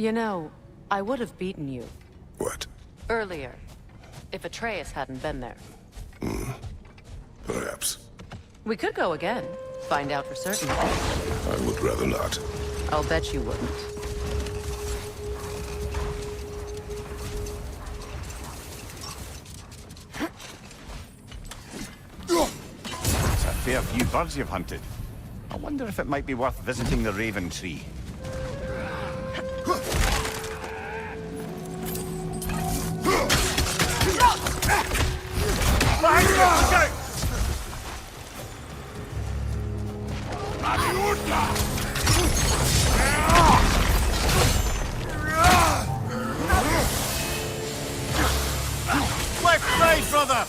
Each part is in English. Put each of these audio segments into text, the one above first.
You know, I would have beaten you. What? Earlier. If Atreus hadn't been there. Perhaps. We could go again. Find out for certain. I would rather not. I'll bet you wouldn't. It's a fair few birds you've hunted. I wonder if it might be worth visiting the Raven Tree. Behind you! Look out! Left side, brother!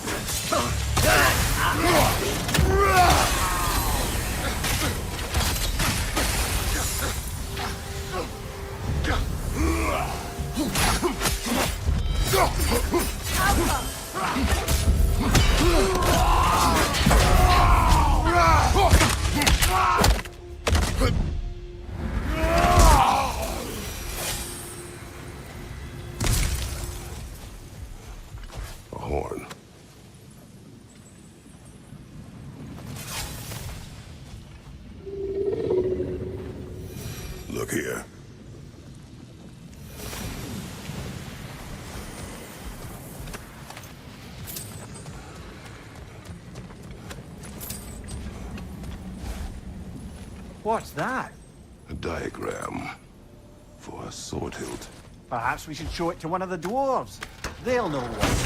A horn. Look here. What's that? A diagram for a sword hilt. Perhaps we should show it to one of the dwarves. They'll know what to do with it.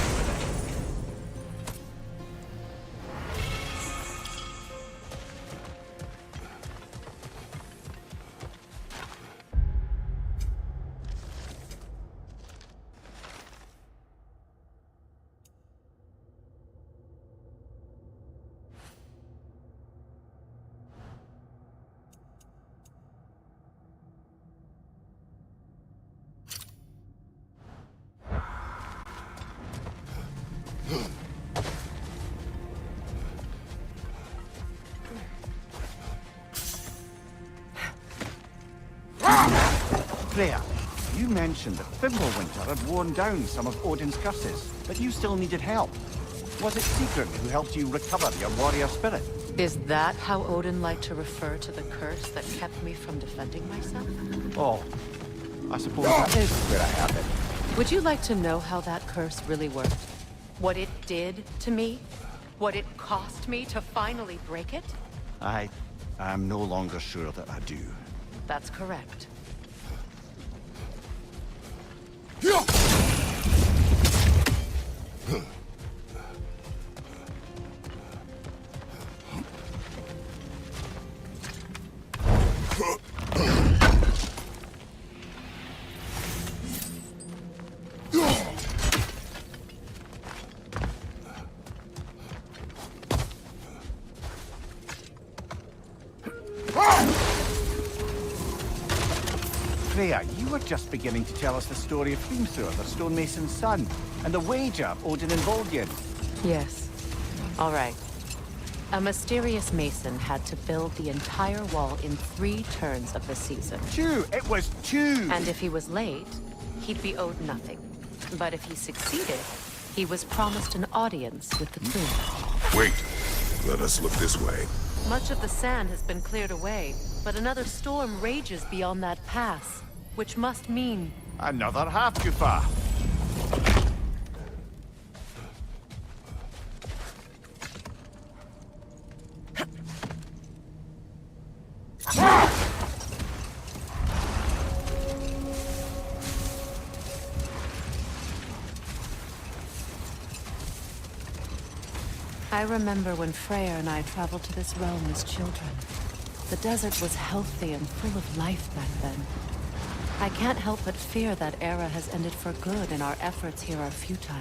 Freya, you mentioned that Fimbulwinter had worn down some of Odin's curses, but you still needed help. Was it Sigurd who helped you recover your warrior spirit? Is that how Odin liked to refer to the curse that kept me from defending myself? Oh, I suppose that is where I have it. Would you like to know how that curse really worked? What it did to me? What it cost me to finally break it? I am no longer sure that I do. That's correct. Freya, you were just beginning to tell us the story of Hrimthur, the stonemason's son, and the wager Odin and Volgin. Yes. All right. A mysterious mason had to build the entire wall in 3 turns of the season. 2! It was 2! And if he was late, he'd be owed nothing. But if he succeeded, he was promised an audience with the king. Wait. Let us look this way. Much of the sand has been cleared away, but another storm rages beyond that pass, which must mean... Another half-Gufa! I remember when Freyr and I traveled to this realm as children. The desert was healthy and full of life back then. I can't help but fear that era has ended for good and our efforts here are futile.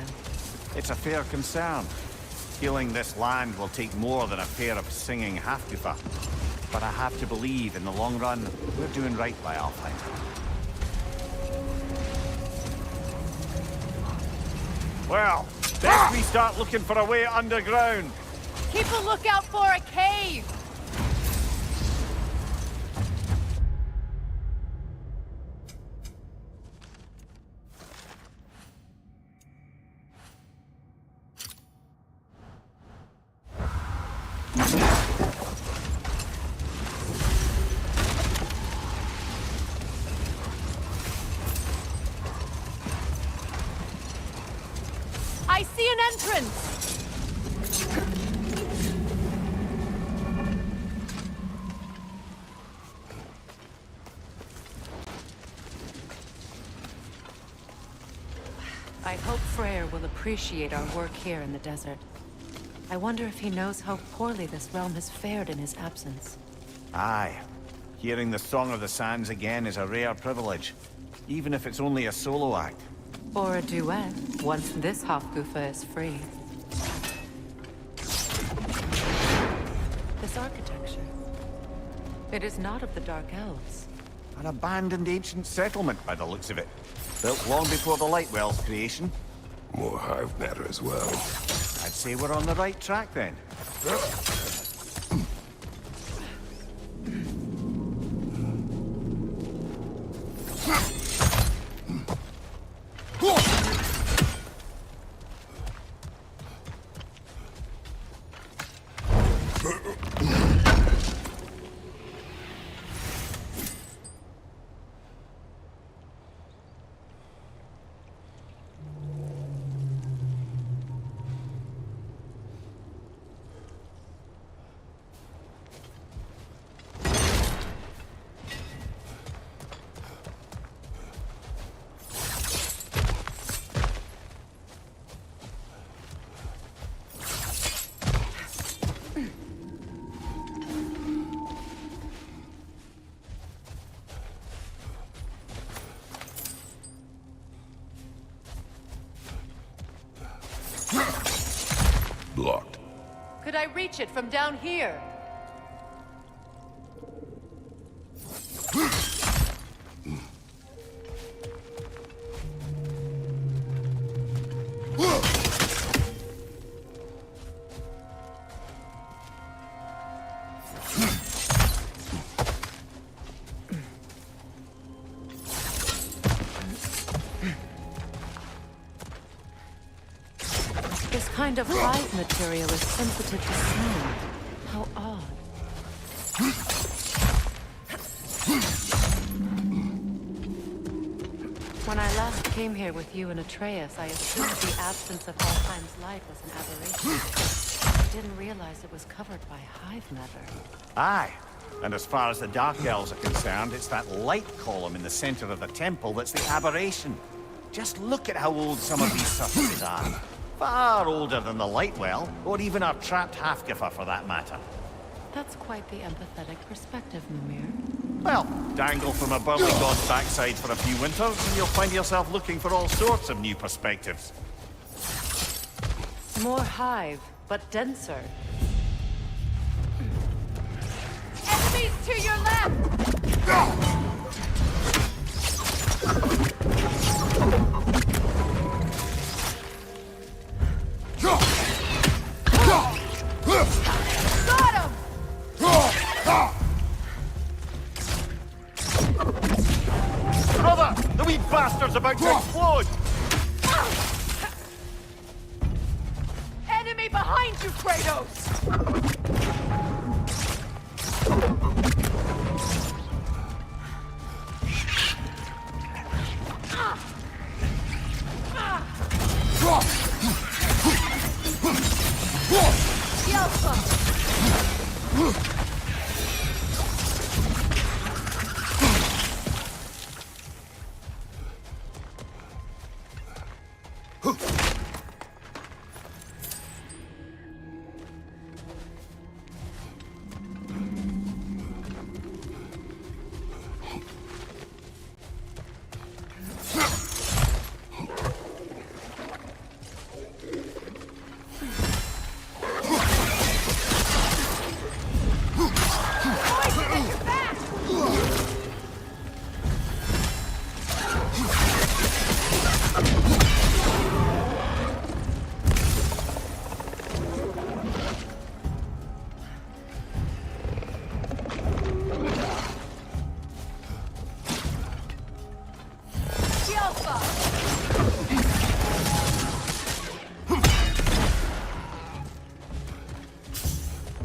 It's a fair concern. Healing this land will take more than a pair of singing half-Gufa. But I have to believe, in the long run, we're doing right by Alfheim. Well, best we start looking for a way underground. Keep a lookout for a cave! I see an entrance! I hope Freyr will appreciate our work here in the desert. I wonder if he knows how poorly this realm has fared in his absence. Aye. Hearing the Song of the Sands again is a rare privilege, even if it's only a solo act. Or a duet, once this Hofgufa is free. This architecture. It is not of the Dark Elves. An abandoned ancient settlement by the looks of it. Built long before the Lightwell's creation. More hive matter as well. I'd say we're on the right track then. Blocked. Could I reach it from down here? This kind of hive material is sensitive to sound. How odd. When I last came here with you and Atreus, I assumed the absence of Alfheim's light was an aberration. I didn't realize it was covered by hive matter. Aye. And as far as the Dark Elves are concerned, it's that light column in the center of the temple that's the aberration. Just look at how old some of these surfaces are. Far older than the Lightwell, or even our trapped Hafgifa for that matter. That's quite the empathetic perspective, Mimir. Well, dangle from a burly god's backside for a few winters, and you'll find yourself looking for all sorts of new perspectives. More hive, but denser. Enemies to your left! Got him! Brother! The wee bastard's about to explode! Enemy behind you, Kratos!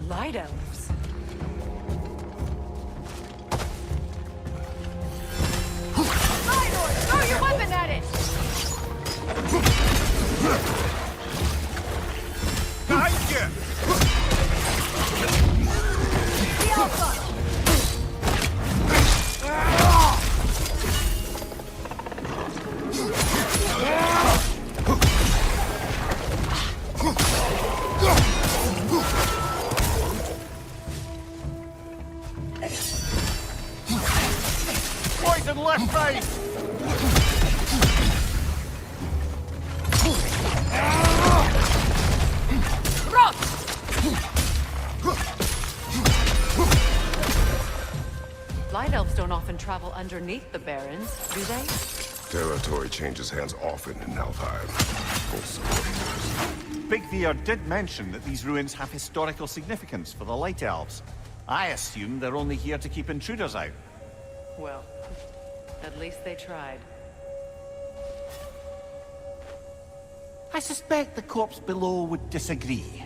Light elves. Throw your weapon at it! often travel underneath the barrens, do they? Territory changes hands often in Alfheim. Also dangerous. Big Veer did mention that these ruins have historical significance for the Light Elves. I assume they're only here to keep intruders out. Well, at least they tried. I suspect the corpse below would disagree.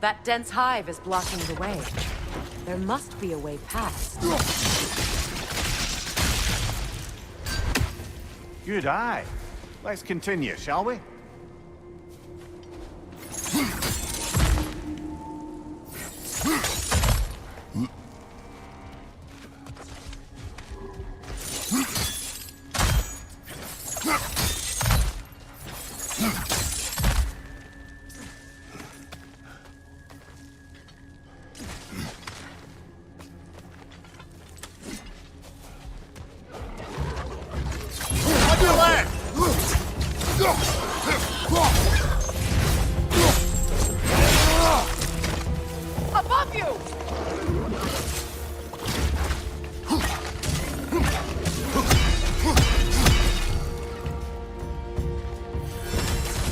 That dense hive is blocking the way. There must be a way past. Good eye. Let's continue, shall we? Above you!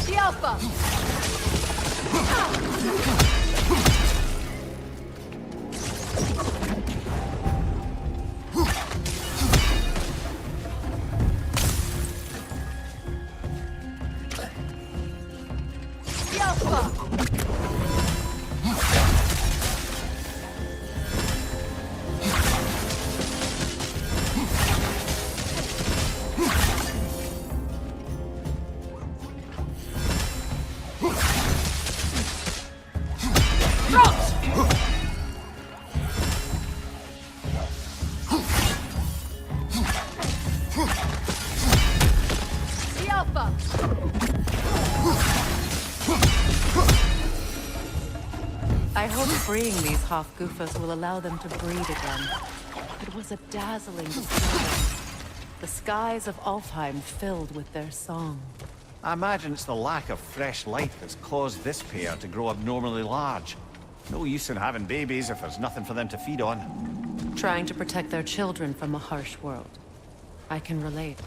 The Alpha! The Alpha! The Alpha! I hope freeing these Hofgufas will allow them to breed again. It was a dazzling display. The skies of Alfheim filled with their song. I imagine it's the lack of fresh light that's caused this pair to grow abnormally large. No use in having babies if there's nothing for them to feed on. Trying to protect their children from a harsh world. I can relate.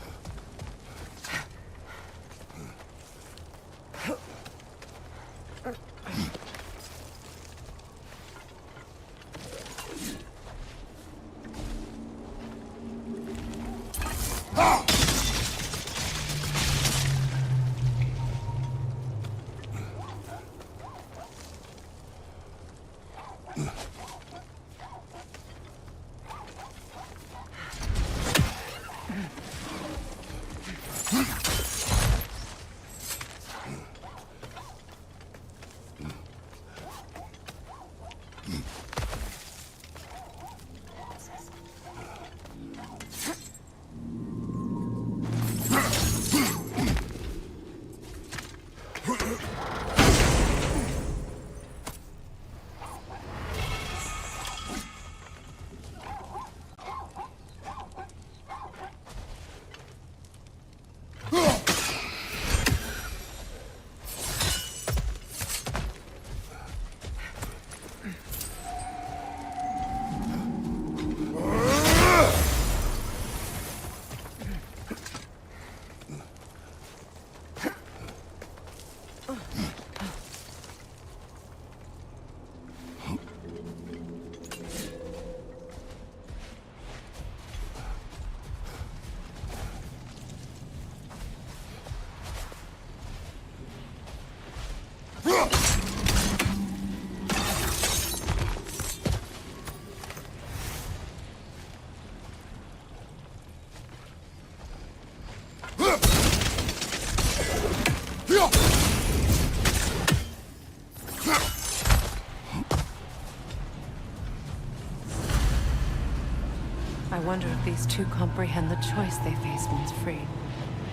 I wonder if these two comprehend the choice they face once freed.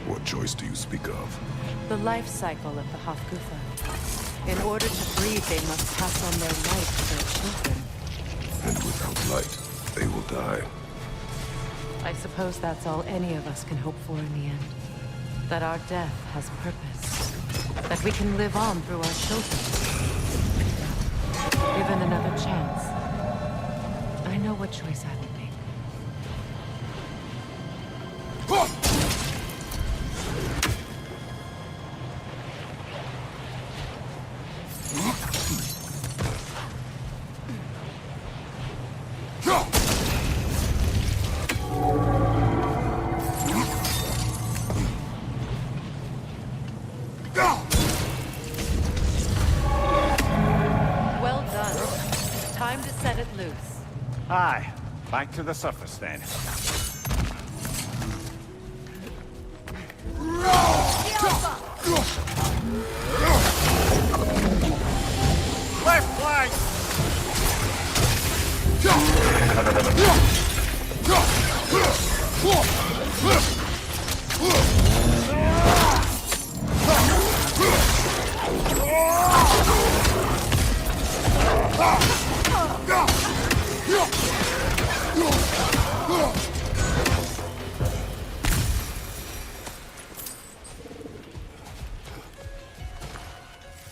What choice do you speak of? The life cycle of the Hofgufa. In order to breed, they must pass on their light to their children. And without light, they will die. I suppose that's all any of us can hope for in the end. That our death has purpose. That we can live on through our children. Given another chance, I know what choice I would make. Well done. Time to set it loose. Aye, back to the surface then. Left flank!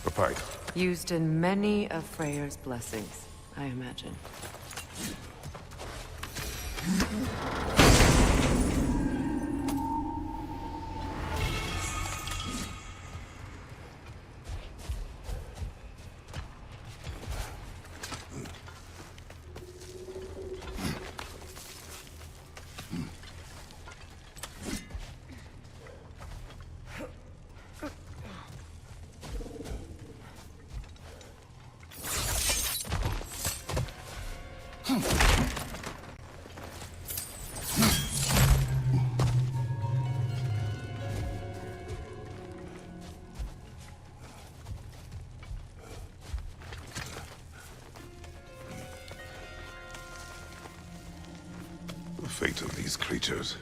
A pipe. Used in many of Freyr's blessings, I imagine. The fate of these creatures.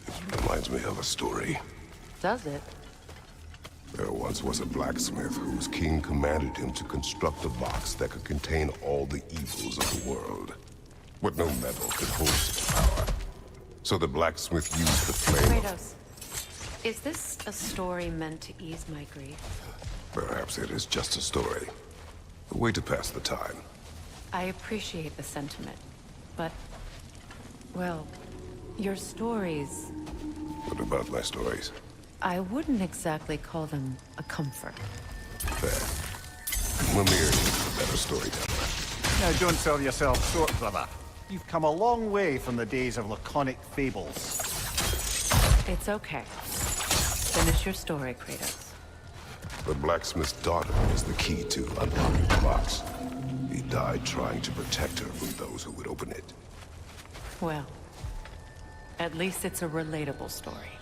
It reminds me of a story. Does it? There once was a blacksmith whose king commanded him to construct a box that could contain all the evils of the world. But no metal could hold such power. So the blacksmith used the flame of... Kratos, is this a story meant to ease my grief? Perhaps it is just a story. A way to pass the time. I appreciate the sentiment, but... well, your stories... What about my stories? I wouldn't exactly call them a comfort. Fair. Mimir is a better storyteller. Now don't sell yourself short, brother. You've come a long way from the days of laconic fables. It's okay. Finish your story, Kratos. The blacksmith's daughter was the key to unlocking the box. He died trying to protect her from those who would open it. Well, at least it's a relatable story.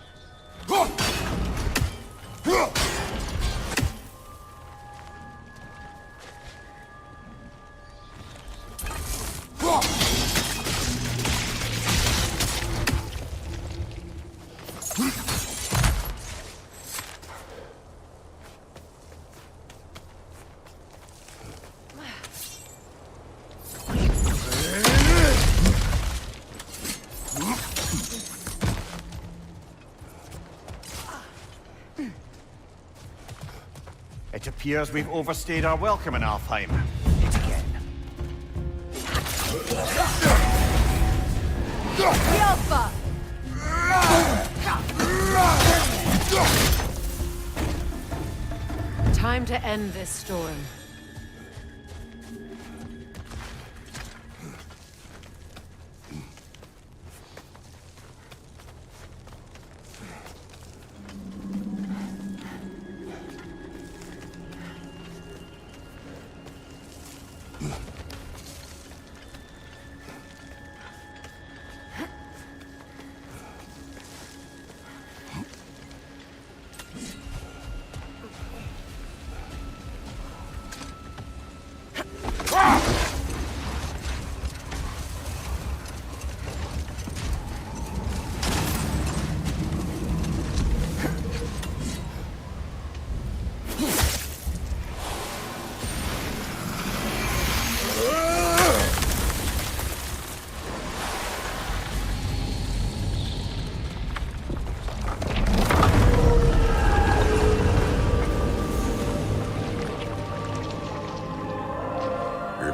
It appears we've overstayed our welcome in Alfheim. Yet again. Alpha! Time to end this storm.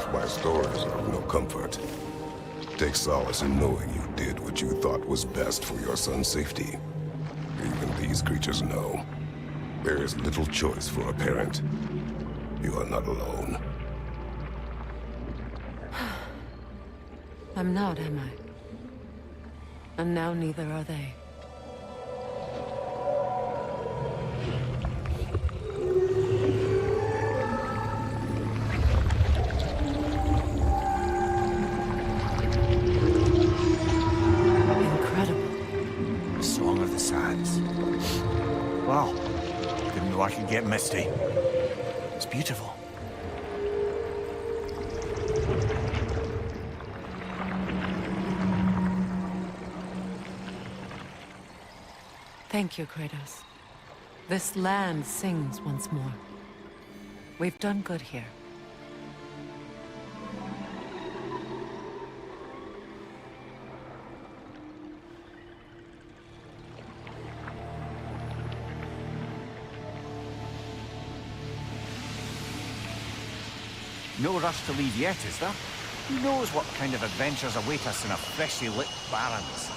if my stories are of no comfort, take solace in knowing you did what you thought was best for your son's safety. Even these creatures know there is little choice for a parent. You are not alone. I'm not, am I? And now neither are they. Incredible. Song of the Sands. Wow. Didn't know I could get misty. It's beautiful. Thank you, Kratos. This land sings once more. We've done good here. No rush to leave yet, is there? Who knows what kind of adventures await us in a freshly lit Barrens?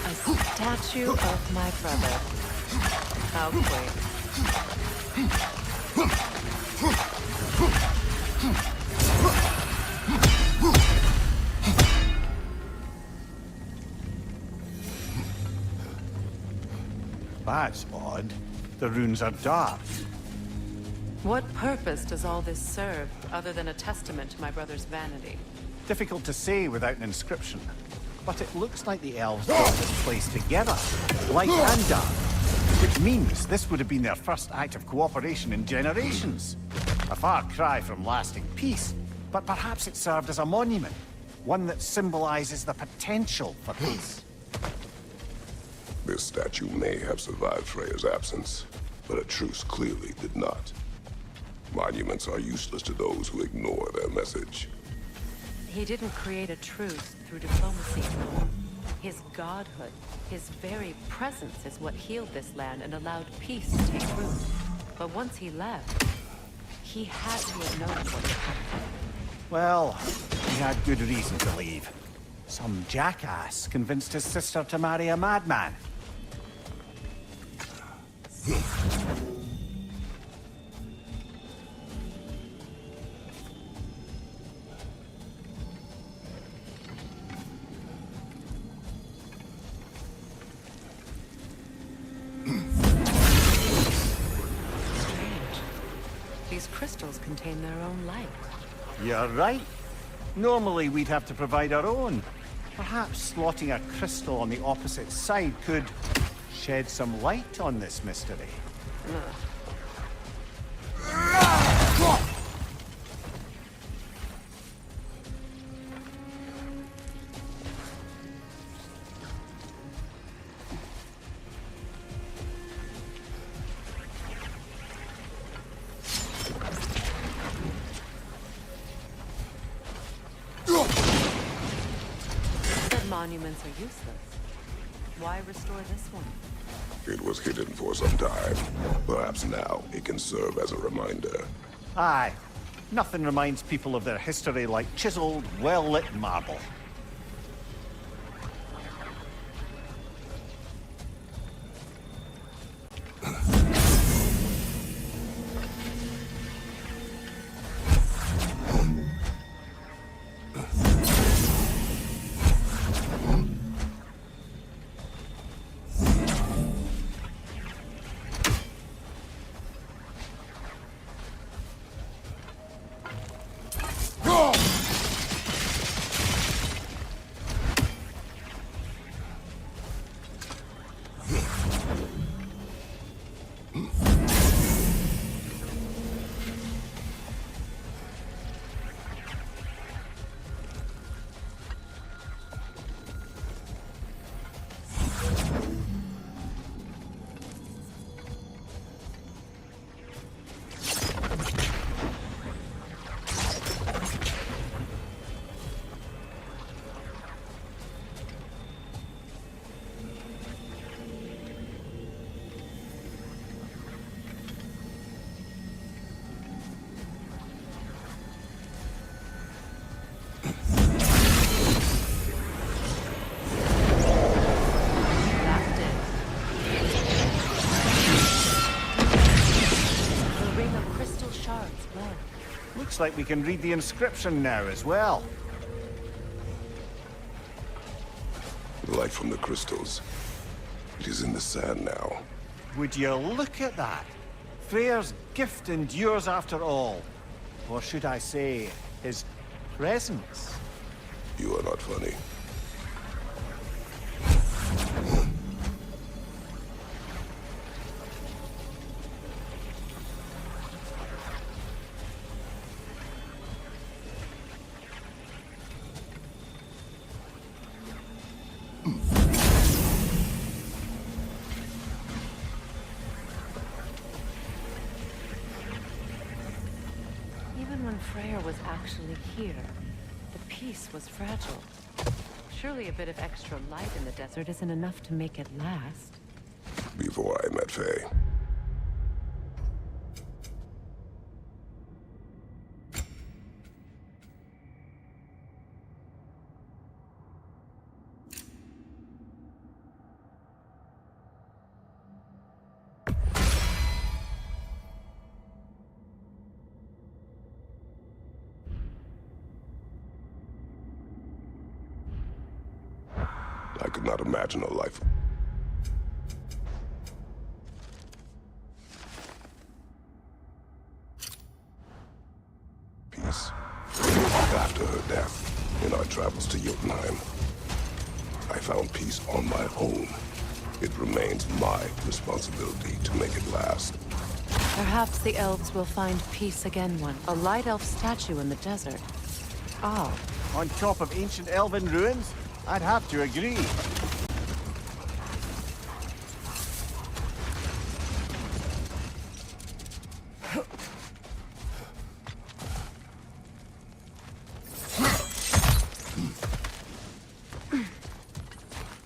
A statue of my brother. How quaint. That's odd. The runes are dark. What purpose does all this serve, other than a testament to my brother's vanity? Difficult to say without an inscription. But it looks like the elves brought this place together, light and dark. Which means this would have been their first act of cooperation in generations. A far cry from lasting peace, but perhaps it served as a monument. One that symbolizes the potential for peace. This statue may have survived Freya's absence, but a truce clearly did not. Monuments are useless to those who ignore their message. He didn't create a truce through diplomacy. His godhood, his very presence is what healed this land and allowed peace to take root. But once he left, he had to have known what would happen. Well, he had good reason to leave. Some jackass convinced his sister to marry a madman. These crystals contain their own light. You're right. Normally we'd have to provide our own. Perhaps slotting a crystal on the opposite side could shed some light on this mystery. Monuments are useless. Why restore this one? It was hidden for some time. Perhaps now it can serve as a reminder. Aye. Nothing reminds people of their history like chiseled, well-lit marble. Looks like we can read the inscription now as well. The light from the crystals. It is in the sand now. Would you look at that? Freyr's gift endures after all. Or should I say, his presence? You are not funny. Even when Freyr was actually here, the peace was fragile. Surely a bit of extra light in the desert isn't enough to make it last. Before I met Faye. I could not imagine a life. Peace. After her death, in our travels to Jotunheim, I found peace on my own. It remains my responsibility to make it last. Perhaps the elves will find peace again one. A light elf statue in the desert. Oh, On top of ancient elven ruins? I'd have to agree.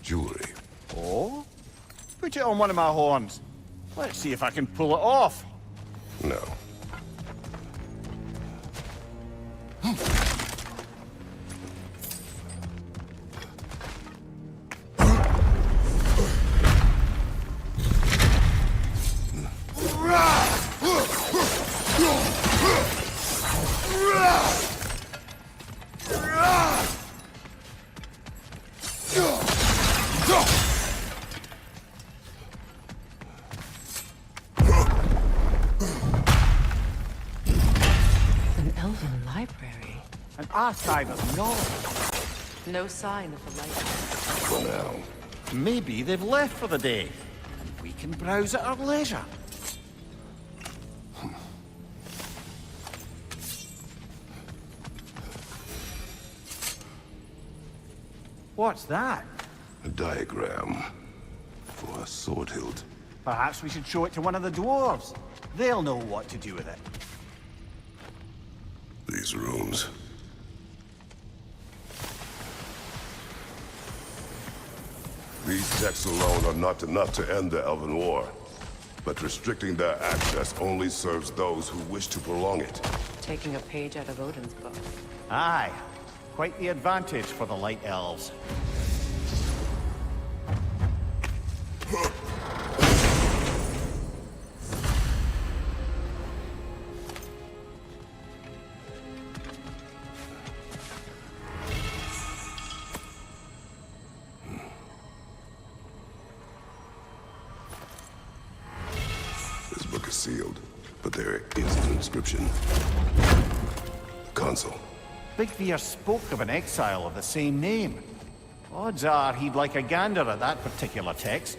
Jewelry. Oh? Put it on one of my horns. Let's see if I can pull it off. No. an elven library. An archive of knowledge. No sign of the light. For now. Maybe they've left for the day. And we can browse at our leisure. What's that? A diagram for a sword hilt. Perhaps we should show it to one of the dwarves. They'll know what to do with it. These runes. These texts alone are not enough to end the Elven War. But restricting their access only serves those who wish to prolong it. Taking a page out of Odin's book. Aye. Quite the advantage for the Light Elves. This book is sealed, but there is an inscription. The console. Big Veer spoke of an exile of the same name. Odds are he'd like a gander at that particular text.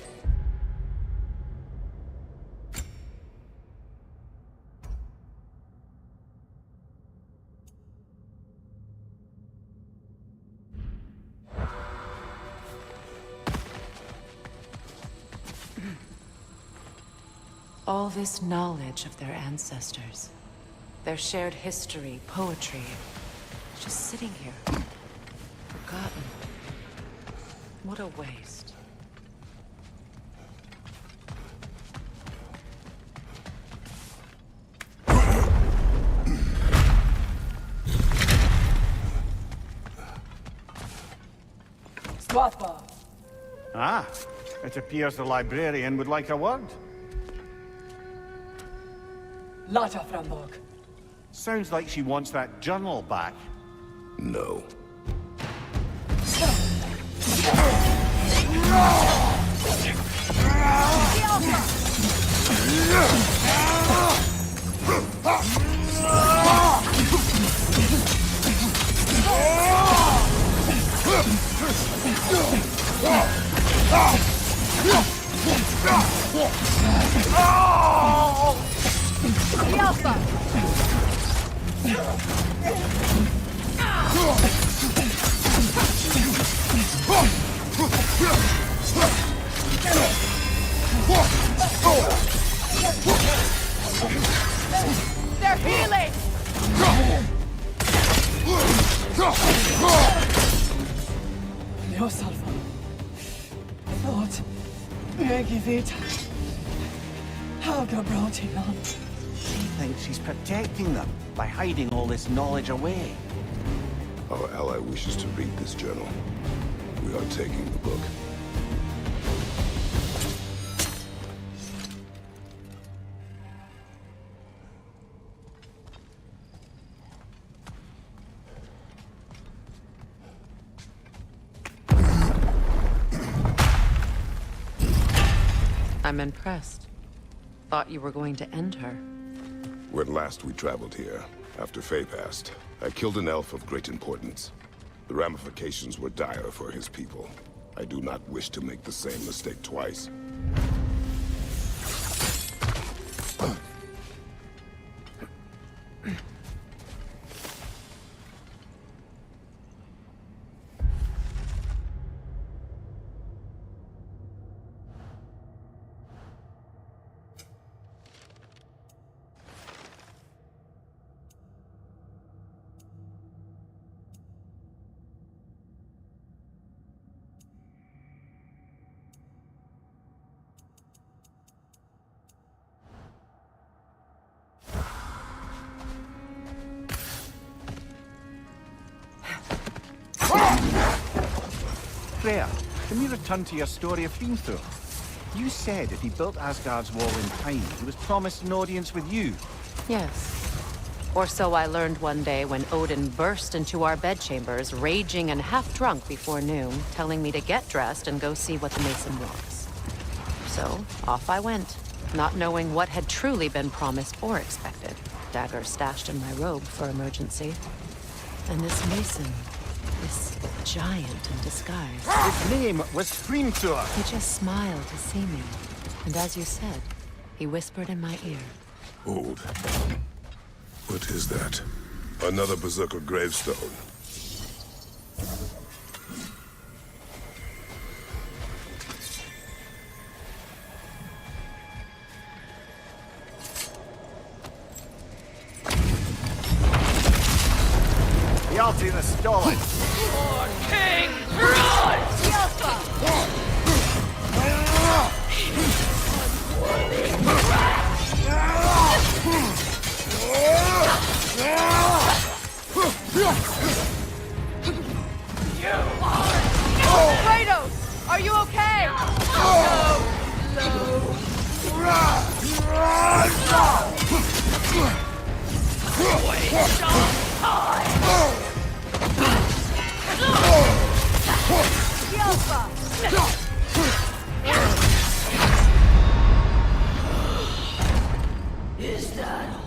All this knowledge of their ancestors. Their shared history, poetry. Just sitting here. Forgotten. What a waste. Swatha! Ah, it appears the librarian would like a word. Lata Frambog. Sounds like she wants that journal back. No. The Alpha! They're healing! Dios Alpha. Lord, Megivita. Helga brought him on. She thinks she's protecting them by hiding all this knowledge away. Our ally wishes to read this journal. We are taking the book. I'm impressed. Thought you were going to end her. When last we traveled here, after Faye passed, I killed an elf of great importance. The ramifications were dire for his people. I do not wish to make the same mistake twice. Freya, can we return to your story of Hrimthur? You said if he built Asgard's wall in time, he was promised an audience with you. Yes. Or so I learned one day when Odin burst into our bedchambers, raging and half-drunk before noon, telling me to get dressed and go see what the mason was. So, off I went, not knowing what had truly been promised or expected. Dagger stashed in my robe for emergency. And this mason, this giant in disguise. His name was Hrimthur. He just smiled to see me. And as you said, he whispered in my ear. Hold. What is that? Another Berserker gravestone. The Alti is stolen. King Run! The Alpha! Kratos! Are you okay? The Alpha! Is that all?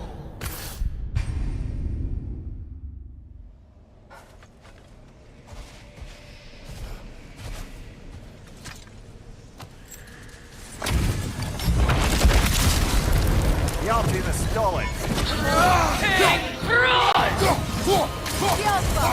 The Alti is stolen. King Run! The Alpha!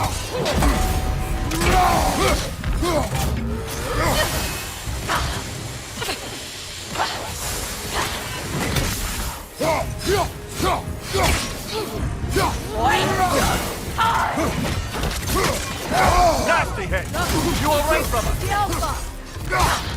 Nasty hit. You away from him. The Alpha! The Alpha!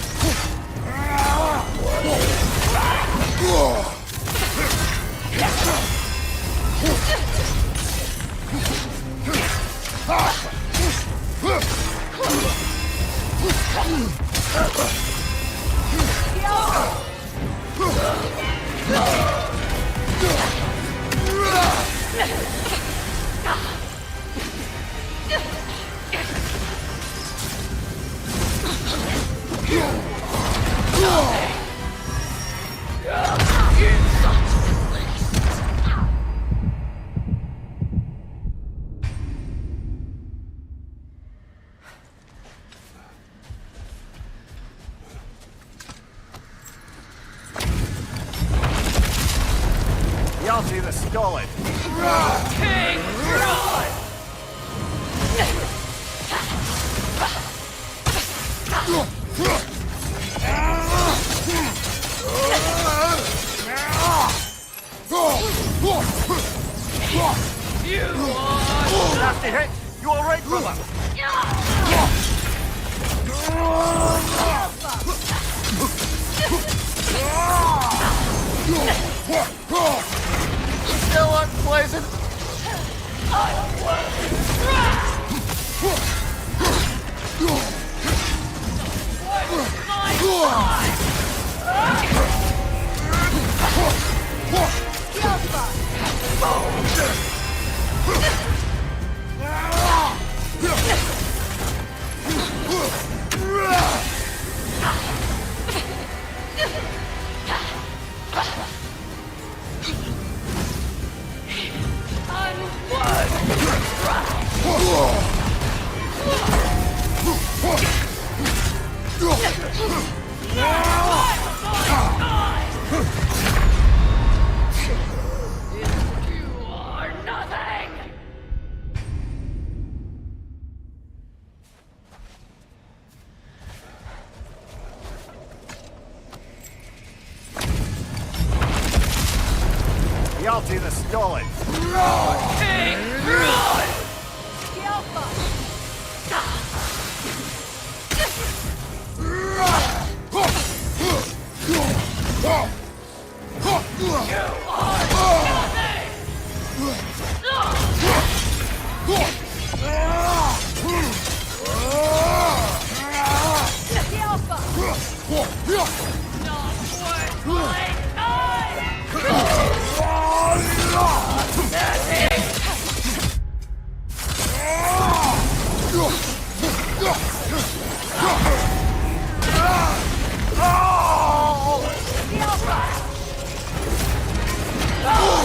Reality the stolid. King Rod! You are... Nasty hit! You alright, brother? Still unpleasant? You are nothing! Reality the stolid. King Rod!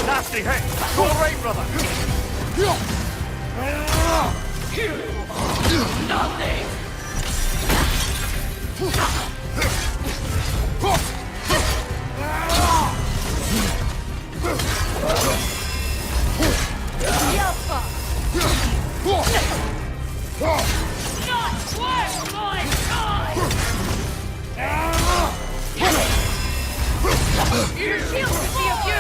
Nasty hit! You alright, brother? Nothing! Not worth my time! Your shield could be of use!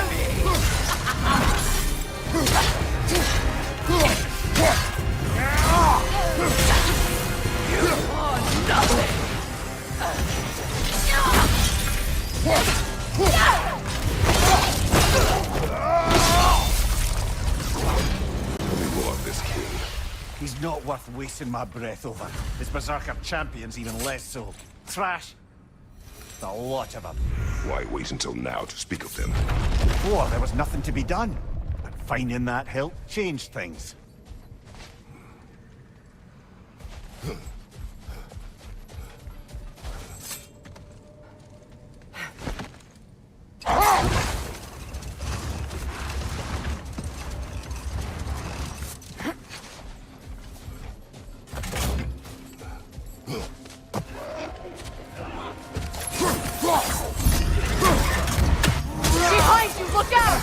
We want this king. He's not worth wasting my breath over. His Berserker champions even less so. Trash. The lot of them. Why wait until now to speak of them? Before, there was nothing to be done. But finding that hilt changed things. Behind you, look out!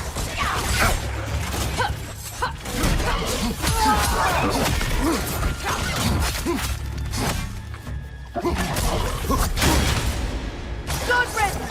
Good riddance!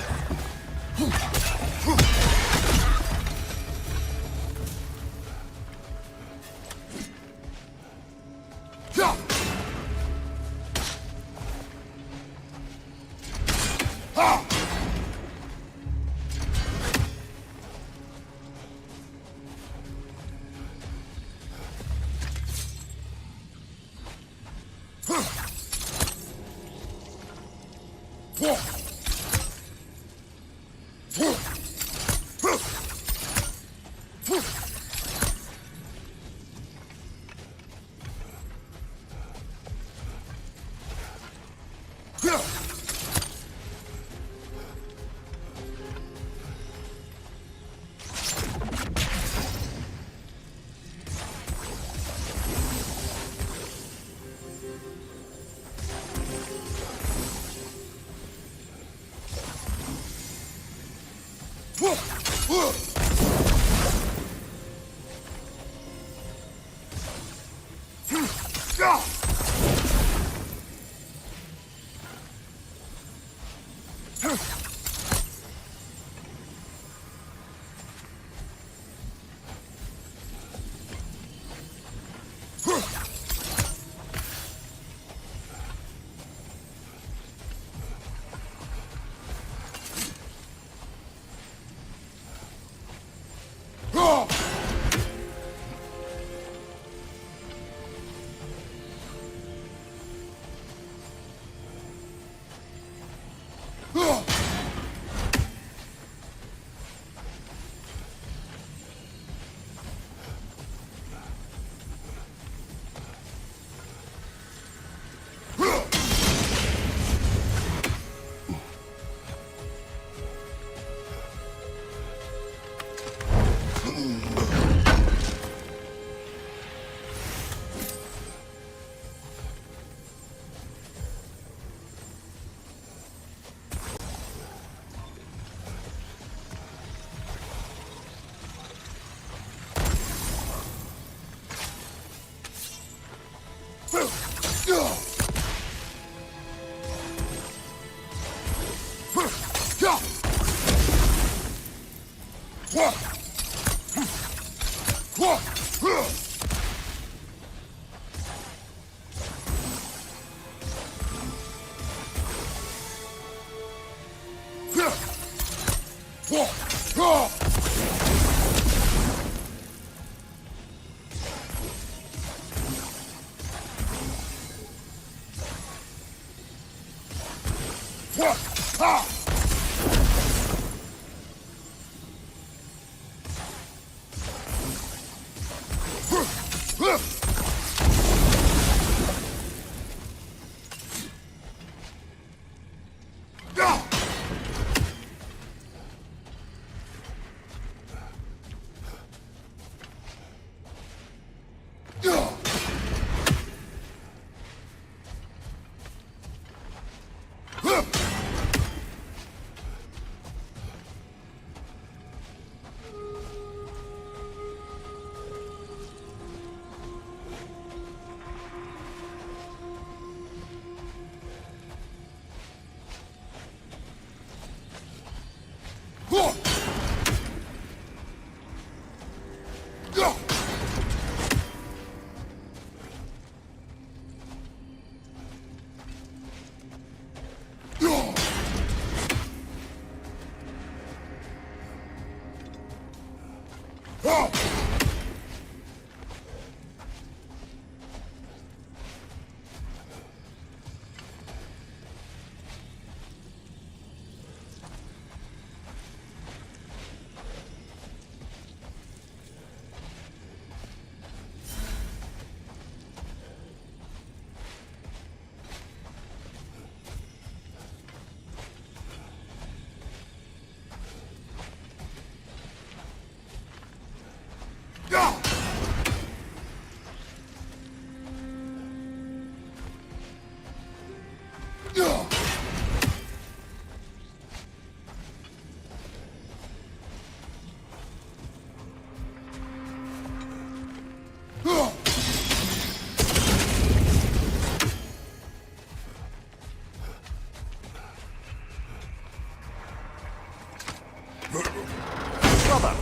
Brother,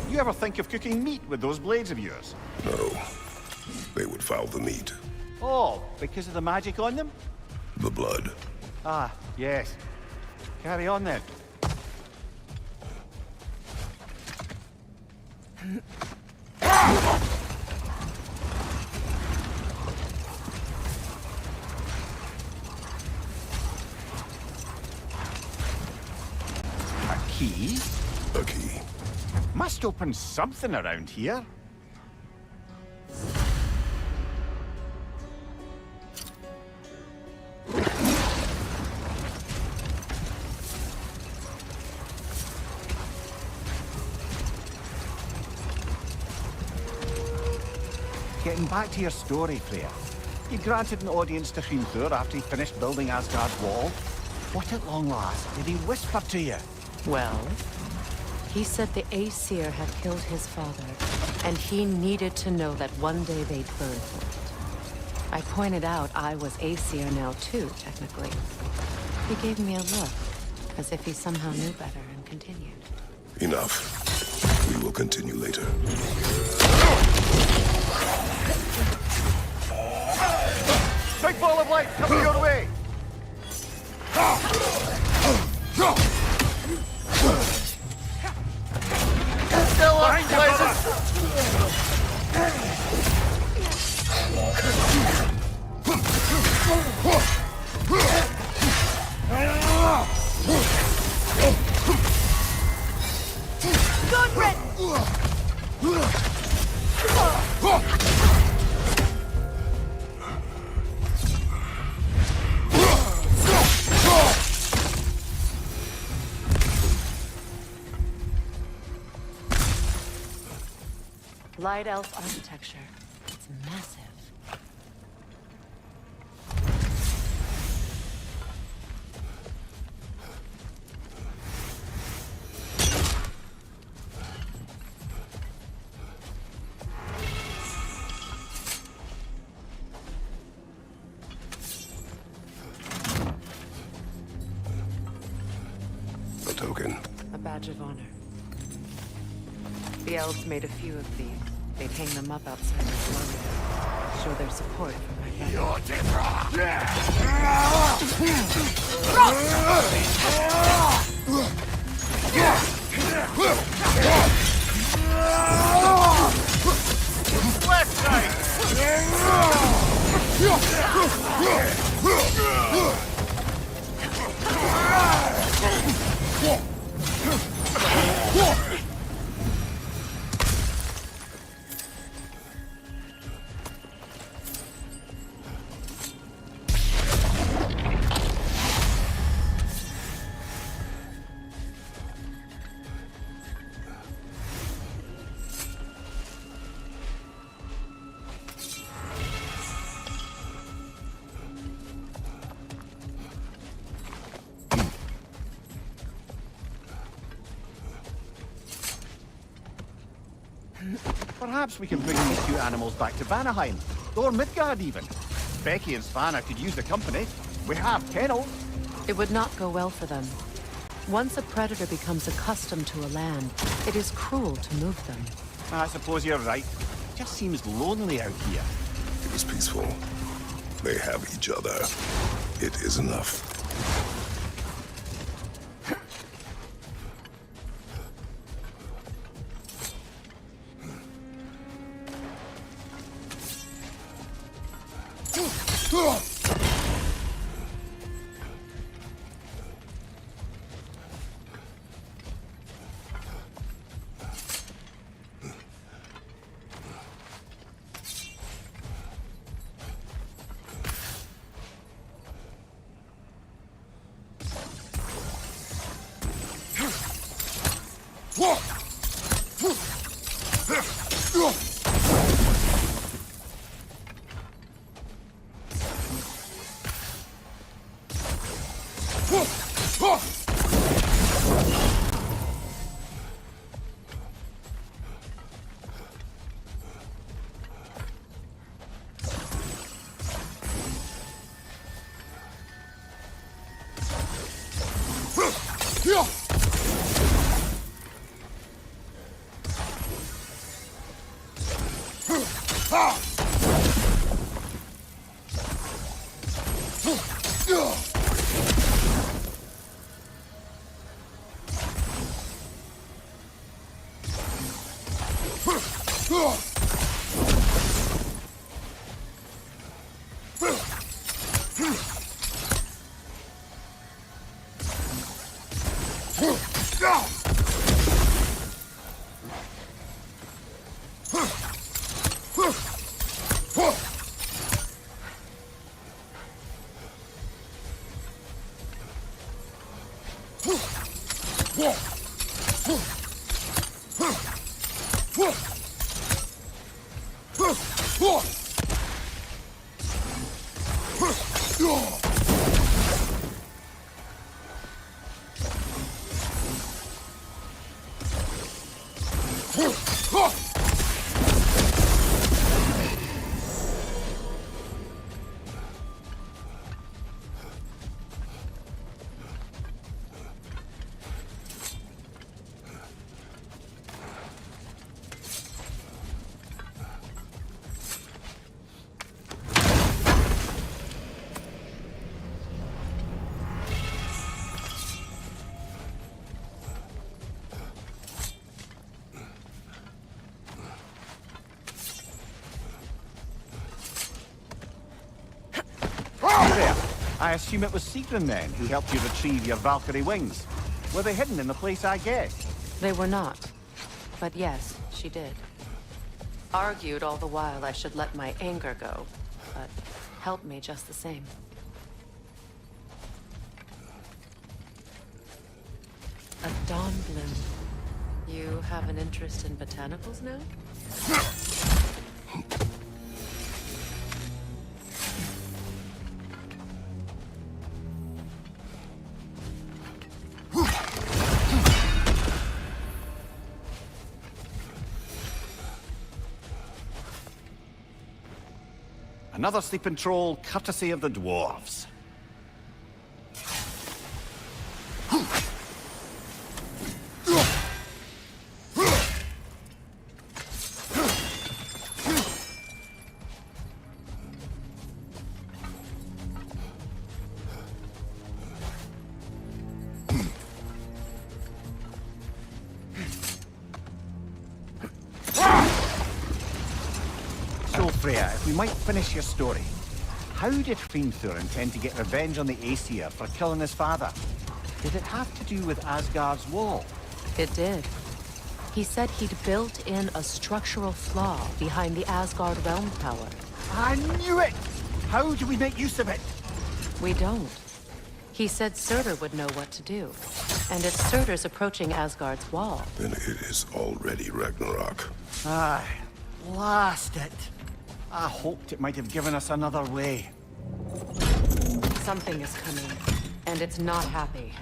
you ever think of cooking meat with those blades of yours? No. They would foul the meat. Oh, because of the magic on them? The blood. Ah, yes. Carry on then. A key? A key. Must open something around here. Getting back to your story, Freya. You granted an audience to Hrimthur after he finished building Asgard's wall. What at long last did he whisper to you? Well, he said the Aesir had killed his father, and he needed to know that one day they'd burn for it. I pointed out I was Aesir now too, technically. He gave me a look, as if he somehow knew better, and continued. Enough. We will continue later. Big ball of light coming your way! Still up, places! Good riddance! Light elf architecture. It's massive. token? A badge of honor. The elves made a few of these. They'd hang them up outside their dwellings. Show their support for my family. Left side! Perhaps we can bring these two animals back to Vanaheim, or Midgard even. Becky and Svanna could use the company. We have kennels. It would not go well for them. Once a predator becomes accustomed to a land, it is cruel to move them. I suppose you're right. It just seems lonely out here. It was peaceful. They have each other. It is enough. There. I assume it was Sigrun then who helped you retrieve your Valkyrie wings. Were they hidden in the place I guessed? They were not. But yes, she did. Argued all the while I should let my anger go, but helped me just the same. A dawn bloom. You have an interest in botanicals now? Another sleeping troll, courtesy of the dwarves. Freya, if we might finish your story. How did Hrimthur intend to get revenge on the Aesir for killing his father? Did it have to do with Asgard's wall? It did. He said he'd built in a structural flaw behind the Asgard realm tower. I knew it! How do we make use of it? We don't. He said Surtur would know what to do. And if Surtur's approaching Asgard's wall... Then it is already Ragnarok. Aye, blast it. I hoped it might have given us another way. Something is coming, and it's not happy.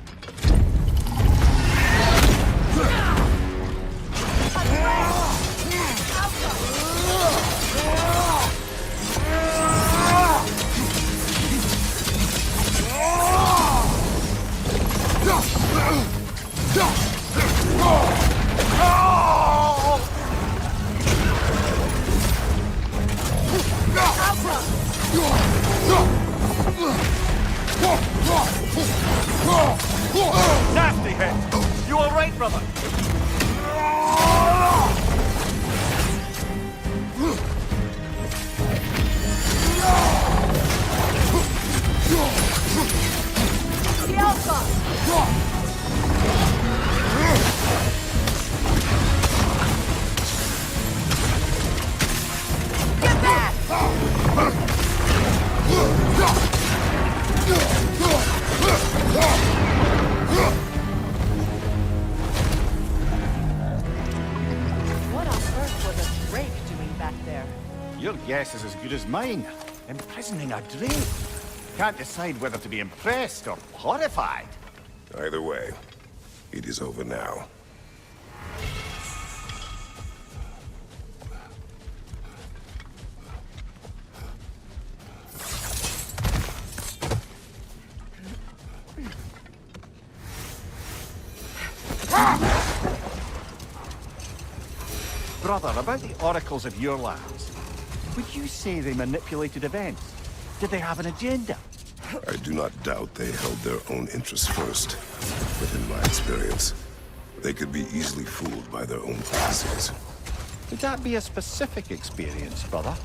Nasty hit! You all right, brother? The Alpha! Get back! What on earth was a Drake doing back there? Your guess is as good as mine. Imprisoning a Drake. Can't decide whether to be impressed or horrified. Either way, it is over now. Brother, about the oracles of your lands, would you say they manipulated events? Did they have an agenda? I do not doubt they held their own interests first. But in my experience, they could be easily fooled by their own policies. Would that be a specific experience, brother?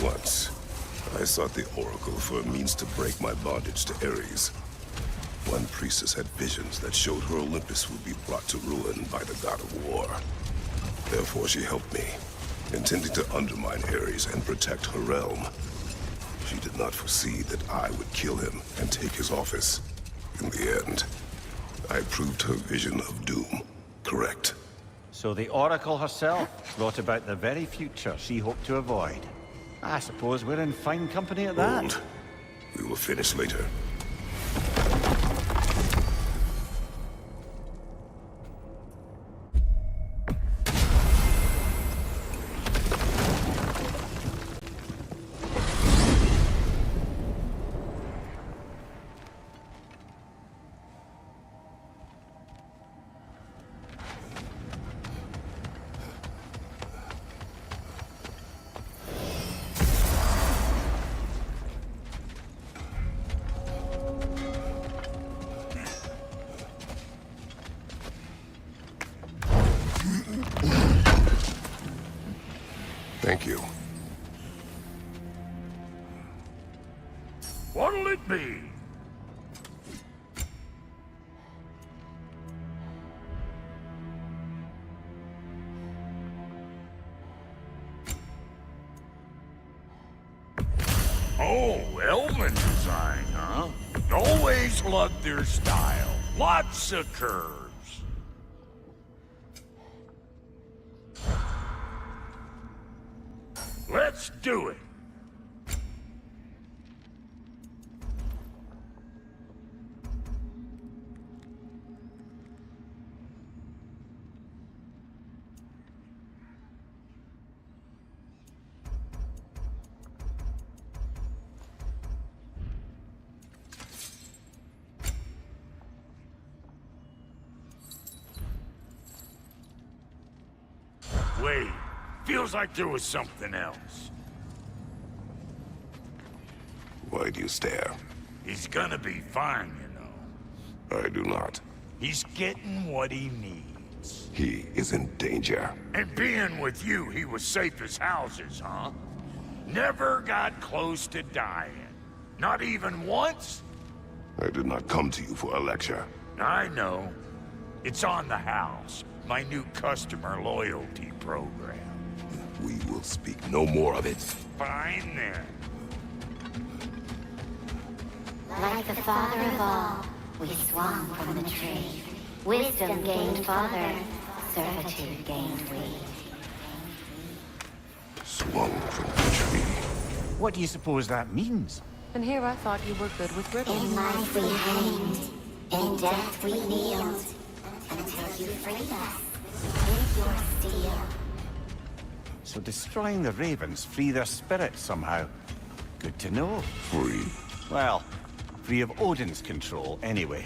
Once, I sought the Oracle for a means to break my bondage to Ares. One priestess had visions that showed her Olympus would be brought to ruin by the god of war. Therefore she helped me, intending to undermine Ares and protect her realm. She did not foresee that I would kill him and take his office. In the end, I proved her vision of doom correct. So the Oracle herself brought about the very future she hoped to avoid. I suppose we're in fine company at that. Hold. We will finish later. Thank you. What'll it be? Oh, Elven design, huh? Always loved their style. Lots of curves. Let's do it. Wait, feels like there was something else. Why do you stare? He's gonna be fine, you know. I do not. He's getting what he needs. once. He is in danger. And being with you, he was safe as houses, huh? Never got close to dying. Not even once? I did not come to you for a lecture. I know. It's on the house. My new customer loyalty program. We will speak no more of it. Fine then. Like the father of all, we swung from the tree. Wisdom gained father, servitude gained we. Swung from the tree. What do you suppose that means? And here I thought you were good with riddles. In life we hanged, in death we kneeled, until you freed us with your steel. So destroying the ravens free their spirits somehow. Good to know. Free. Well, free of Odin's control, anyway.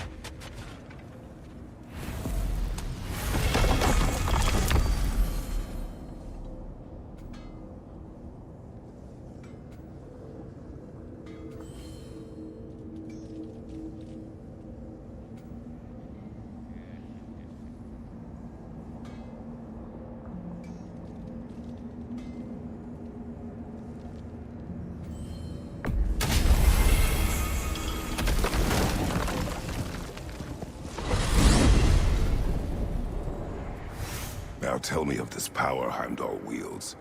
Now tell me of this power Heimdall wields.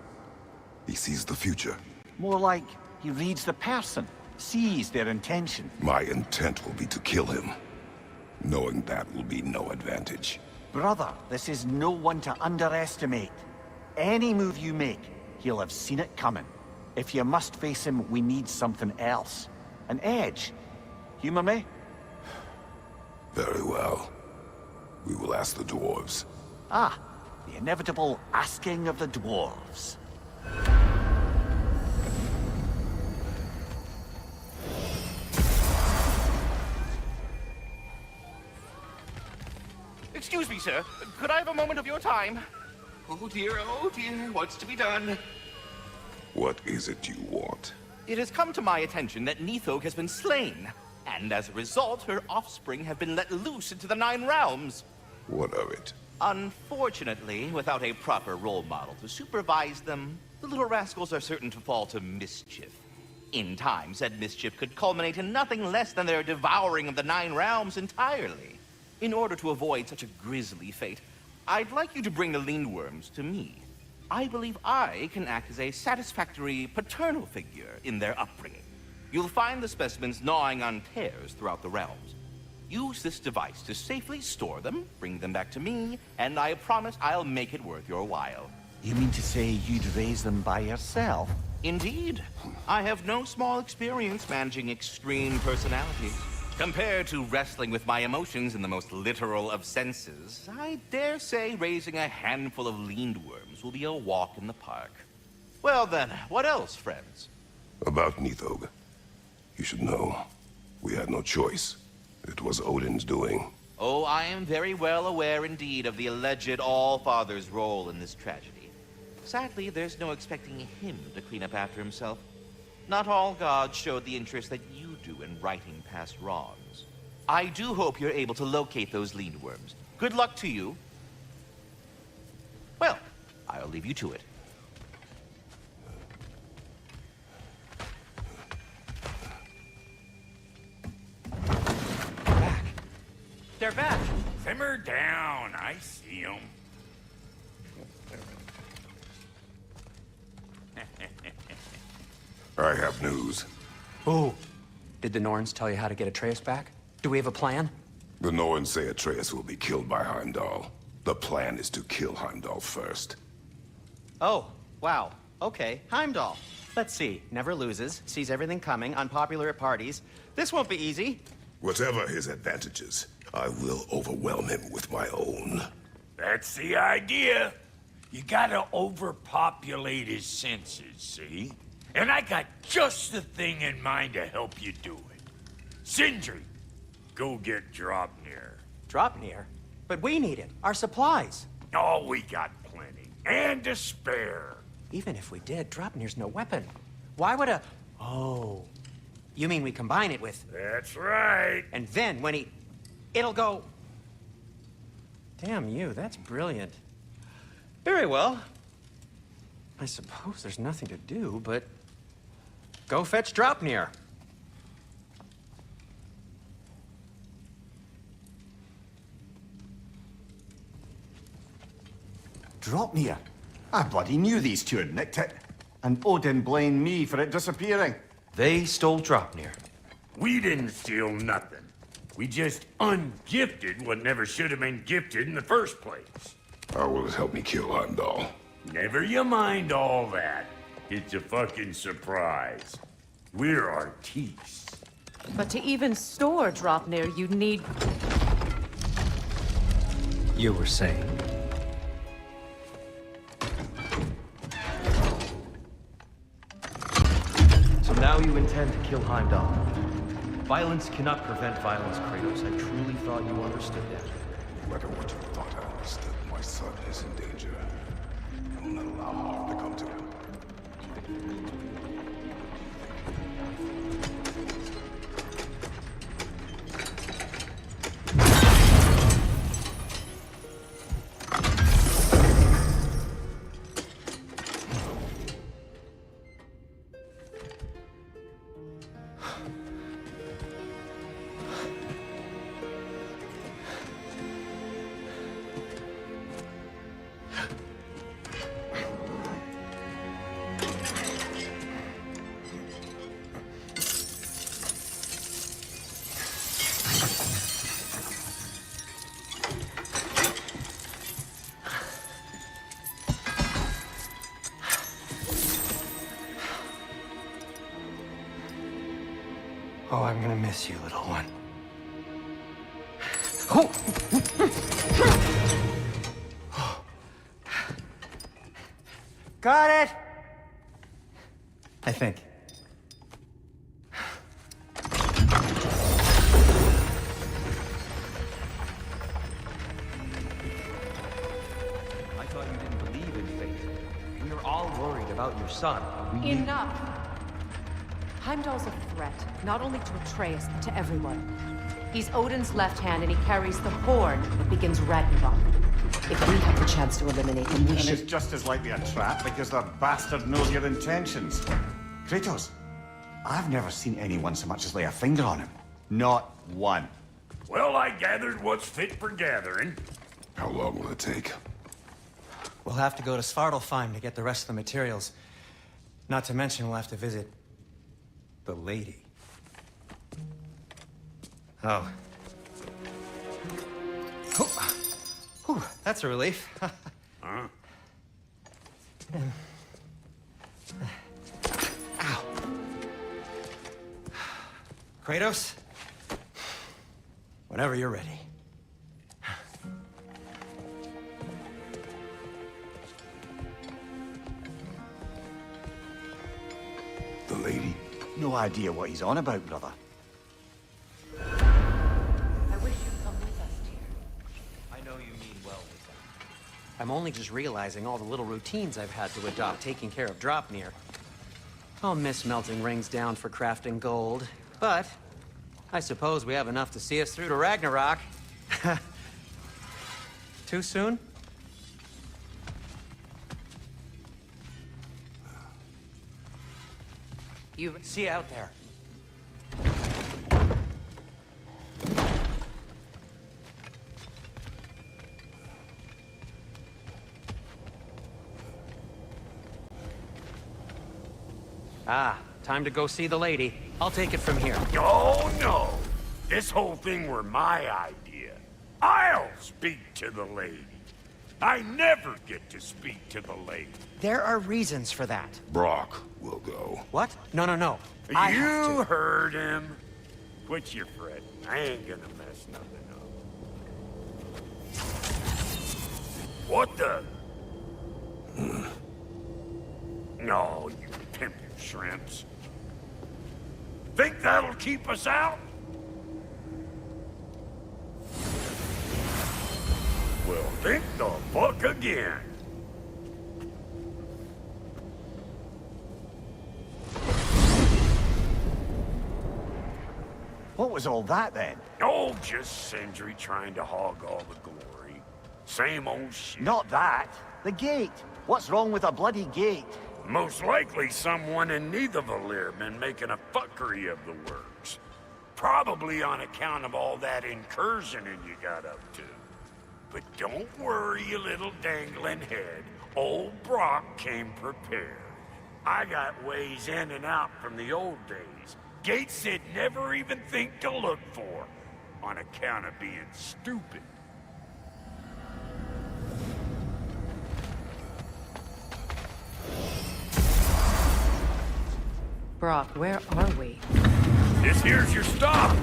He sees the future. More like he reads the person, sees their intention. My intent will be to kill him. Knowing that will be no advantage. Brother, this is no one to underestimate. Any move you make, he'll have seen it coming. If you must face him, we need something else. An edge. Humor me? Very well. We will ask the dwarves. Ah, the inevitable asking of the dwarves. Excuse me, sir. Could I have a moment of your time? Oh dear, what's to be done? What is it you want? It has come to my attention that Nithog has been slain, and as a result, her offspring have been let loose into the Nine Realms. What of it? Unfortunately, without a proper role model to supervise them, the little rascals are certain to fall to mischief. In time, said mischief could culminate in nothing less than their devouring of the Nine Realms entirely. In order to avoid such a grisly fate, I'd like you to bring the Lindworms to me. I believe I can act as a satisfactory paternal figure in their upbringing. You'll find the specimens gnawing on tears throughout the realms. Use this device to safely store them, bring them back to me, and I promise I'll make it worth your while. You mean to say you'd raise them by yourself? Indeed. I have no small experience managing extreme personalities. Compared to wrestling with my emotions in the most literal of senses, I dare say raising a handful of Lindworms will be a walk in the park. Well then, what else, friends? About Nithog. You should know. We had no choice. It was Odin's doing. Oh, I am very well aware indeed of the alleged All-Father's role in this tragedy. Sadly, there's no expecting him to clean up after himself. Not all gods showed the interest that you do in righting past wrongs. I do hope you're able to locate those Lindworms. Good luck to you. Well, I'll leave you to it. Back. They're back. Simmer down. I see them. I have news. Oh. Did the Norns tell you how to get Atreus back? Do we have a plan? The Norns say Atreus will be killed by Heimdall. The plan is to kill Heimdall first. Oh, wow. Okay, Heimdall. Let's see. Never loses, sees everything coming, unpopular at parties. This won't be easy. Whatever his advantages, I will overwhelm him with my own. That's the idea. You gotta overpopulate his senses, see? And I got just the thing in mind to help you do it. Sindri, go get Draupnir. Draupnir? But we need it. Our supplies. Oh, we got plenty. And to spare. Even if we did, Draupnir's no weapon. Why would a... Oh. You mean we combine it with... That's right. And then when he... It'll go... Damn you, that's brilliant. Very well. I suppose there's nothing to do, but go fetch Dropnir. Dropnir? I bloody knew these two had nicked it. And Odin blamed me for it disappearing. They stole Dropnir. We didn't steal nothing. We just ungifted what never should have been gifted in the first place. How will it help me kill Heimdall? Never you mind all that. It's a fucking surprise. We're artistes. But to even store Dropnir, you'd need... You were saying? So now you intend to kill Heimdall. Violence cannot prevent violence, Kratos. I truly thought you understood that. No matter what you thought I understood, my son is in danger. I will not allow harm to come to him. Oh, I'm gonna miss you, little one. Got it! I think. I thought you didn't believe in fate. We were all worried about your son. We knew- Enough! Heimdall's a threat, not only to Atreus, but to everyone. He's Odin's left hand, and he carries the horn that begins Ragnarok. If we have the chance to eliminate him, we And should... it's just as likely a trap because the bastard knows your intentions. Kratos, I've never seen anyone so much as lay a finger on him. Not one. Well, I gathered what's fit for gathering. How long will it take? We'll have to go to Svartalfheim to get the rest of the materials. Not to mention we'll have to visit the lady. Oh. Whew, that's a relief. Huh? Ow. Kratos? Whenever you're ready. The lady? No idea what he's on about, brother. I wish you'd come with us, dear. I know you mean well with them. I'm only just realizing all the little routines I've had to adopt taking care of Dropnir. I'll miss melting rings down for crafting gold, but I suppose we have enough to see us through to Ragnarok. Too soon? You see you out there. Ah, time to go see the lady. I'll take it from here. Oh, no. This whole thing were my idea. I'll speak to the lady. I never get to speak to the lady. There are reasons for that. Brock will go. What? No, no, no. I have You to. heard him. Quit your fretting. I ain't gonna mess nothing up. What the? No, you pimpin' shrimps. Think that'll keep us out? Well, think the fuck again. What was all that then? Oh, just Sindri trying to hog all the glory. Same old shit. Not that. The gate. What's wrong with a bloody gate? Most likely someone in Nidavellir been making a fuckery of the works. Probably on account of all that incursioning you got up to. But don't worry, you little dangling head. Old Brock came prepared. I got ways in and out from the old days. Gates he'd never even think to look for, on account of being stupid. Brock, where are we? This here's your stop.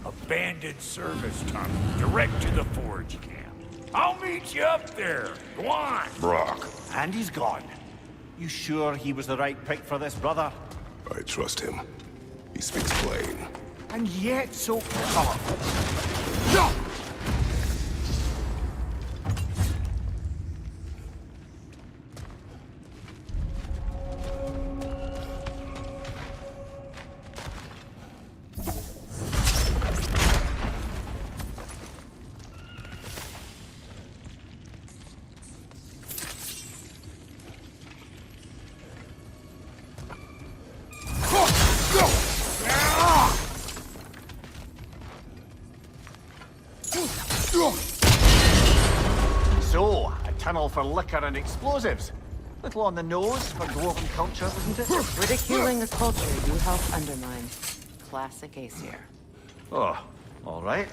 Abandoned service tunnel, direct to the forge camp. I'll meet you up there. Go on. Brock, And he's gone. You sure he was the right pick for this, brother? I trust him. He speaks plain. And yet so colorful. So, a tunnel for liquor and explosives. Little on the nose for dwarven culture, isn't it? Ridiculing a culture you help undermine. Classic Aesir. Oh, all right.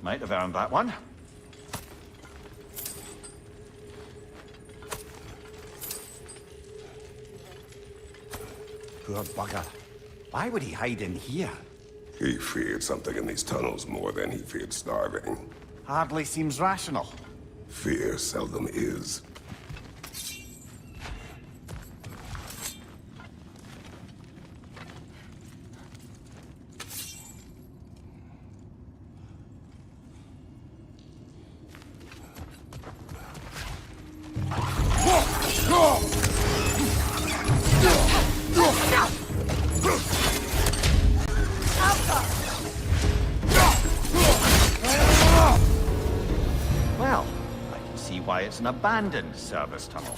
Might have earned that one. Poor bugger. Why would he hide in here? He feared something in these tunnels more than he feared starving. Hardly seems rational. Fear seldom is. Well, I can see why it's an abandoned service tunnel.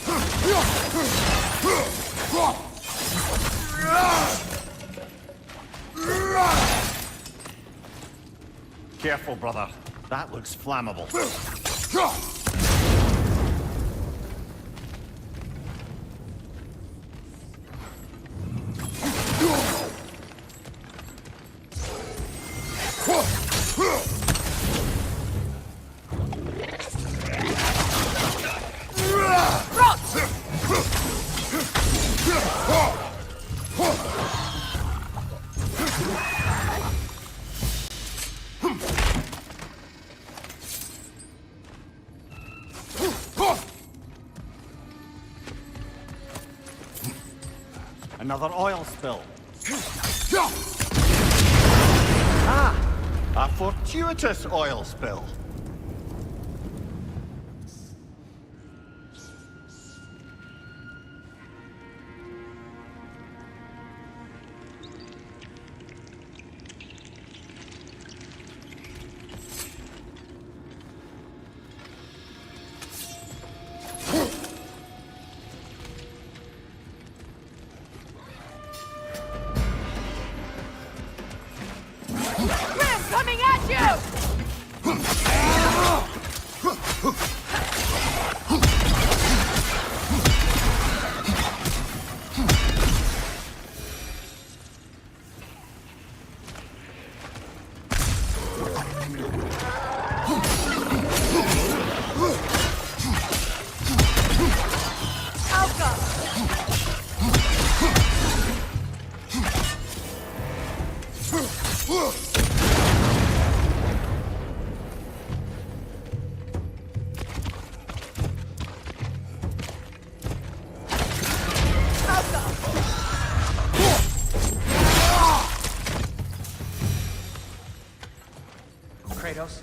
Careful, brother. That looks flammable. Another oil spill. Ah! A fortuitous oil spill. Coming at you! Kratos?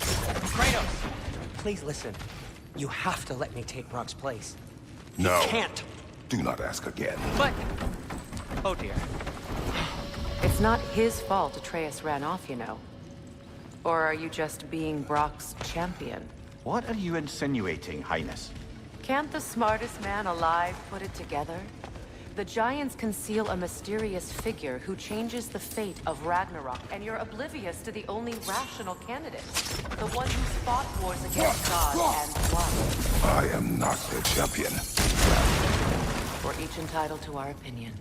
Kratos! Please listen. You have to let me take Brock's place. No. Can't. Do not ask again. But... Oh dear. It's not his fault Atreus ran off, you know. Or are you just being Brock's champion? What are you insinuating, Highness? Can't the smartest man alive put it together? The Giants conceal a mysterious figure who changes the fate of Ragnarok, and you're oblivious to the only rational candidate. The one who's fought wars against God and won. I am not their champion. We're each entitled to our opinion.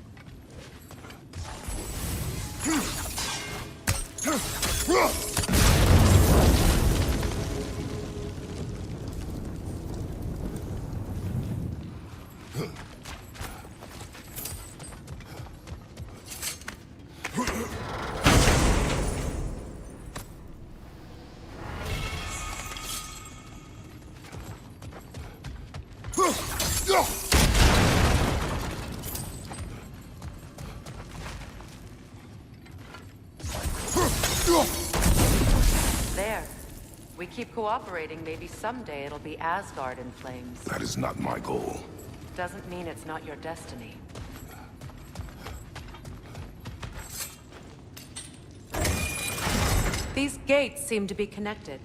There. We keep cooperating, maybe someday it'll be Asgard in flames. That is not my goal. Doesn't mean it's not your destiny. These gates seem to be connected.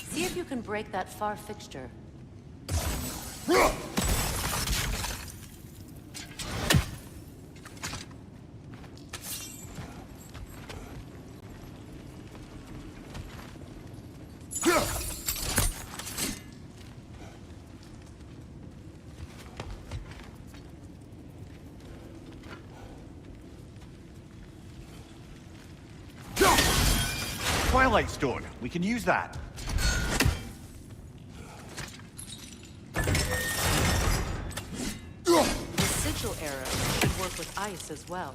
See if you can break that far fixture. Twilight Stone. We can use that. The sigil arrow should work with ice as well.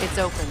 It's open.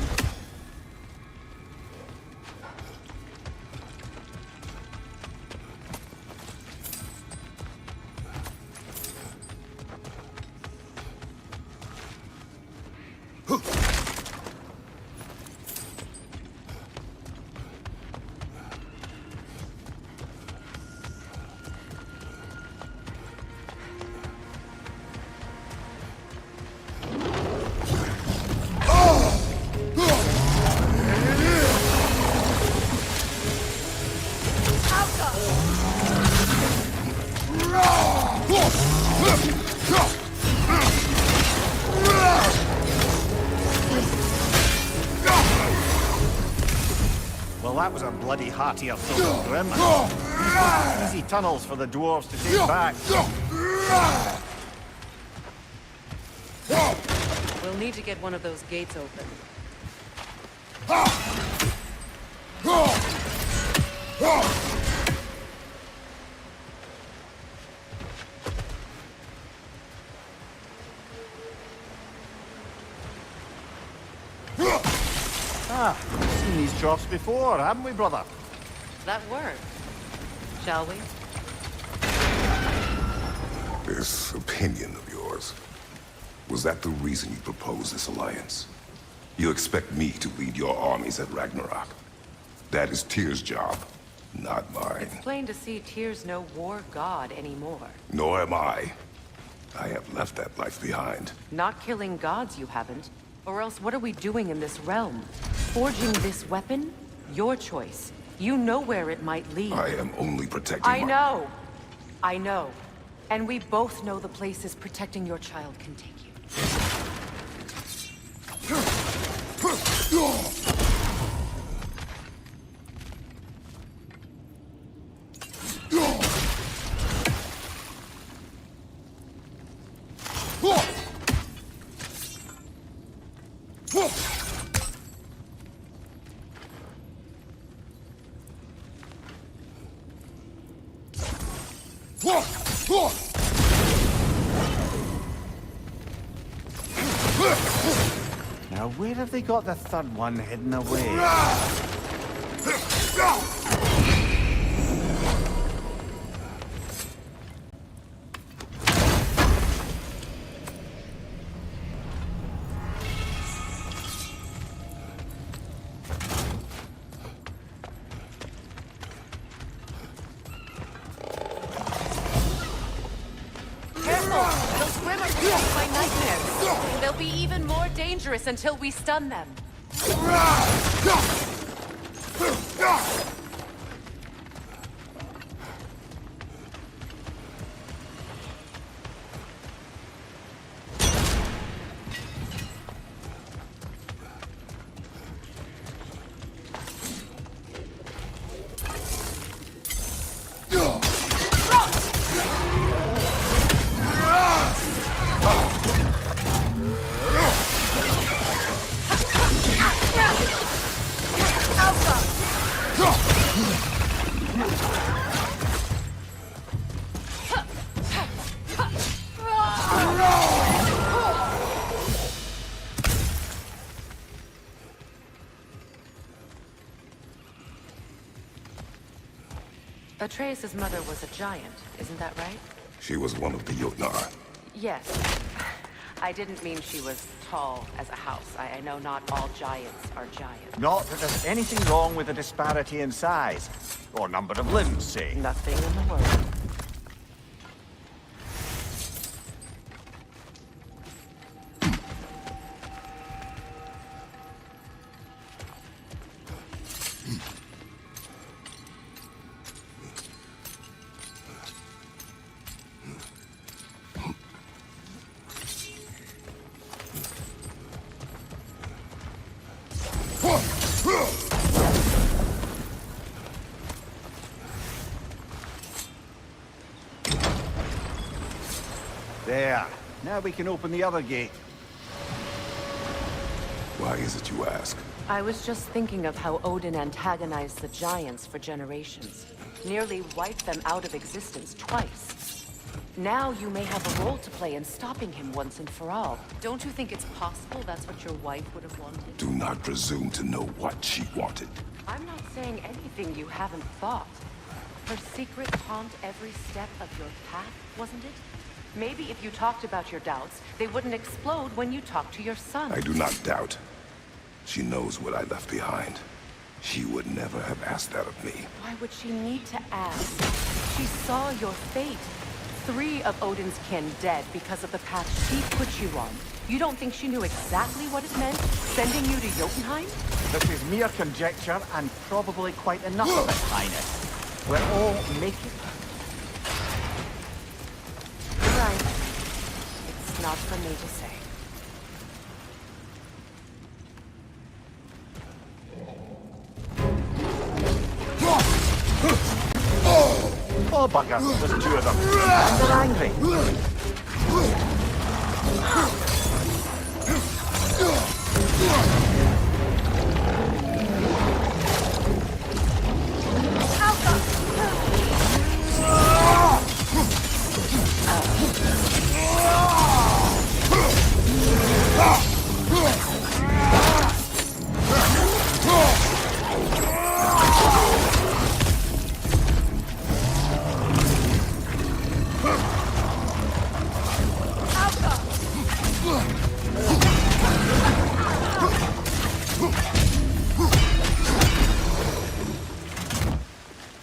Well, that was a bloody hearty assault, Grim. Easy tunnels for the dwarves to take back. We'll need to get one of those gates open. Ah, seen these drops before, haven't we, brother? That worked. Shall we? This opinion of yours, was that the reason you proposed this alliance? You expect me to lead your armies at Ragnarok? That is Tyr's job, not mine. It's plain to see Tyr's no war god anymore. Nor am I. I have left that life behind. Not killing gods, you haven't. Or else what are we doing in this realm? Forging this weapon? Your choice. You know where it might lead. I am only protecting I know. I know. And we both know the places protecting your child can take you. Now, where have they got the third one hidden away? Careful! Those Grimmers give my nightmares! They'll be even more dangerous until we stun them. Atreus' mother was a giant, isn't that right? She was one of the Jotnar. Yes. I didn't mean she was tall as a house. I know not all giants are giants. Not that there's anything wrong with the disparity in size. Or number of limbs, say. Nothing in the world. There. Now we can open the other gate. Why is it you ask? I was just thinking of how Odin antagonized the giants for generations. Nearly wiped them out of existence twice. Now you may have a role to play in stopping him once and for all. Don't you think it's possible that's what your wife would have wanted? Do not presume to know what she wanted. I'm not saying anything you haven't thought. Her secrets haunt every step of your path, wasn't it? Maybe if you talked about your doubts, they wouldn't explode when you talked to your son. I do not doubt. She knows what I left behind. She would never have asked that of me. Why would she need to ask? She saw your fate. 3 of Odin's kin dead because of the path she put you on. You don't think she knew exactly what it meant, sending you to Jotunheim? This is mere conjecture, and probably quite enough of it, Highness. We're all making it. Right. It's not for me to say. Oh, bugger. There's 2 of them. And they're angry.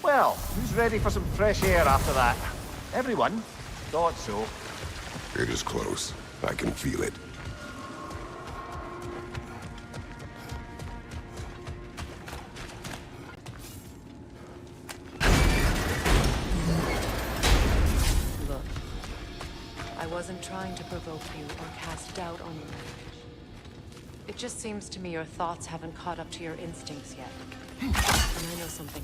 Well, who's ready for some fresh air after that? Everyone? Thought so. It is close. I can feel it. Look, I wasn't trying to provoke you or cast doubt on you. It just seems to me your thoughts haven't caught up to your instincts yet. And I know something.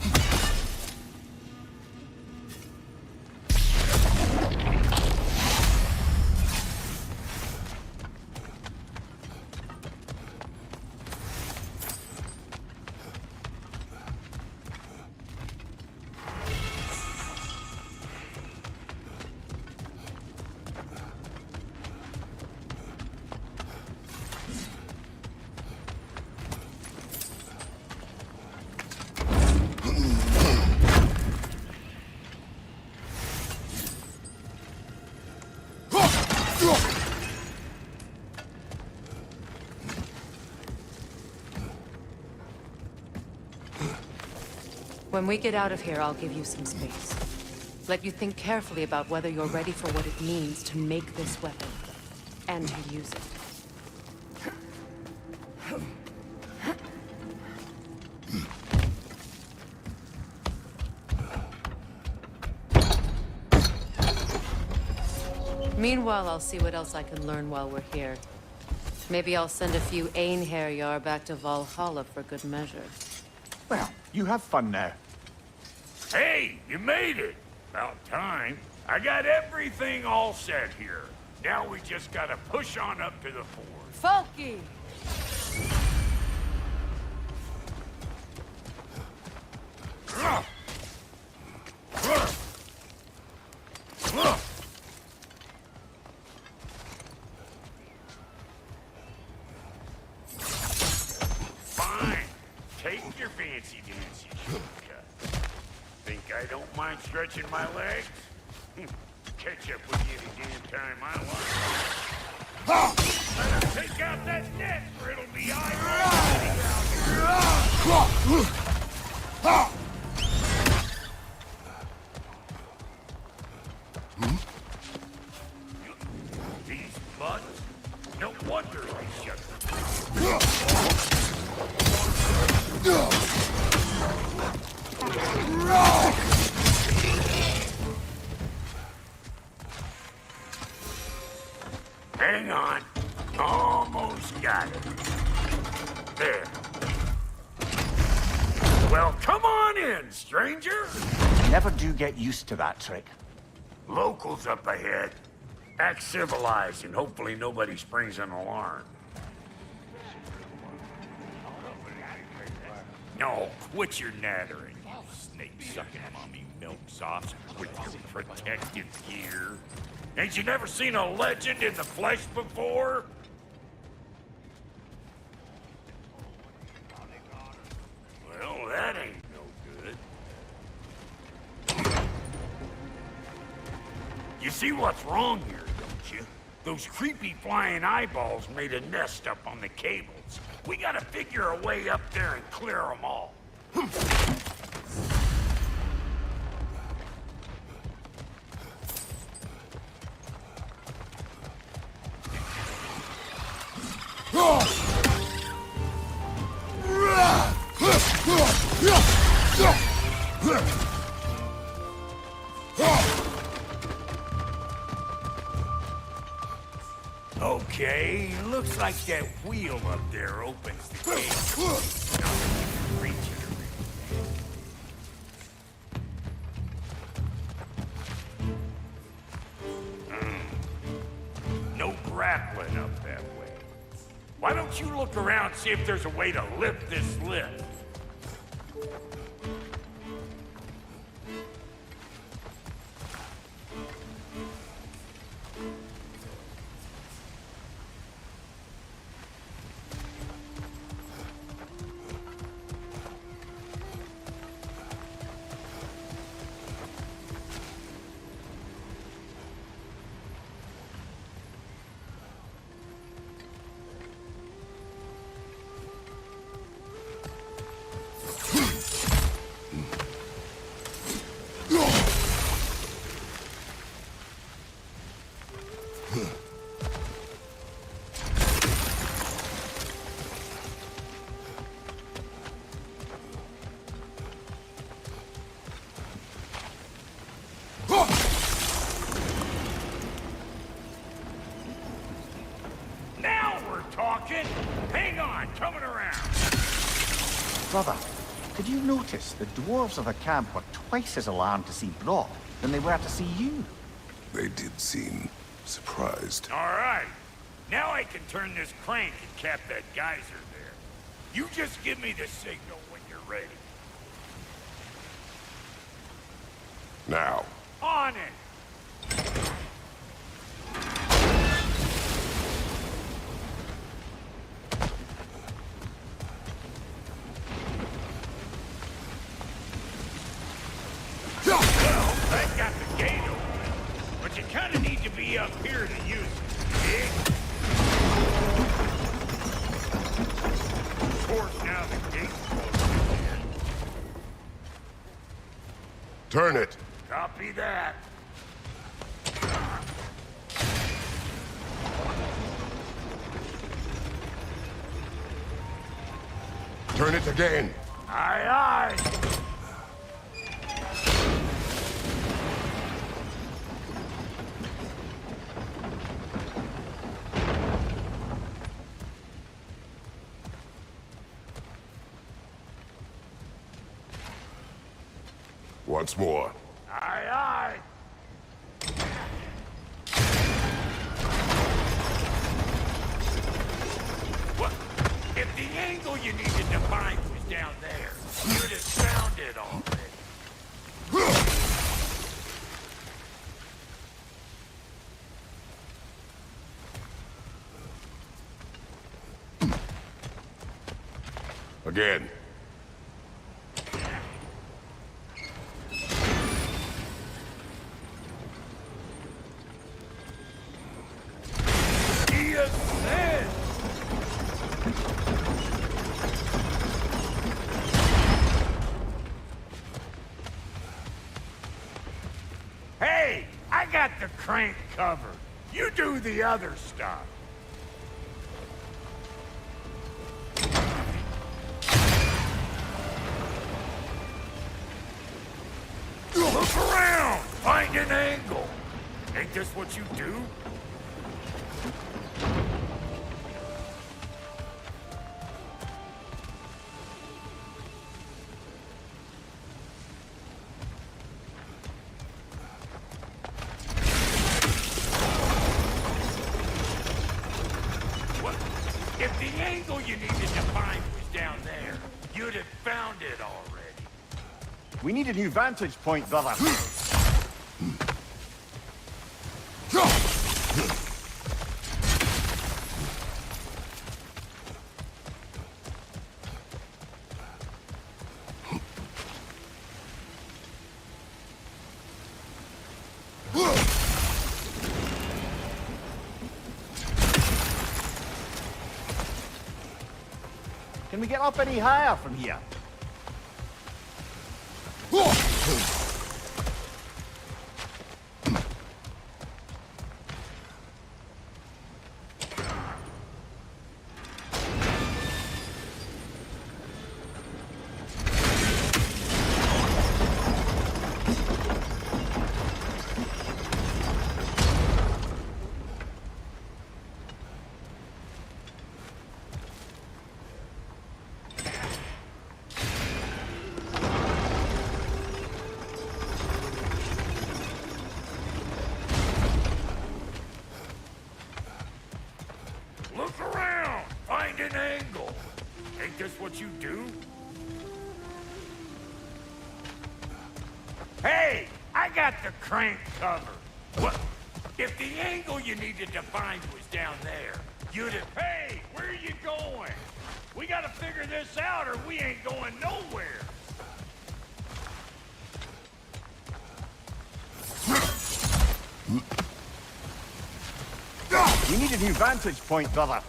When we get out of here, I'll give you some space. Let you think carefully about whether you're ready for what it means to make this weapon, and to use it. Meanwhile, I'll see what else I can learn while we're here. Maybe I'll send a few Einherjar back to Valhalla for good measure. Well, you have fun now. Hey, you made it! About time. I got everything all set here. Now we just gotta push on up to the ford. Falky! Fine. Take your fancy dancy shortcut. Think I don't mind stretching my legs? Catch up with you any damn time I want. Better take out that net or it'll be These butts? No wonder they shut Hang on. Almost got it. There. Well, come on in, stranger. Never do get used to that trick. Locals up ahead. Act civilized and hopefully nobody springs an alarm. No, quit your nattering, you snake-sucking mummy milksops with your protective gear. Ain't you never seen a legend in the flesh before? Well, that ain't no good. You see what's wrong here, don't you? Those creepy flying eyeballs made a nest up on the cables. We gotta figure a way up there and clear them all. Okay, looks like that wheel up there opens the gate. Reach it. No grappling up that way. Why don't you look around, see if there's a way to lift this lift? Hang on, coming around. Brother, did you notice the dwarves of the camp were twice as alarmed to see Brock than they were to see you? They did seem surprised. All right. Now I can turn this crank and cap that geyser there. You just give me the signal when you're ready. Now. On it! Well, that got the gate open, but you kind of need to be up here to use it. See? Of course, now the gate's closed again. Turn it. Copy that. Turn it again. Aye, aye. Once more. Aye, aye. What? If the angle you needed to find was down there, you'd have found it already. Again. Hey, I got the crank covered. You do the other stuff. Look around! Find an angle! Ain't this what you do? What? If the angle you needed to find was down there, you'd have found it already. We need a new vantage point, brother. Can we get up any higher from here? Look around! Find an angle! Ain't this what you do? Hey! I got the crank covered! What? If the angle you needed to find was down there, you'd have... Hey! Where are you going? We gotta figure this out or we ain't going nowhere! We need a new vantage point, brother.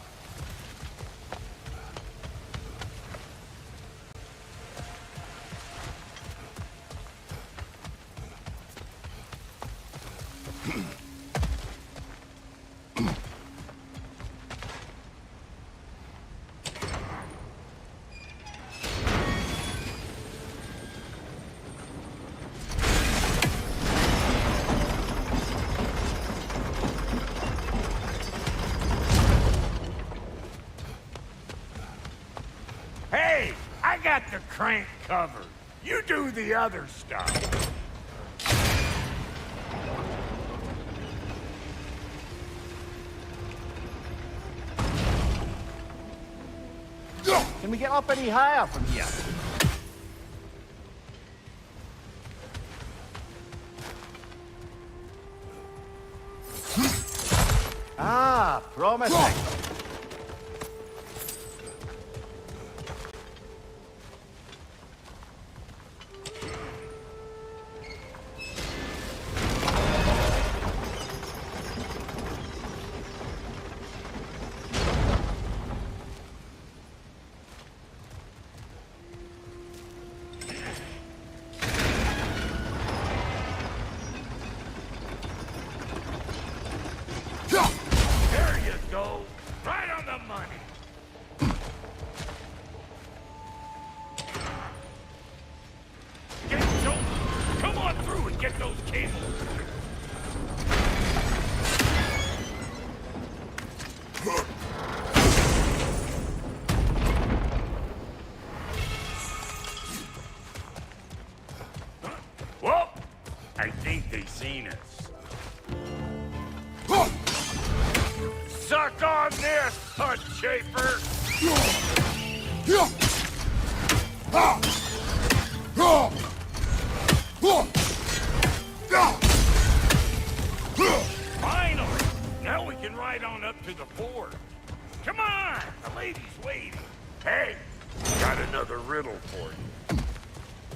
Hey! I got the crank covered. You do the other stuff. Can we get up any higher from here? Ah, promising. There you go. Schaefer! Finally! Now we can ride on up to the fort. Come on! The lady's waiting. Hey, got another riddle for you.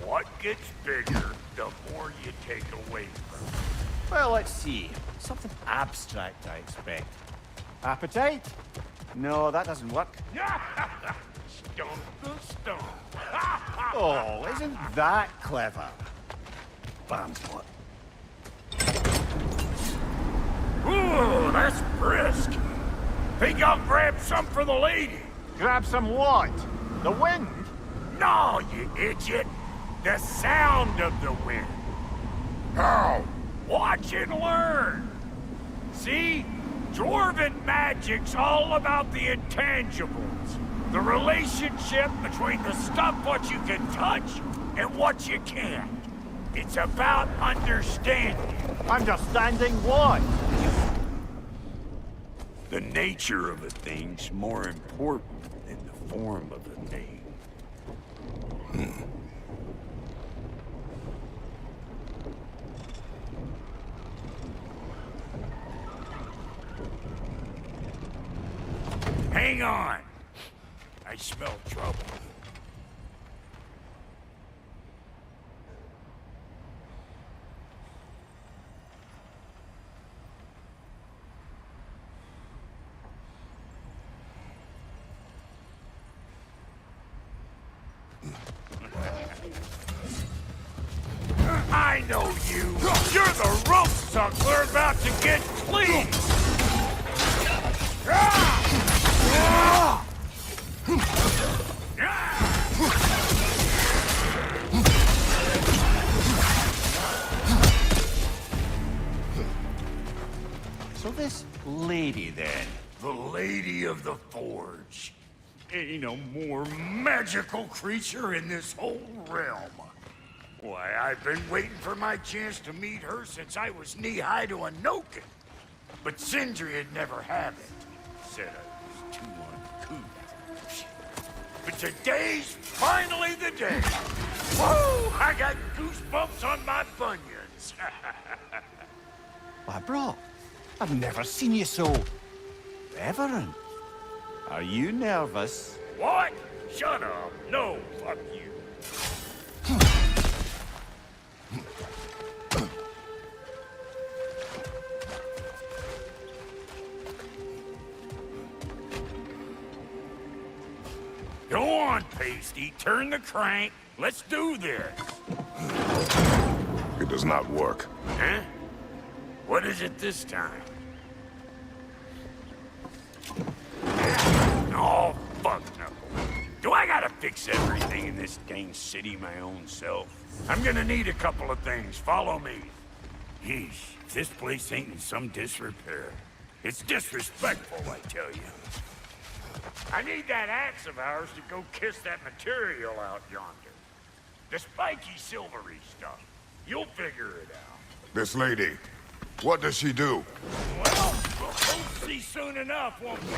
What gets bigger the more you take away from it? Well, let's see. Something abstract, I expect. Appetite? No, that doesn't work. Stump the stump. Oh, isn't that clever? Bam's what? Ooh, that's brisk. Think I'll grab some for the lady. Grab some what? The wind? No, you idiot. The sound of the wind. Now, watch and learn. See? Dwarven magic's all about the intangibles. The relationship between the stuff what you can touch and what you can't. It's about understanding. Understanding what? The nature of a thing's more important than the form of a thing. Hang on. I smell trouble. I know you. You're the rope suckler about to get clean. So this lady, then? The Lady of the Forge. Ain't no more magical creature in this whole realm. Why, I've been waiting for my chance to meet her since I was knee-high to a Noken. But Sindri'd never have it. Said I was too uncouth. But today's finally the day. Whoa! I got goosebumps on my bunions. Why, bro, I've never seen you so reverent. Are you nervous? What? Shut up. No, fuck you. Go on, Pasty. Turn the crank. Let's do this. It does not work. Huh? What is it this time? Oh, fuck no. Do I gotta fix everything in this dang city my own self? I'm gonna need a couple of things. Follow me. Yeesh, if this place ain't in some disrepair. It's disrespectful, I tell you. I need that axe of ours to go kiss that material out yonder. The spiky, silvery stuff. You'll figure it out. This lady, what does she do? Well, we'll both see soon enough, won't we?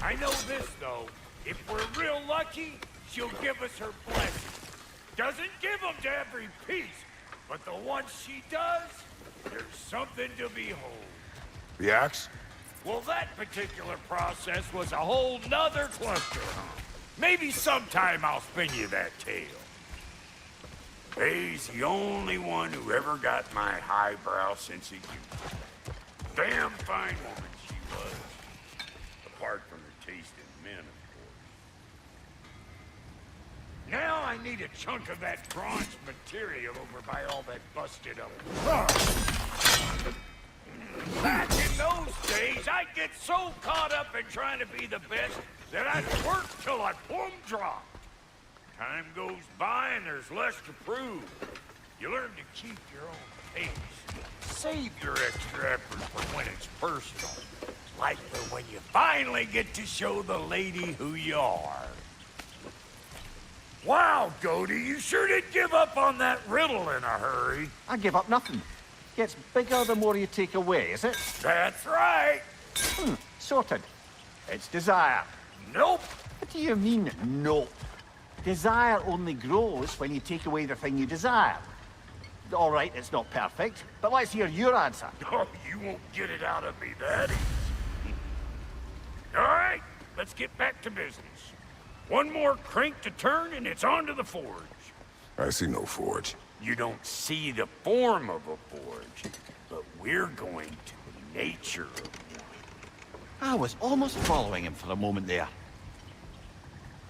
I know this, though. If we're real lucky, she'll give us her blessing. Doesn't give them to every piece, but the ones she does, there's something to behold. The axe? Well, that particular process was a whole nother cluster. Maybe sometime I'll spin you that tale. Faye's the only one who ever got my highbrow sense of humor. Damn fine woman she was. Apart from her taste in men, of course. Now I need a chunk of that bronze material over by all that busted up. Back in those days, I'd get so caught up in trying to be the best that I'd work till I plumb dropped. Time goes by and there's less to prove. You learn to keep your own pace. Save your extra effort for when it's personal. Like for when you finally get to show the lady who you are. Wow, Goldie, you sure did give up on that riddle in a hurry. I give up nothing. Gets bigger the more you take away, is it? That's right. Sorted. It's desire. Nope. What do you mean, no? Desire only grows when you take away the thing you desire. All right, it's not perfect, but let's hear your answer. Oh, you won't get it out of me that easy. All right, let's get back to business. One more crank to turn and it's on to the forge. I see no forge. You don't see the form of a forge, but we're going to the nature of one. I was almost following him for a moment there.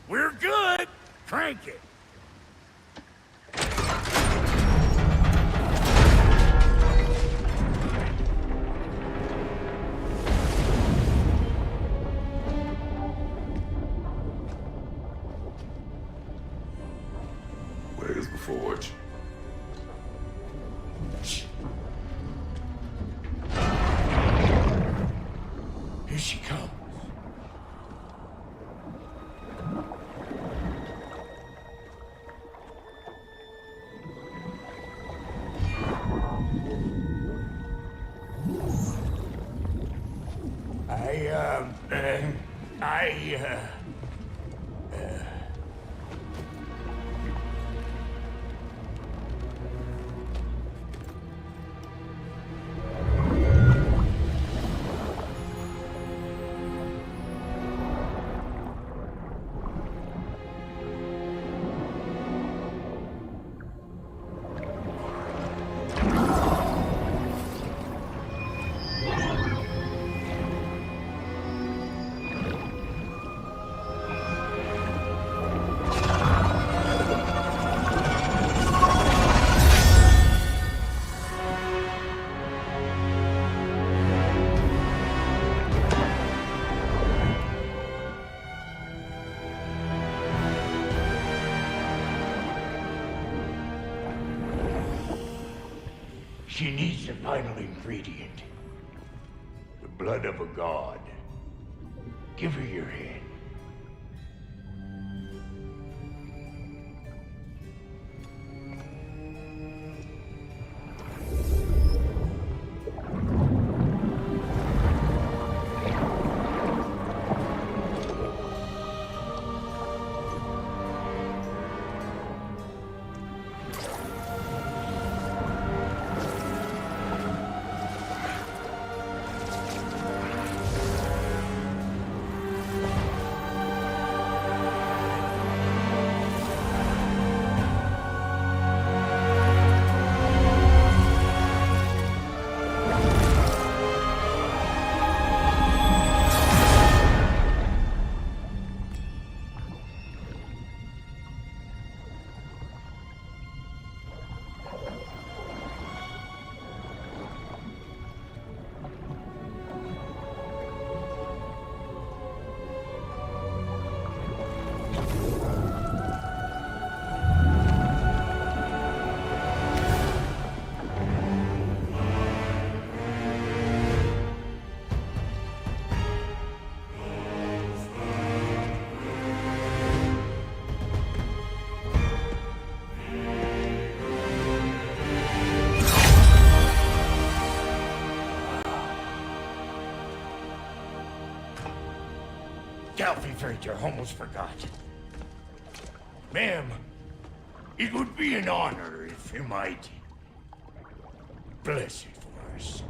We're good. Crank it. Where's the forge? Here she comes. She needs the final ingredient. The blood of a god. Give her your hand. I almost forgot. Ma'am, it would be an honor if you might bless it for us.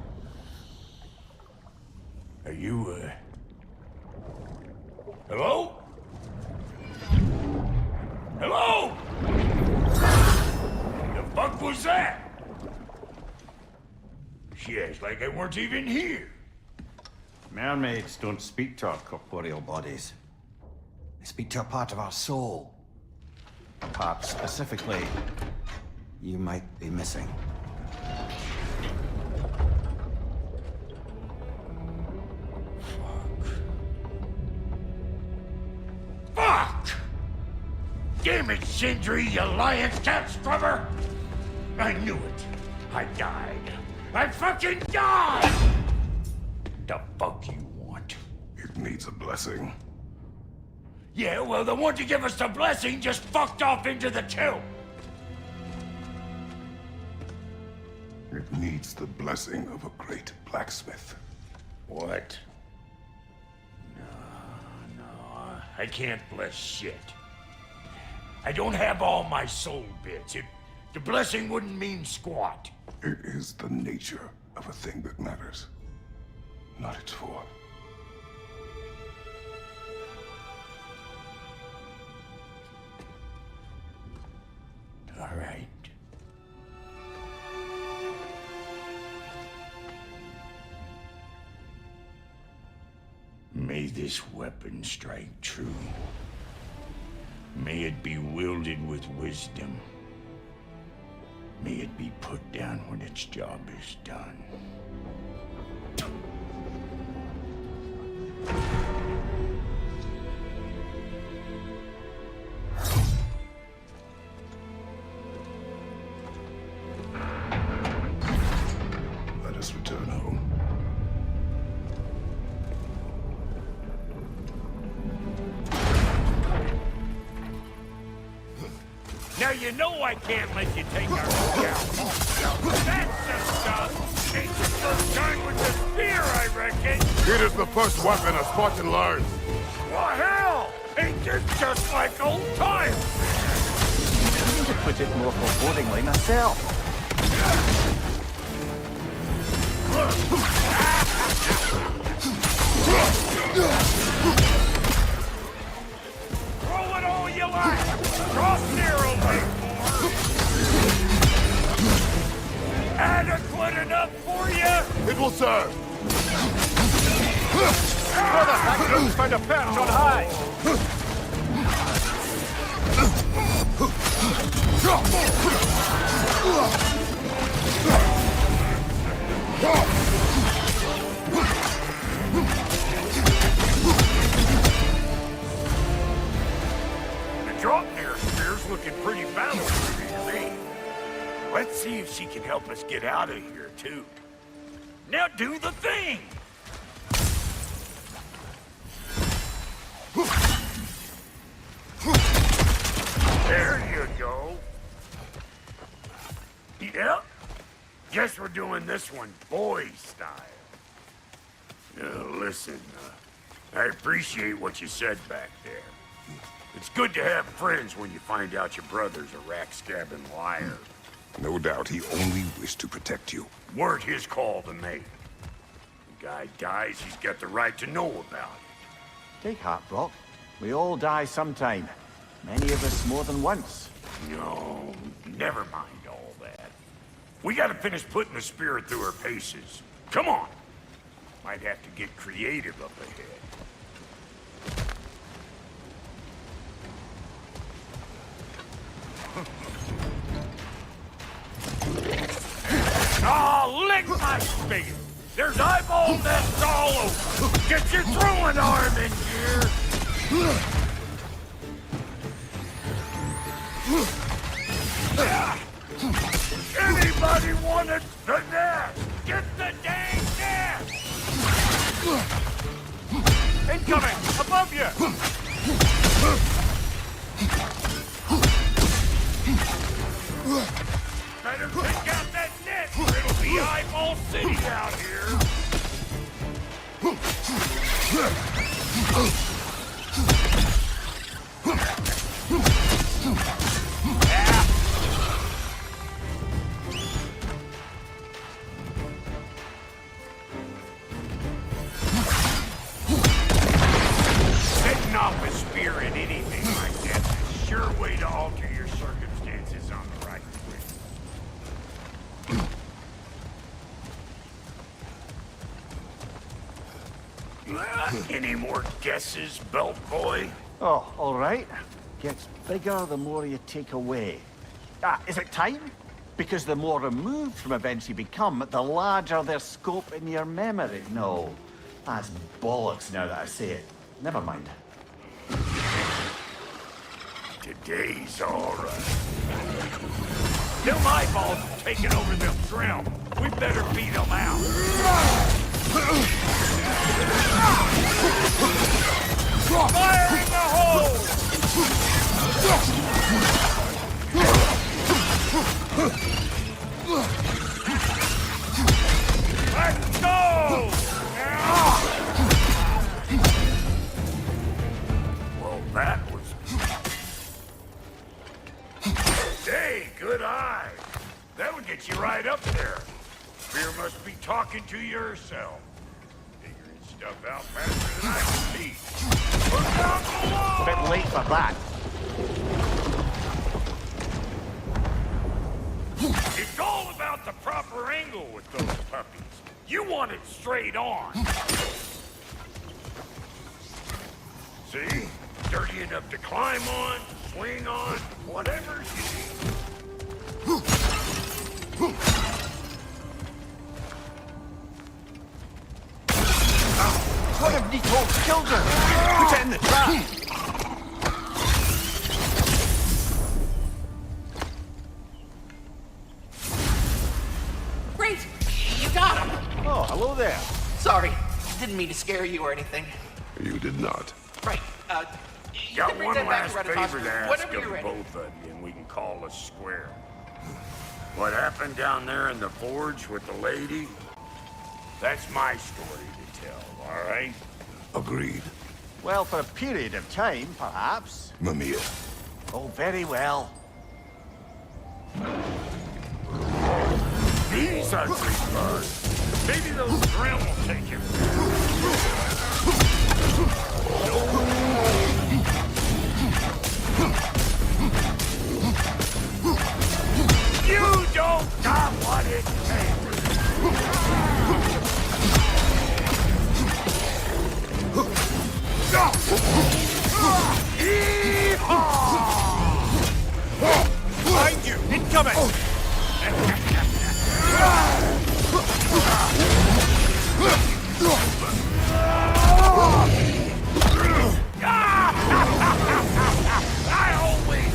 Are you, hello? Hello? The fuck was that? She acts like I weren't even here. Mermaids don't speak to our corporeal bodies. They speak to a part of our soul. A part specifically you might be missing. Fuck! Damn it, Sindri, you lying cat scrubber! I knew it. I died. I fucking died! The fuck you want? It needs a blessing. Yeah, well, the one to give us the blessing just fucked off into the tomb. It needs the blessing of a great blacksmith. What? No. I can't bless shit. I don't have all my soul bits. The blessing wouldn't mean squat. It is the nature of a thing that matters, not its form. All right. May this weapon strike true. May it be wielded with wisdom. May it be put down when its job is done. Let us return home. Now you know I can't let you take our scalp. That's the stuff. Ain't the first time with the spear, I reckon. It is the first weapon a Spartan learns. Well, hell! Ain't this just like old times? To put it more forebodingly myself. Throw it all you like! Cross narrow, wait more! Adequate enough for you? It will serve. Brother, I couldn't find a perch on high. The drop near spear's looking pretty balanced to me. Let's see if she can help us get out of here, too. Now do the thing! There you go. Yep. Guess we're doing this one boy style. Listen, I appreciate what you said back there. It's good to have friends when you find out your brother's a rack-scabbing liar. No doubt he only wished to protect you. Weren't his call to make. The guy dies, he's got the right to know about it. Take heart, Brock. We all die sometime. Many of us more than once. No, never mind all that. We gotta finish putting the spirit through her paces. Come on! Might have to get creative up ahead. Oh, lick my spigot! There's eyeball nests all over! Get your throwing arm in here! Anybody wanted the net? Get the dang net! Incoming! Above you! Better take out that net or it'll be Eyeball City out here! Setting off a spear in anything like that is a sure way to alter your circumstances on the right quick. Any more guesses, belt boy? Oh, all right. Gets bigger the more you take away. Is it time? Because the more removed from events you become, the larger their scope in your memory. No, that's bollocks now that I say it. Never mind. Today's all right. Them eyeballs have taken over them realm. We better beat them out. Fire in the hole! Let's go! Whoa. That was... Hey, good eye. That would get you right up there. Fear must be talking to yourself. Figuring stuff out faster than I can see. Look out below! Bit late for that. It's all about the proper angle with those puppies. You want it straight on. See? Dirty enough to climb on, swing on, whatever you need. What have Nito's children? Put it in the trap! Great! You got him! Oh, hello there. Sorry, didn't mean to scare you or anything. You did not. Right, you Got can bring one them back last to Renaissance favor to ask whenever of you're ready. both of you, and we can call us square. What happened down there in the forge with the lady? That's my story to tell, all right? Agreed. Well, for a period of time, perhaps. Mamiya. Oh, very well. These ugly birds. Maybe those Grimm will take him. You don't got what it takes. Behind you! Incoming! I always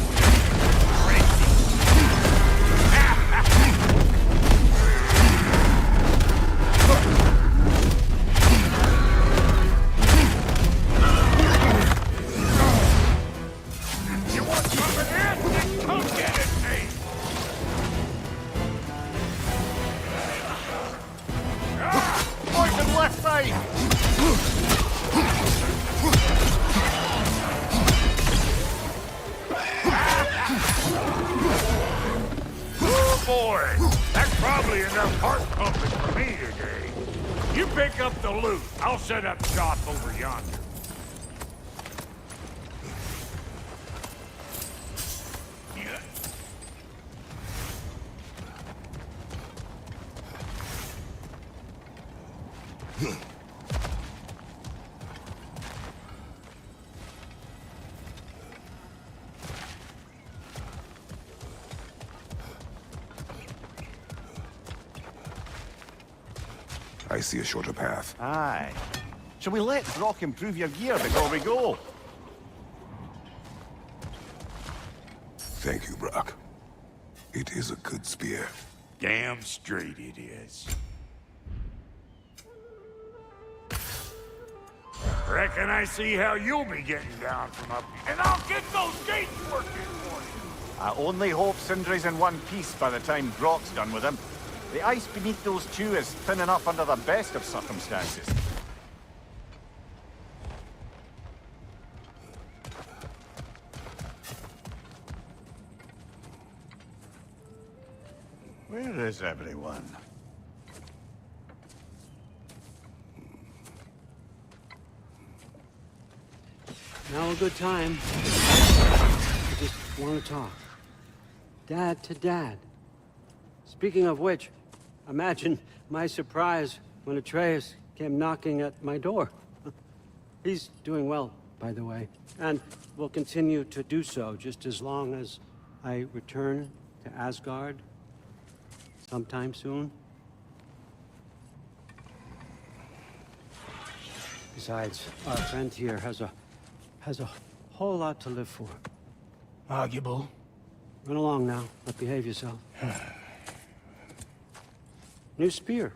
You want some of this? Come get it, mate! Poison left side! Oh boy, that's probably enough heart pumping for me today. You pick up the loot. I'll set up shop over yonder. Yeah. I see a shorter path. Aye. Shall we let Brock improve your gear before we go? Thank you, Brock. It is a good spear. Damn straight it is. Reckon I see how you'll be getting down from up here. And I'll get those gates working for you. I only hope Sindri's in one piece by the time Brock's done with him. The ice beneath those two is thin enough under the best of circumstances. Where is everyone? Now a good time. I just want to talk. Dad to Dad. Speaking of which, imagine my surprise when Atreus came knocking at my door. He's doing well, by the way, and will continue to do so just as long as I return to Asgard sometime soon. Besides, our friend here has a whole lot to live for. Arguable. Run along now, but behave yourself. New spear.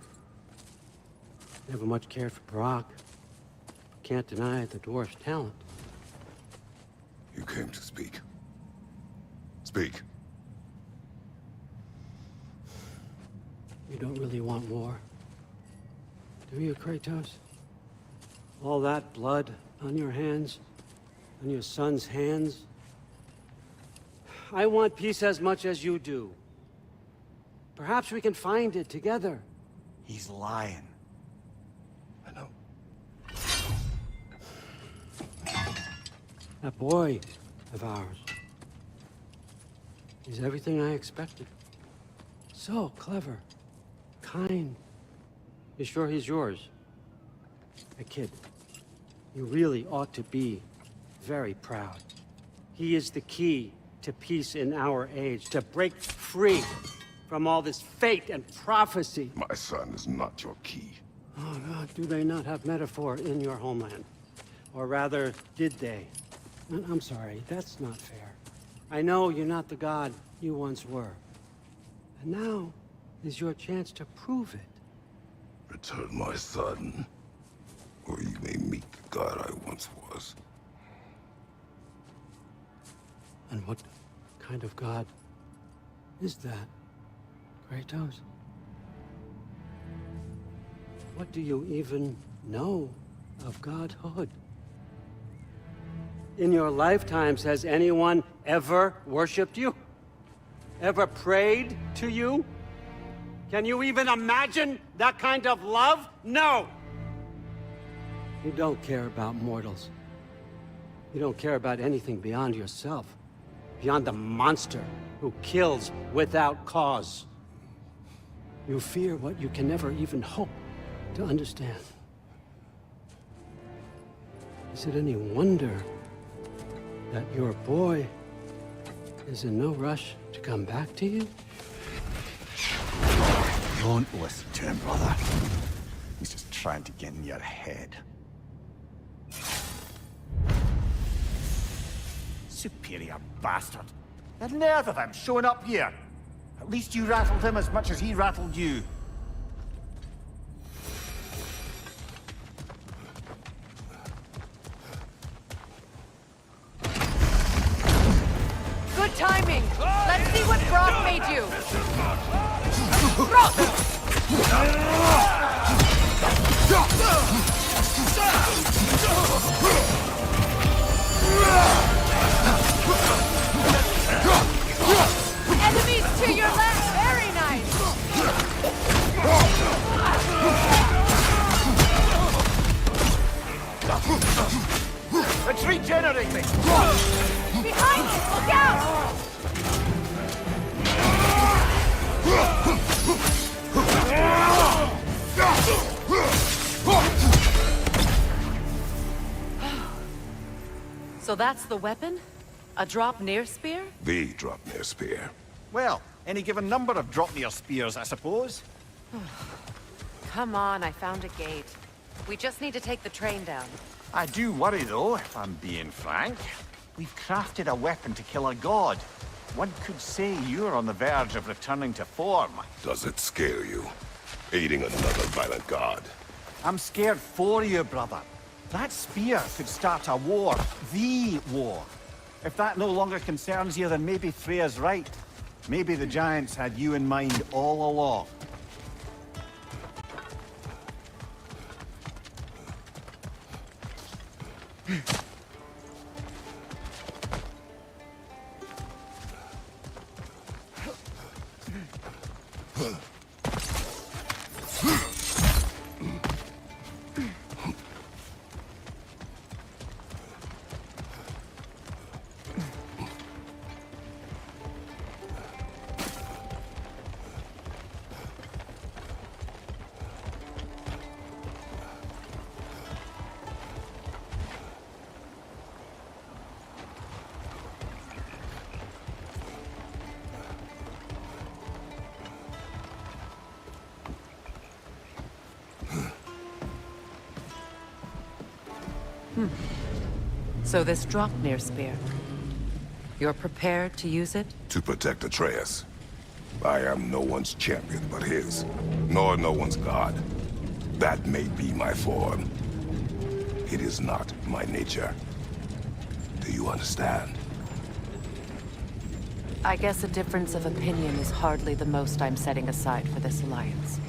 Never much cared for Brock. Can't deny the dwarf's talent. You came to speak. Speak. You don't really want war, do you, Kratos? All that blood on your hands, on your son's hands? I want peace as much as you do. Perhaps we can find it together. He's lying. I know. That boy of ours. He's everything I expected. So clever. Kind. You sure he's yours? A kid. You really ought to be very proud. He is the key to peace in our age, to break free from all this fate and prophecy. My son is not your key. Oh, God, do they not have metaphor in your homeland? Or rather, did they? I'm sorry, that's not fair. I know you're not the god you once were. And now is your chance to prove it. Return my son, or you may meet the god I once was. And what kind of god is that, Kratos? What do you even know of godhood? In your lifetimes, has anyone ever worshipped you? Ever prayed to you? Can you even imagine that kind of love? No! You don't care about mortals. You don't care about anything beyond yourself. Beyond the monster who kills without cause. You fear what you can never even hope to understand. Is it any wonder that your boy is in no rush to come back to you? Don't listen to him, brother. He's just trying to get in your head. Superior bastard. The nerve of him showing up here. At least you rattled him as much as he rattled you. Good timing. Let's see what Brock made you. Brock! Enemies to your left. Very nice. It's regenerating! Behind you! Look out! So that's the weapon? A drop-near spear? The drop-near spear. Well, any given number of drop-near spears, I suppose. Come on, I found a gate. We just need to take the train down. I do worry, though, if I'm being frank. We've crafted a weapon to kill a god. One could say you're on the verge of returning to form. Does it scare you? Aiding another violent god? I'm scared for you, brother. That spear could start a war. The war. If that no longer concerns you, then maybe Freya's right. Maybe the Giants had you in mind all along. So this drop-near spear. You're prepared to use it? To protect Atreus. I am no one's champion but his, nor no one's god. That may be my form. It is not my nature. Do you understand? I guess a difference of opinion is hardly the most I'm setting aside for this alliance.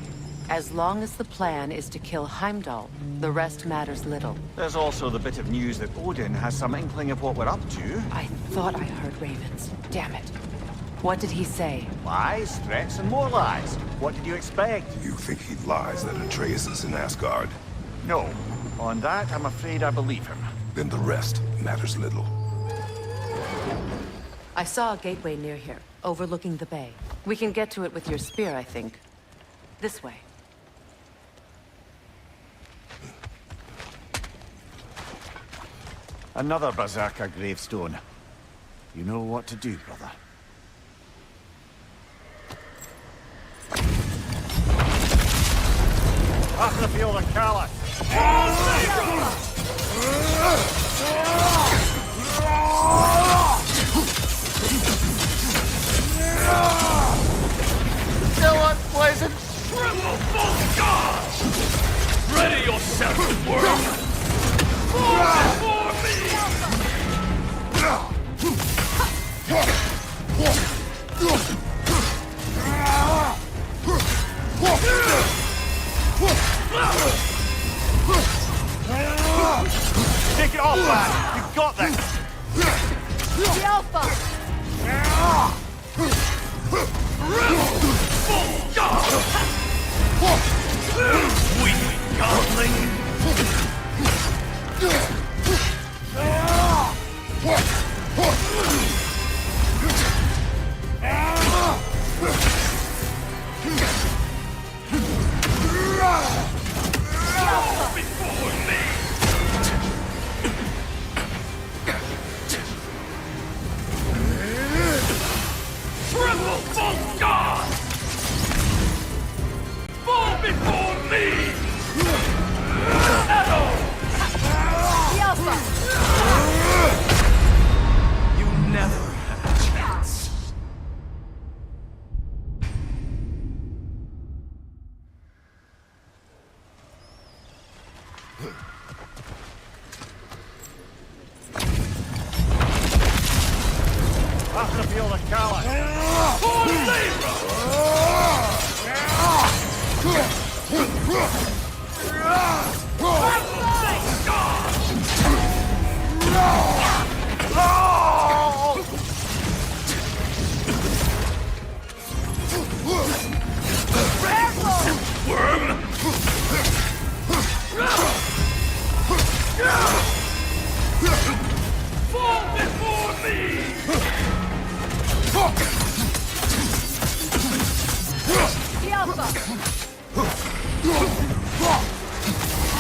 As long as the plan is to kill Heimdall, the rest matters little. There's also the bit of news that Odin has some inkling of what we're up to. I thought I heard ravens. Damn it. What did he say? Lies, threats, and more lies. What did you expect? You think he lies that Atreus is in Asgard? No. On that, I'm afraid I believe him. Then the rest matters little. I saw a gateway near here, overlooking the bay. We can get to it with your spear, I think. This way. Another Berserker gravestone. You know what to do, brother. Up the field of Callus! Still unpleasant! Triple full god! Ready yourself, worm! For me! Take it off, lad! You've got this! The Alpha! Full god! Weakling godling! Before me! Triple full god! Fall before me! Shadow! The Alpha! You never had a chance. Up the field of Callus! For labor! Fall before me! The Alpha!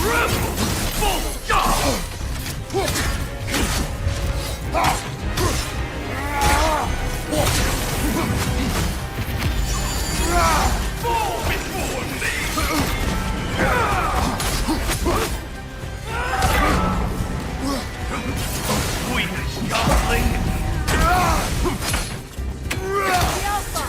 Rebel! Full god! Fall before me! Weak godling! The Alpha!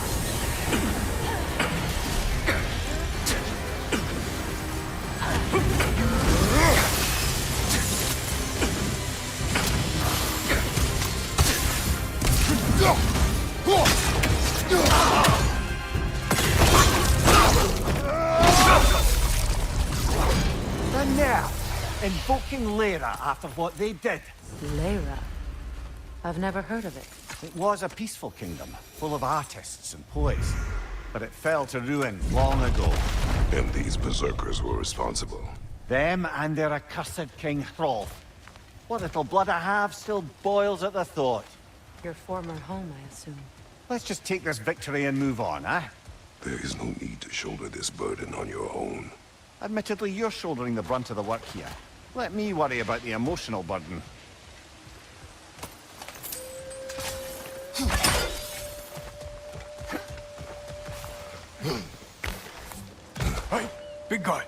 The nerve! Invoking Lyra after what they did. Lyra. I've never heard of it. It was a peaceful kingdom, full of artists and poets. But it fell to ruin long ago. And these berserkers were responsible. Them and their accursed King Hrolf. What little blood I have still boils at the thought. Your former home, I assume. Let's just take this victory and move on, eh? There is no need to shoulder this burden on your own. Admittedly, you're shouldering the brunt of the work here. Let me worry about the emotional burden. Hey, big guy.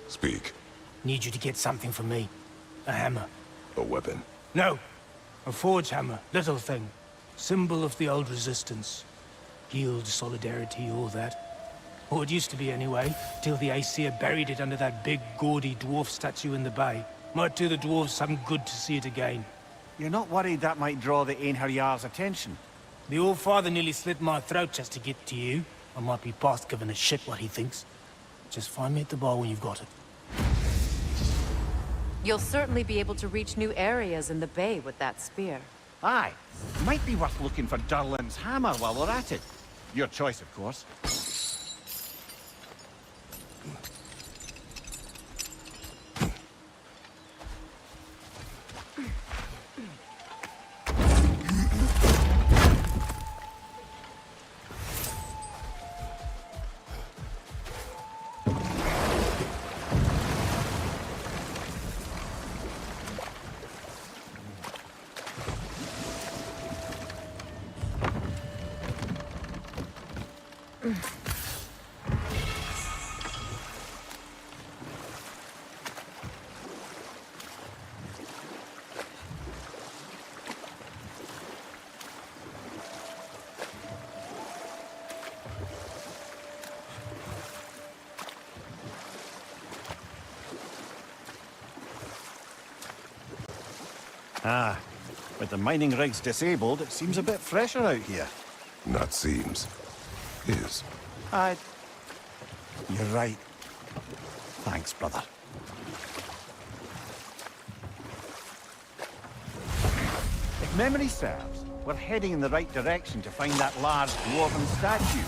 Speak. Need you to get something for me. A hammer. A weapon. No. A forge hammer. Little thing. Symbol of the old resistance. Guild, solidarity, all that. Or it used to be anyway, till the Aesir buried it under that big, gaudy dwarf statue in the bay. Might do the dwarves some good to see it again. You're not worried that might draw the Einherjar's attention? The old father nearly slit my throat just to get to you. I might be past giving a shit what he thinks. Just find me at the bar when you've got it. You'll certainly be able to reach new areas in the bay with that spear. Aye. Might be worth looking for Durlin's hammer while we're at it. Your choice, of course. Ah, with the mining rigs disabled, it seems a bit fresher out here. Not seems. Is. You're right. Thanks, brother. If memory serves, we're heading in the right direction to find that large dwarven statue.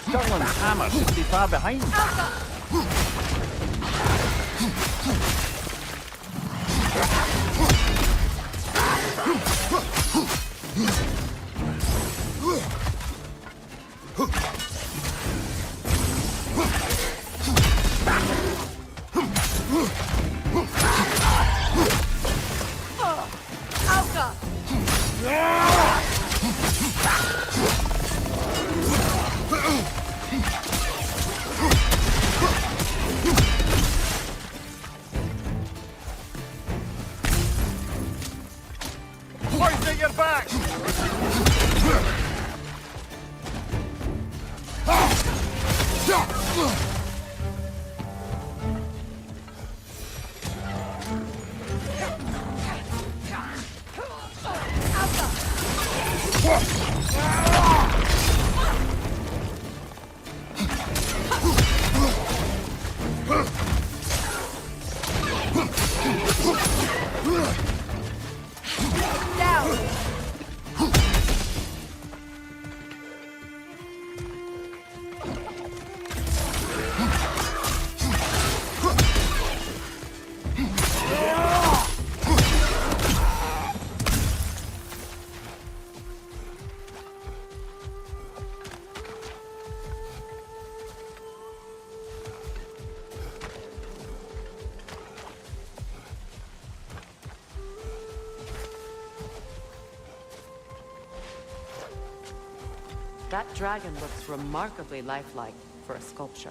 Durlin's hammer shouldn't be far behind. Point at your back! That dragon looks remarkably lifelike for a sculpture.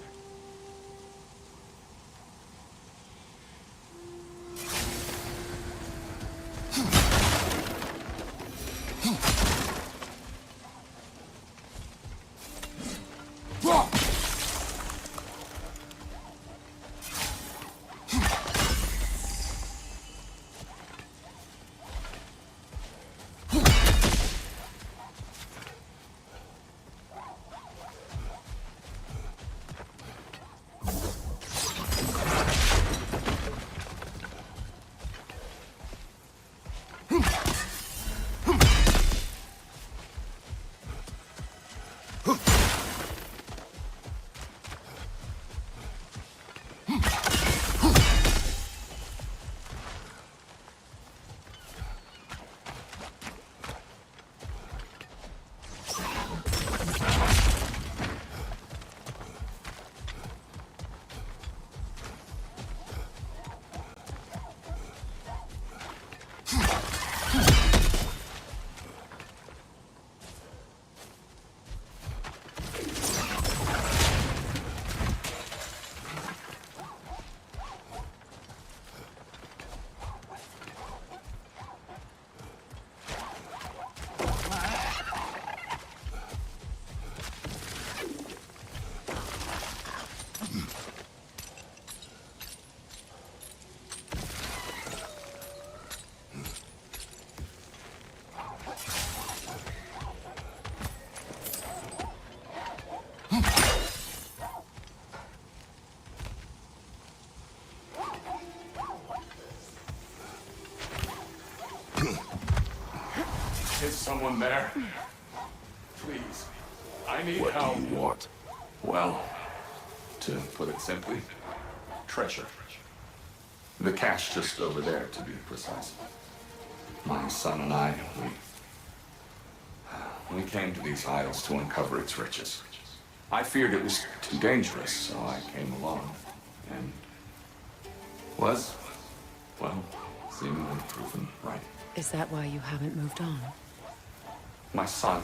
Is someone there? Please. I need What help. do you want? Well, to put it simply, treasure. The cache just over there, to be precise. My son and I, we came to these isles to uncover its riches. I feared it was too dangerous, so I came along. And was, well, seemingly proven right. Is that why you haven't moved on? My son,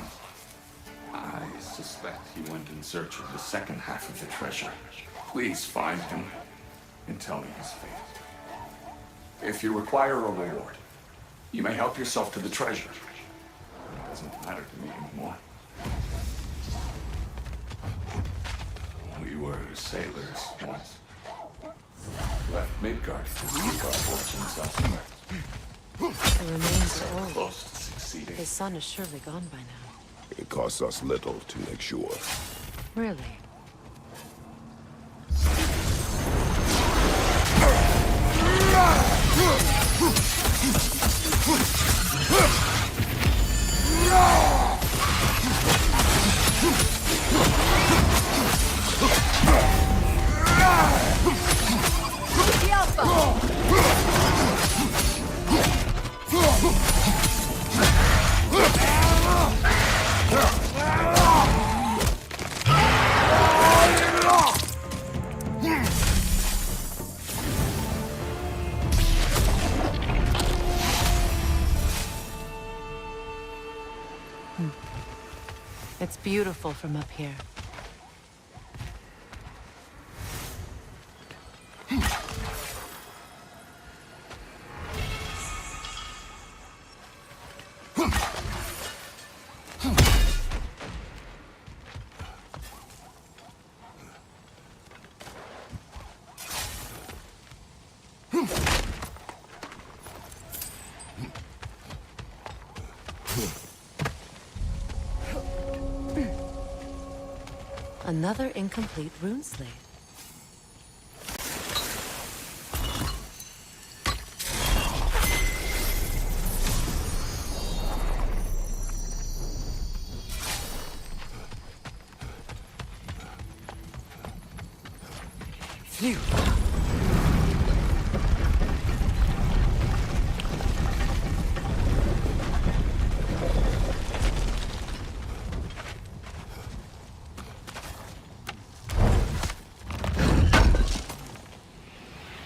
I suspect he went in search of the second half of the treasure. Please find him and tell me his fate. If you require a reward, you may help yourself to the treasure. It doesn't matter to me anymore. We were sailors once. Left Midgard to seek our fortunes elsewhere. The remains are old. Close to succeeding. His son is surely gone by now. It costs us little to make sure. Really? The Alpha! It's beautiful from up here. Another incomplete rune slate. Phew.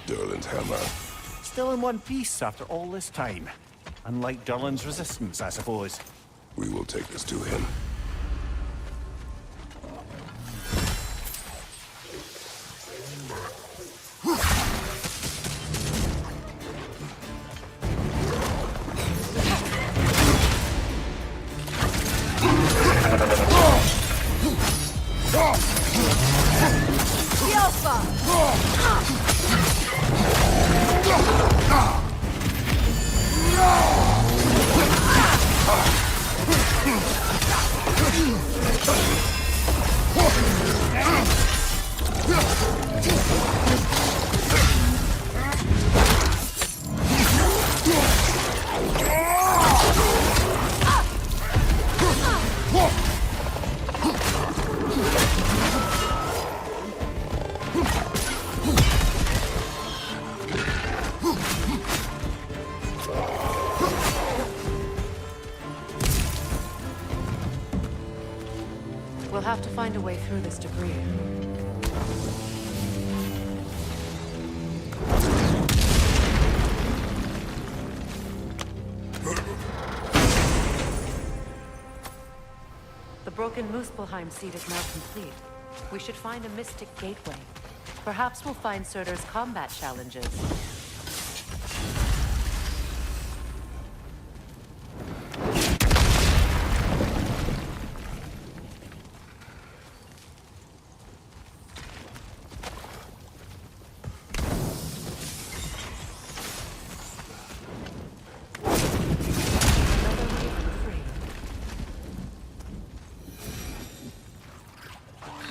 Durlin's hammer. Still in one piece after all this time. Unlike Durlin's resistance, I suppose. We will take this to him. The Alpha! We'll have to find a way through this debris. The broken Muspelheim seed is now complete. We should find a mystic gateway. Perhaps we'll find Surtur's combat challenges.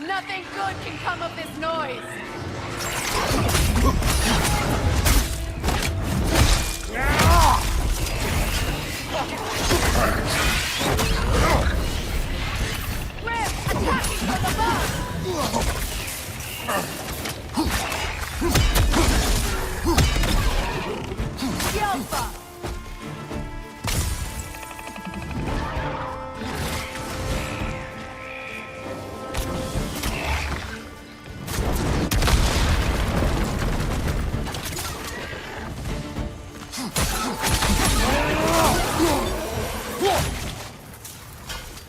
Nothing good can come of this noise! Alpha!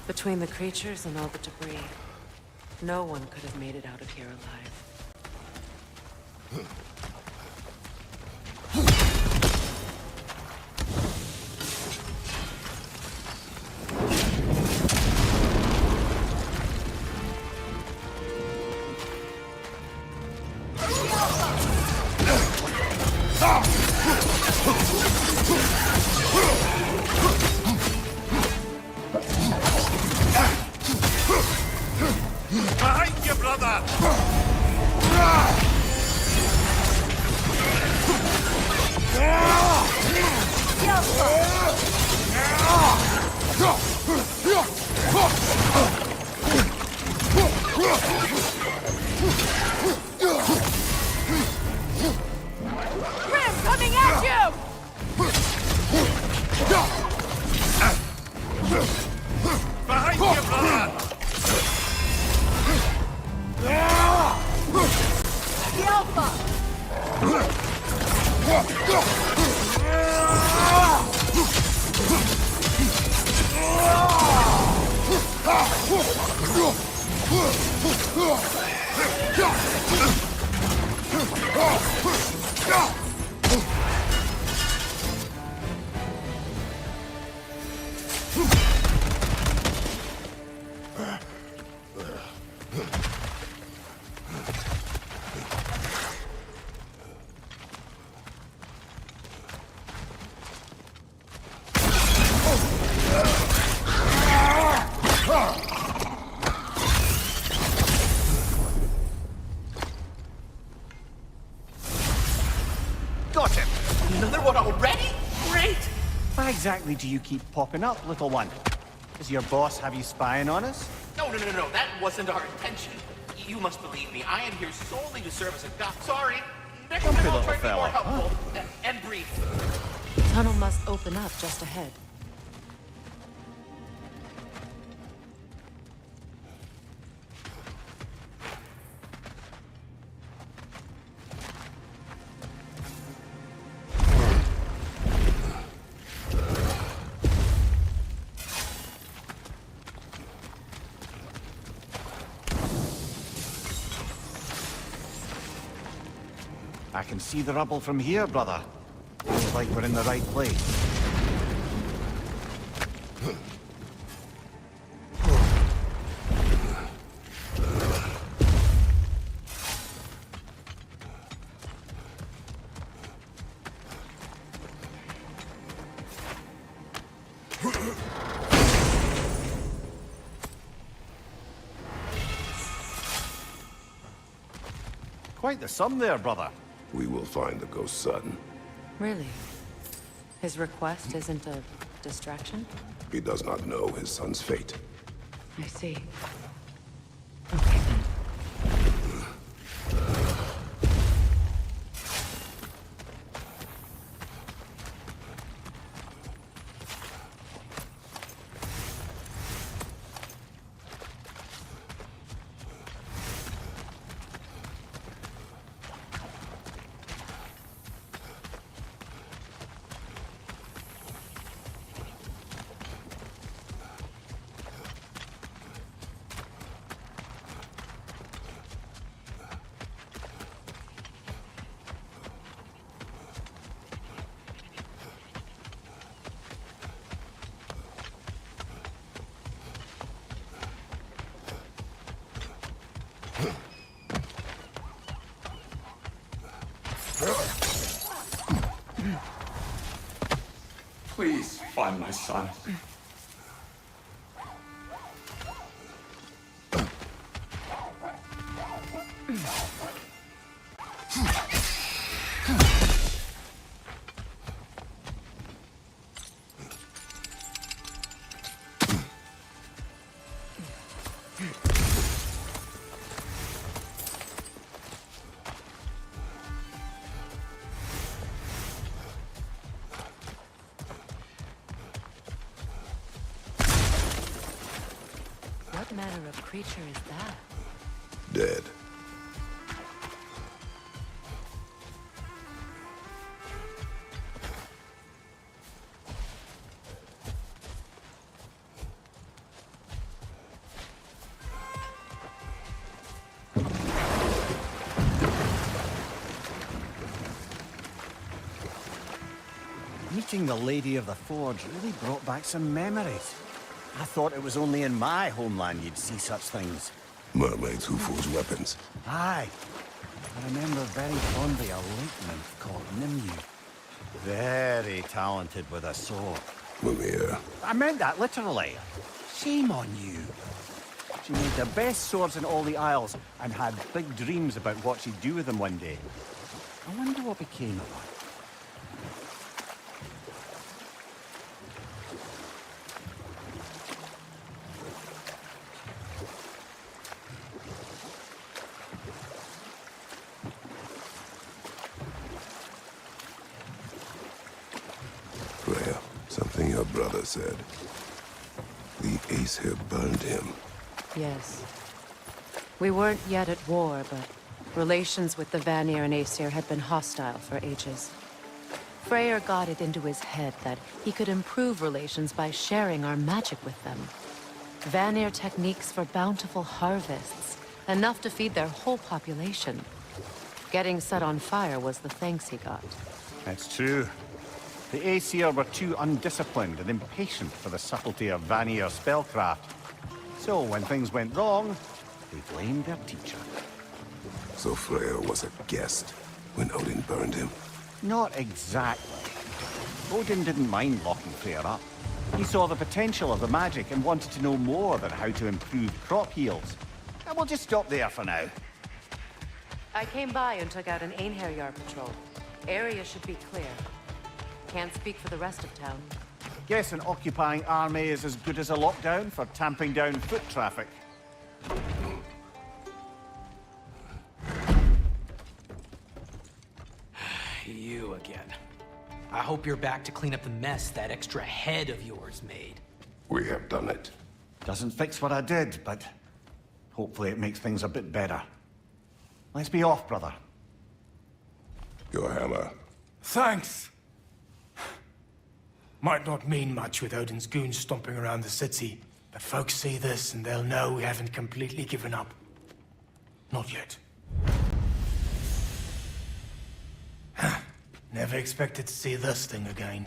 Between the creatures and all the debris, no one could have made it out of here alive. Behind you, brother! Grim coming at you! Behind you, brother! The Alpha! Got him! Another one already? Great! Why exactly do you keep popping up, little one? Does your boss have you spying on us? No, that wasn't our intention. You must believe me, I am here solely to serve as a guide. Sorry. Next Comfy time I'll little try to be more fella. helpful and brief. The tunnel must open up just ahead. I can see the rubble from here, brother. Looks like we're in the right place. Quite the sum there, brother. We will find the ghost son. Really? His request isn't a distraction? He does not know his son's fate. I see. Okay then. Please find my son. manner of creature is that? Dead. Meeting the Lady of the Forge really brought back some memories. I thought it was only in my homeland you'd see such things. Mermaids who forge weapons. Aye. I remember very fondly a lieutenant called Nimue. Very talented with a sword. Mimir. I meant that literally. Shame on you. She made the best swords in all the Isles and had big dreams about what she'd do with them one day. I wonder what became of her. Freya, something your brother said. The Aesir burned him. Yes. We weren't yet at war, but relations with the Vanir and Aesir had been hostile for ages. Freyr got it into his head that he could improve relations by sharing our magic with them. Vanir techniques for bountiful harvests, enough to feed their whole population. Getting set on fire was the thanks he got. It's true. The Aesir were too undisciplined and impatient for the subtlety of Vanir spellcraft. So when things went wrong, they blamed their teacher. So Freya was a guest when Odin burned him? Not exactly. Odin didn't mind locking Freyr up. He saw the potential of the magic and wanted to know more than how to improve crop yields. And we'll just stop there for now. I came by and took out an Einherjar patrol. Area should be clear. Can't speak for the rest of town. Guess an occupying army is as good as a lockdown for tamping down foot traffic. You again. I hope you're back to clean up the mess that extra head of yours made. We have done it. Doesn't fix what I did, but hopefully it makes things a bit better. Let's be off, brother. Your hammer. Thanks! Might not mean much with Odin's goons stomping around the city, but folks see this and they'll know we haven't completely given up. Not yet. Never expected to see this thing again.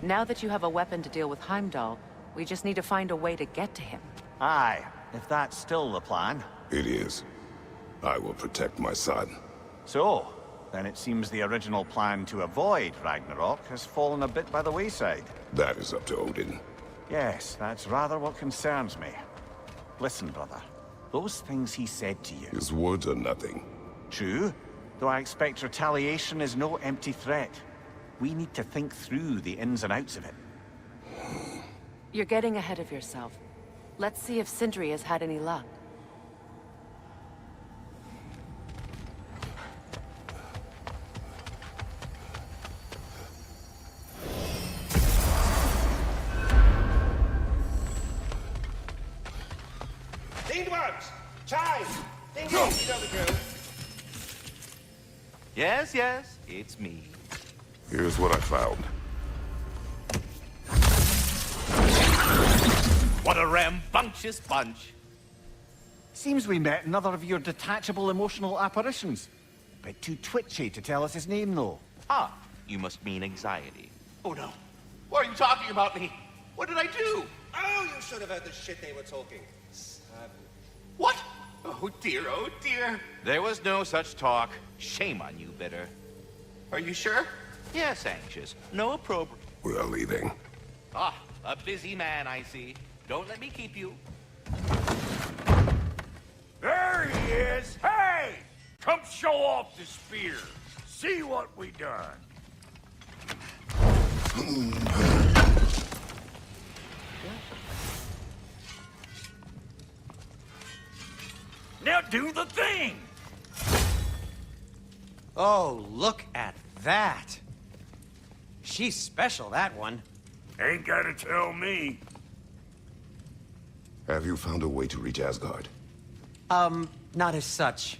Now that you have a weapon to deal with Heimdall, we just need to find a way to get to him. Aye, if that's still the plan. It is. I will protect my son. So, then it seems the original plan to avoid Ragnarok has fallen a bit by the wayside. That is up to Odin. Yes, that's rather what concerns me. Listen, brother. Those things he said to you... His words are nothing. True, though I expect retaliation is no empty threat. We need to think through the ins and outs of it. You're getting ahead of yourself. Let's see if Sindri has had any luck. Yes, yes, it's me. Here's what I found. What a rambunctious bunch. Seems we met another of your detachable emotional apparitions. Bit too twitchy to tell us his name, though. Ah, you must mean anxiety. Oh no. Why are you talking about me? What did I do? Oh, you should have heard the shit they were talking. What? Oh dear, oh dear. There was no such talk. Shame on you, Bitter. Are you sure? Yes, Anxious. No appropriate. We are leaving. Ah, a busy man, I see. Don't let me keep you. There he is! Hey! Come show off the spear. See what we done. Now do the thing! Oh, look at that. She's special, that one. Ain't gotta tell me. Have you found a way to reach Asgard? Not as such.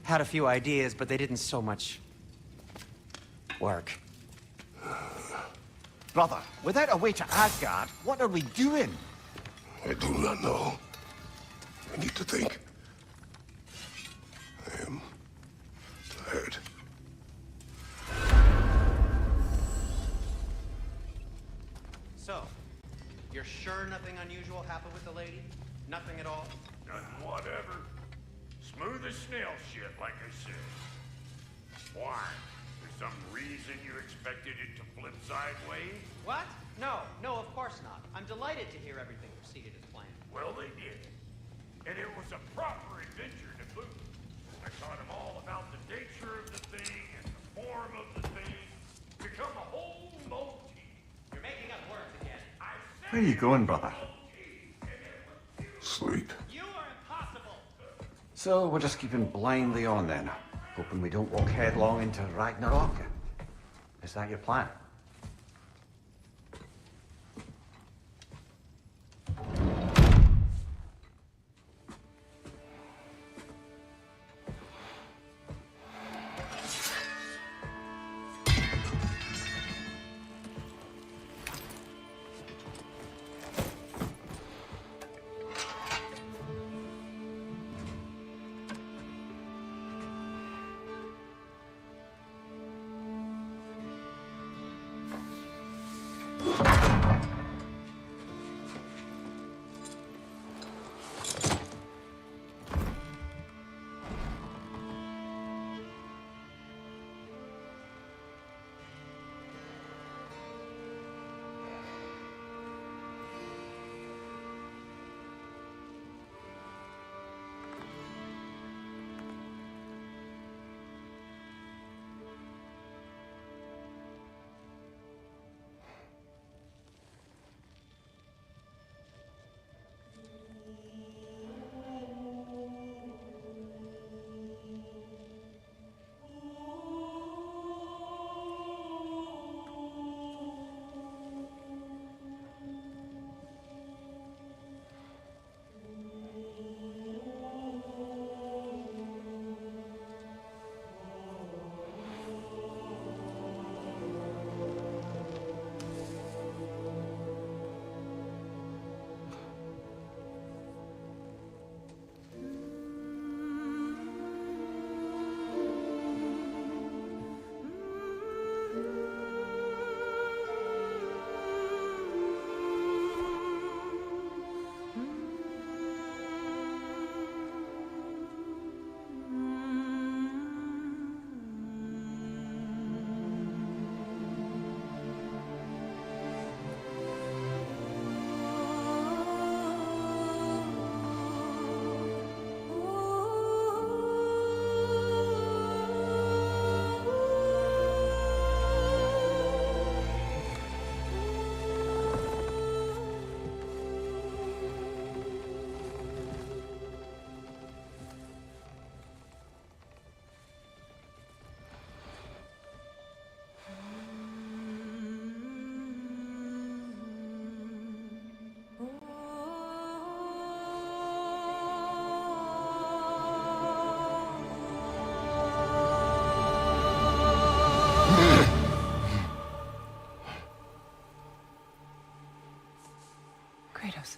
Had a few ideas, but they didn't so much work. Brother, without a way to Asgard, what are we doing? I do not know. I need to think. I am tired. So, you're sure nothing unusual happened with the lady? Nothing at all? Nothing whatever. Smooth as snail shit, like I said. Why? For some reason you expected it to flip sideways? What? No, of course not. I'm delighted to hear everything proceeded as planned. Well, they did. And it was a proper adventure to boot. I taught them all about the nature of the thing and the form of the thing. Become a whole motif. You're making up words again. Where are you going, brother? Sleep. You are impossible! So we're just keeping blindly on then, hoping we don't walk headlong into Ragnarok. Is that your plan? Kratos.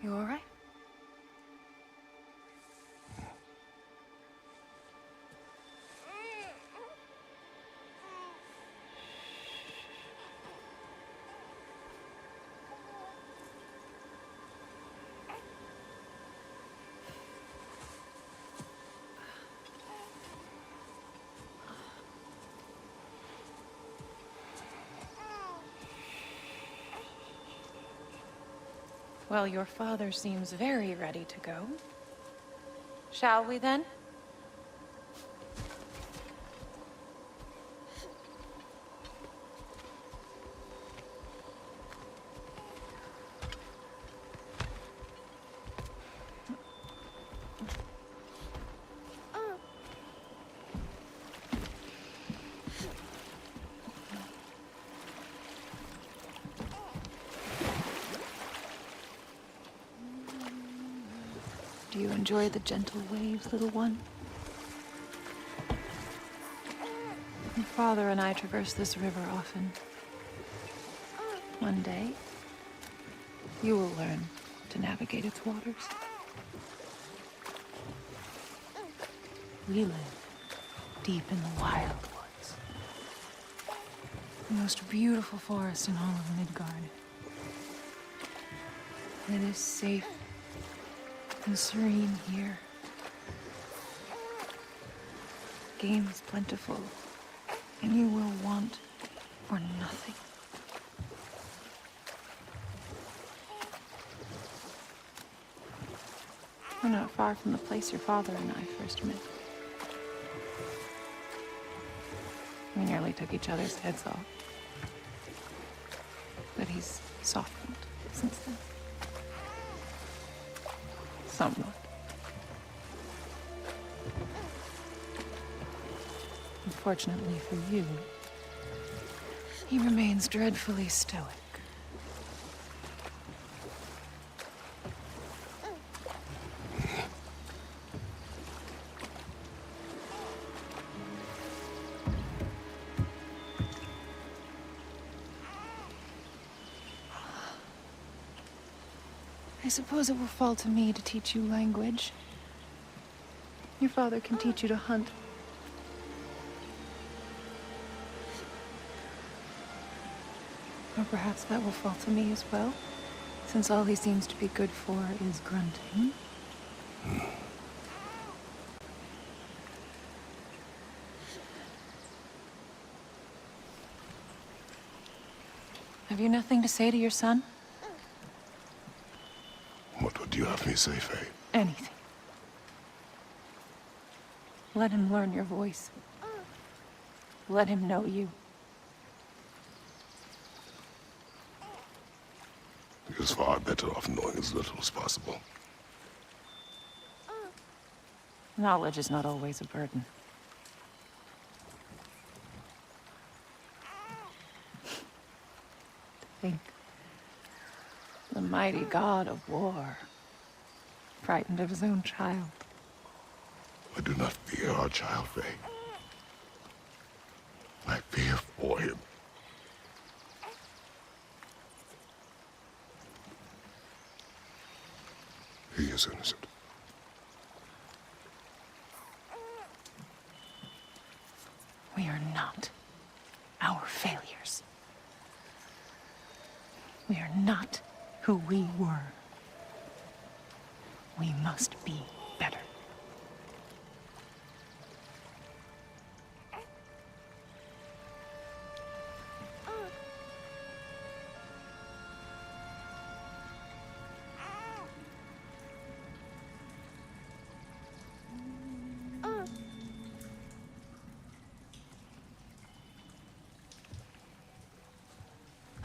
You all right? Well, your father seems very ready to go. Shall we then? Do you enjoy the gentle waves, little one? Your father and I traverse this river often. One day, you will learn to navigate its waters. We live deep in the wild woods. The most beautiful forest in all of Midgard. It is safe and serene here. Game is plentiful, and you will want for nothing. We're not far from the place your father and I first met. We nearly took each other's heads off. But he's softened since then. Somewhat. Unfortunately for you, he remains dreadfully stoic. I suppose it will fall to me to teach you language. Your father can teach you to hunt. Or perhaps that will fall to me as well, since all he seems to be good for is grunting. Have you nothing to say to your son? What would you have me say, Faye? Anything. Let him learn your voice. Let him know you. He is far better off knowing as little as possible. Knowledge is not always a burden. Think. The mighty god of war, frightened of his own child. I do not fear our child, Faye. I fear for him. He is innocent. We are not our failures. We are not who we were. We must be better.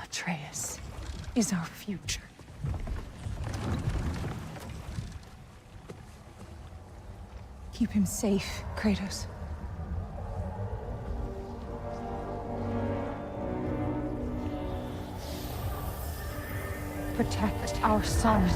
Atreus is our future. Keep him safe, Kratos. Protect our son.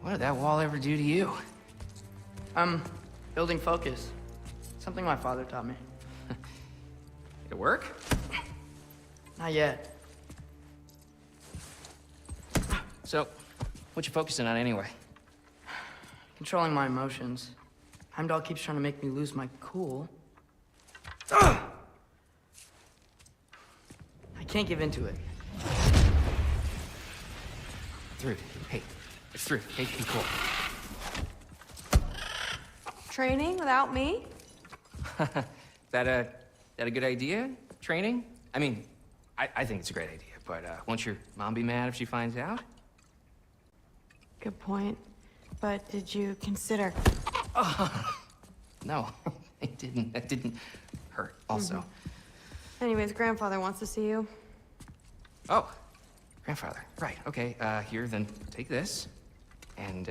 What did that wall ever do to you? Building focus. Something my father taught me. It work? Not yet. So, what you focusing on anyway? Controlling my emotions. Heimdall keeps trying to make me lose my cool. I can't give into it. Through. Hey, it's through. Hey, be cool. Training without me? That a good idea? Training? I mean, I think it's a great idea, but won't your mom be mad if she finds out? Good point. But did you consider... No, it didn't. That didn't hurt, also. Anyways, grandfather wants to see you. Oh, grandfather. Right, okay. Here, then take this. And,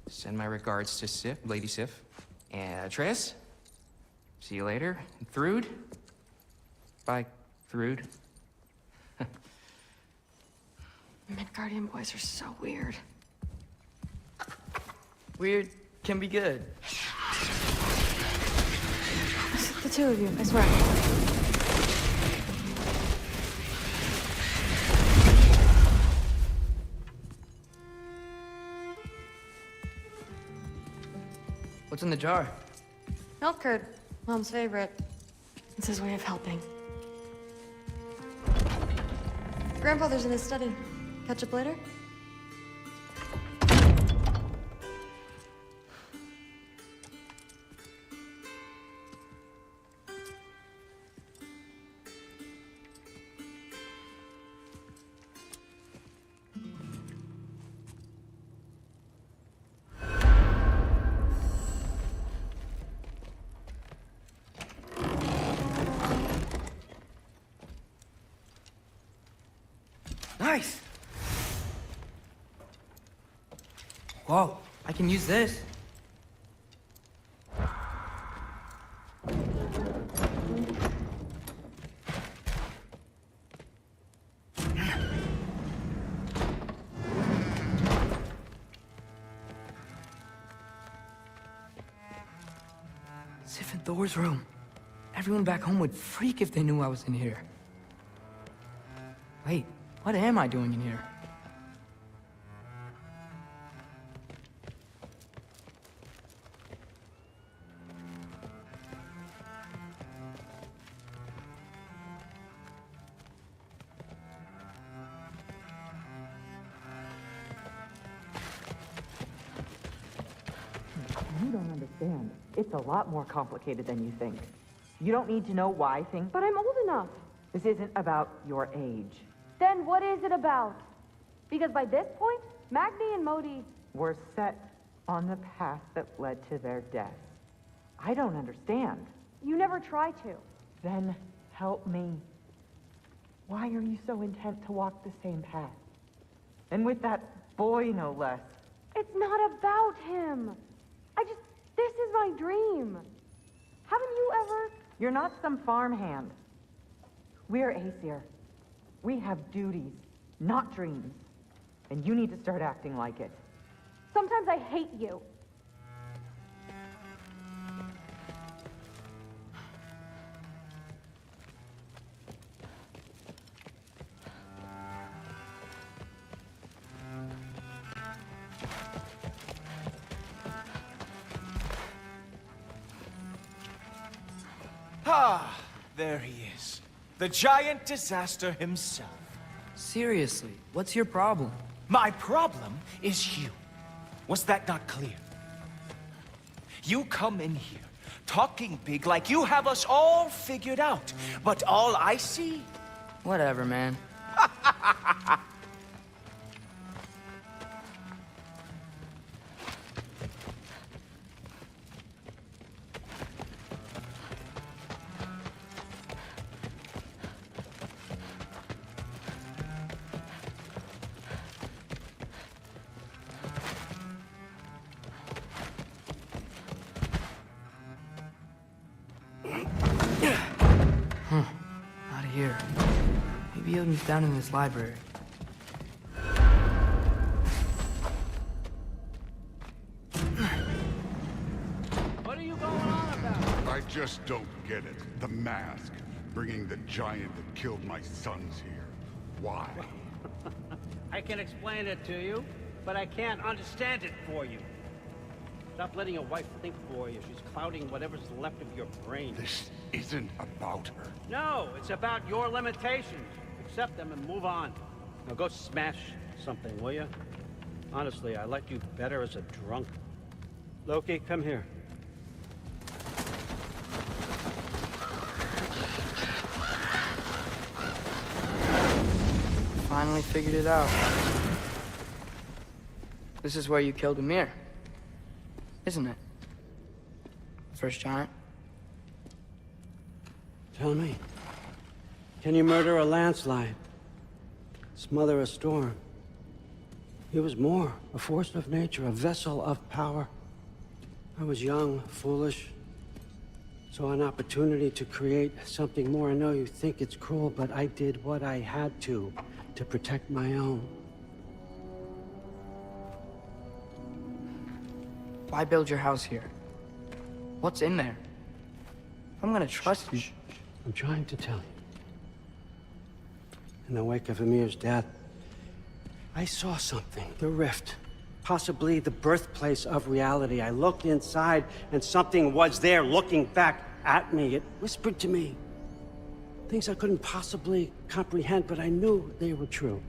send my regards to Sif, Lady Sif. And, Triss. See you later. And Thrud. Bye, Thrud. Midgardian boys are so weird. Weird can be good. It's the two of you, I swear. What's in the jar? Milk curd, Mom's favorite. It's his way of helping. Grandfather's in his study. Catch up later? Nice! Whoa, I can use this. Sif and Thor's room. Everyone back home would freak if they knew I was in here. Wait, what am I doing in here? You don't understand. It's a lot more complicated than you think. You don't need to know why things... But I'm old enough. This isn't about your age. Then what is it about? Because by this point, Magni and Modi... We're set on the path that led to their death. I don't understand. You never try to. Then help me. Why are you so intent to walk the same path? And with that boy, no less. It's not about him. This is my dream. Haven't you ever... You're not some farmhand. We're Aesir. We have duties, not dreams. And you need to start acting like it. Sometimes I hate you. Ah, there he is. The giant disaster himself. Seriously, what's your problem? My problem is you. Was that not clear? You come in here, talking big like you have us all figured out. But all I see... Whatever, man. Out of here. Maybe Odin's down in this library. What are you going on about? I just don't get it. The mask. Bringing the giant that killed my sons here. Why? I can explain it to you, but I can't understand it for you. Stop letting your wife think for you. She's clouding whatever's left of your brain. This isn't about her. No, it's about your limitations. Accept them and move on. Now go smash something, will you? Honestly, I liked you better as a drunk. Loki, come here. Finally figured it out. This is where you killed Ymir, isn't it? First giant. Tell me, can you murder a landslide? Smother a storm? He was more, a force of nature, a vessel of power. I was young, foolish, saw an opportunity to create something more. I know you think it's cruel, but I did what I had to protect my own. Why build your house here? What's in there? I'm gonna trust you. I'm trying to tell you. In the wake of Ymir's death, I saw something. The rift. Possibly the birthplace of reality. I looked inside, and something was there looking back at me. It whispered to me things I couldn't possibly comprehend, but I knew they were true.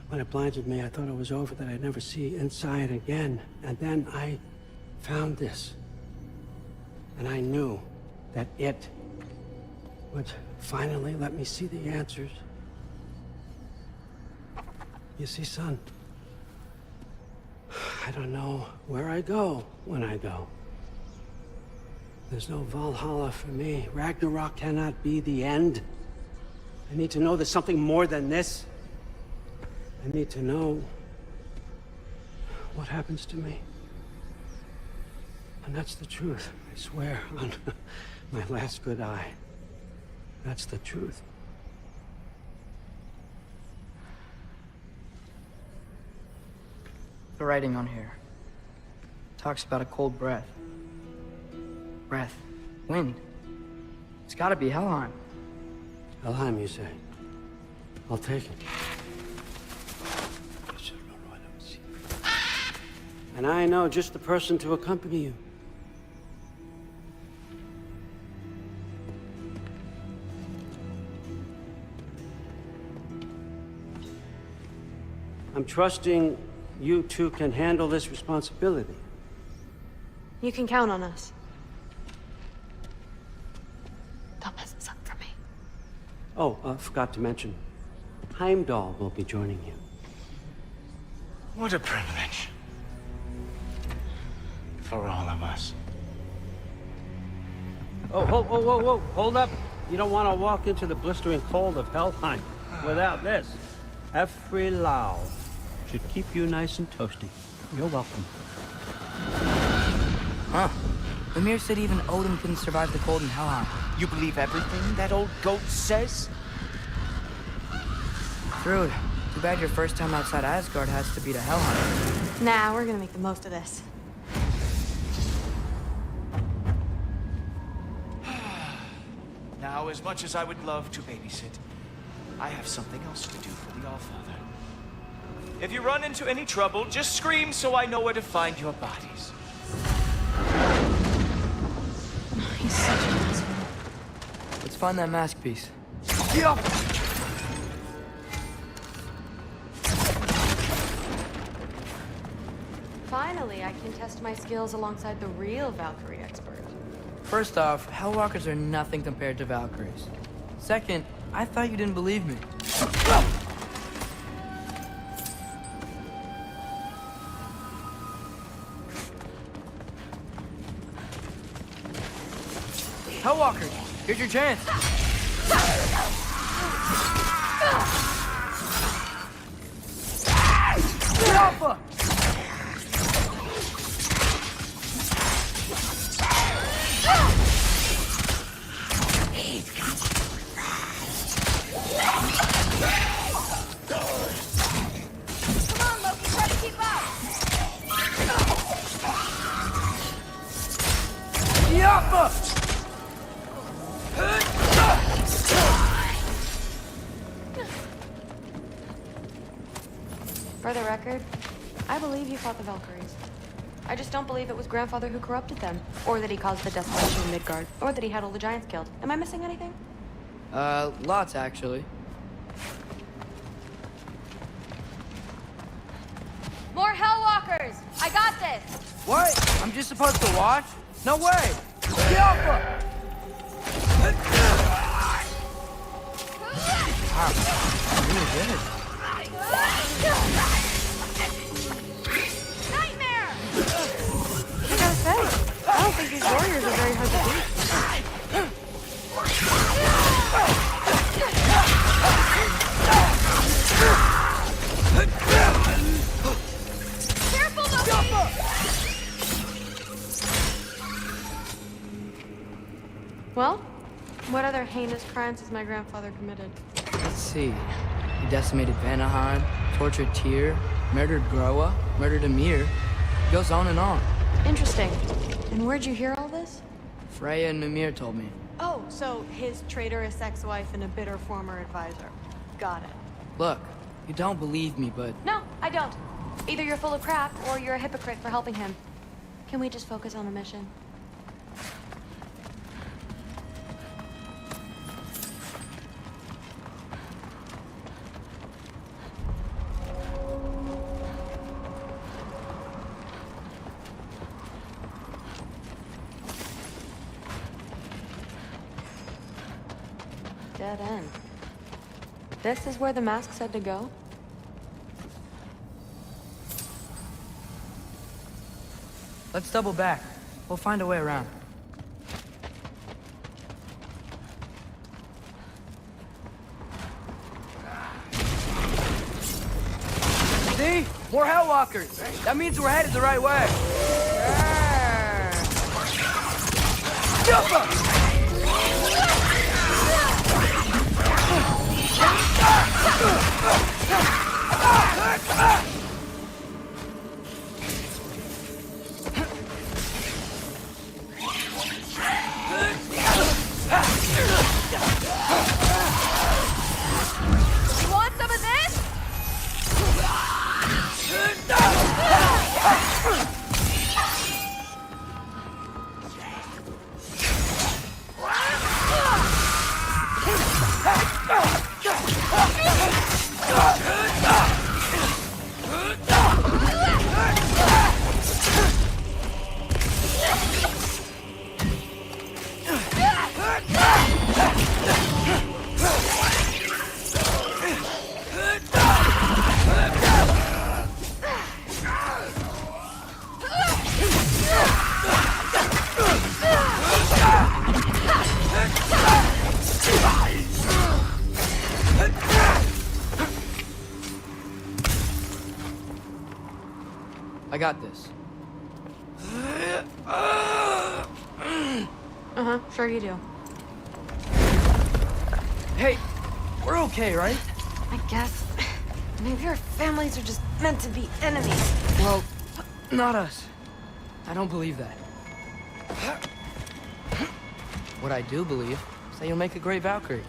When it blinded me, I thought it was over, that I'd never see inside again. And then I found this. And I knew that it would finally let me see the answers. You see, son, I don't know where I go when I go. There's no Valhalla for me. Ragnarok cannot be the end. I need to know there's something more than this. I need to know what happens to me. And that's the truth, I swear, on my last good eye. That's the truth. The writing on here talks about a cold breath. Breath. Wind. It's gotta be Helheim. Helheim, you say? I'll take it. And I know just the person to accompany you. I'm trusting you two can handle this responsibility. You can count on us. Don't mess this up for me. Oh, forgot to mention, Heimdall will be joining you. What a privilege. For all of us. Oh, whoa, whoa, whoa, whoa, hold up. You don't want to walk into the blistering cold of Helheim without this. Every Lau should keep you nice and toasty. You're welcome. Huh. Ymir said even Odin couldn't survive the cold in Helheim. You believe everything that old goat says? Thrud, too bad your first time outside Asgard has to be to Helheim. Nah, we're gonna make the most of this. Now, as much as I would love to babysit, I have something else to do for the Allfather. If you run into any trouble, just scream so I know where to find your bodies. He's such an asshole. Let's find that mask piece. Finally, I can test my skills alongside the real Valkyrie expert. First off, Hellwalkers are nothing compared to Valkyries. Second, I thought you didn't believe me. Hellwalkers, here's your chance. Alpha! Come on, Loki, try to keep up! Alpha! For the record, I believe you fought the Valkyries. I just don't believe it was Grandfather who corrupted them, or that he caused the desolation in Midgard, or that he had all the giants killed. Am I missing anything? Lots actually. More Hellwalkers! I got this! What? I'm just supposed to watch? No way! Alpha! Wow, really good. Nightmare! I gotta say, I don't think these warriors are very hard to beat. Careful, Loki! Well, what other heinous crimes has my grandfather committed? Let's see. He decimated Vanaheim, tortured Tyr, murdered Groa, murdered Ymir. Goes on and on. Interesting. And where'd you hear all this? Freya and Mimir told me. Oh, so his traitorous ex-wife and a bitter former advisor. Got it. Look, you don't believe me, but... No, I don't. Either you're full of crap, or you're a hypocrite for helping him. Can we just focus on the mission? Dead end. This is where the mask said to go? Let's double back. We'll find a way around. See? More Hellwalkers! That means we're headed the right way! You want some of this? I got this. Uh-huh, sure you do. Hey, we're okay, right? I guess. Maybe our families are just meant to be enemies. Well, not us. I don't believe that. What I do believe is that you'll make a great Valkyrie.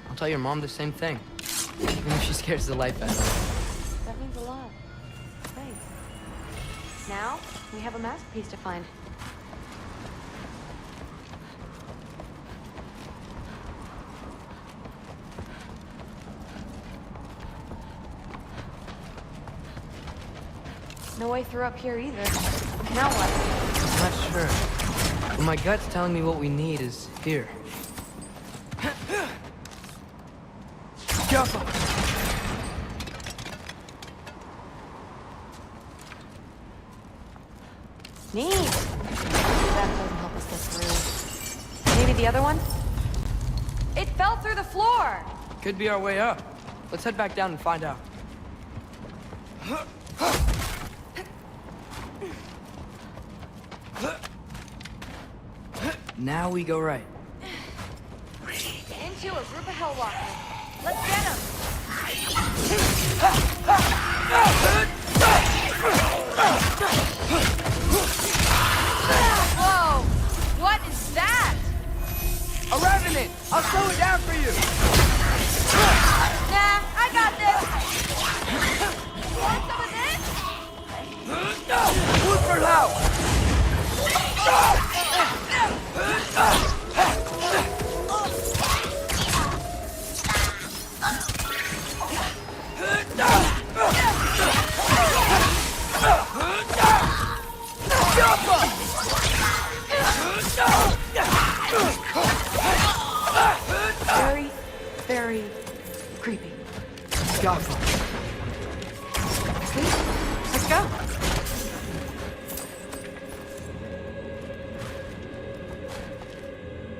I'll tell your mom the same thing. Even if she scares the life out of me. That means a lot. Now, we have a masterpiece to find. No way through up here either. Now what? I'm not sure. But my gut's telling me what we need is here. Careful! Neat. That doesn't help us get through. Maybe the other one? It fell through the floor! Could be our way up. Let's head back down and find out. Now we go right. Into a group of Hellwalkers. Let's get them! Whoa! What is that? A revenant! I'll slow it down for you! Nah, I got this! Want some of this? Food for now! Very, very creepy. Gotham. Let's go.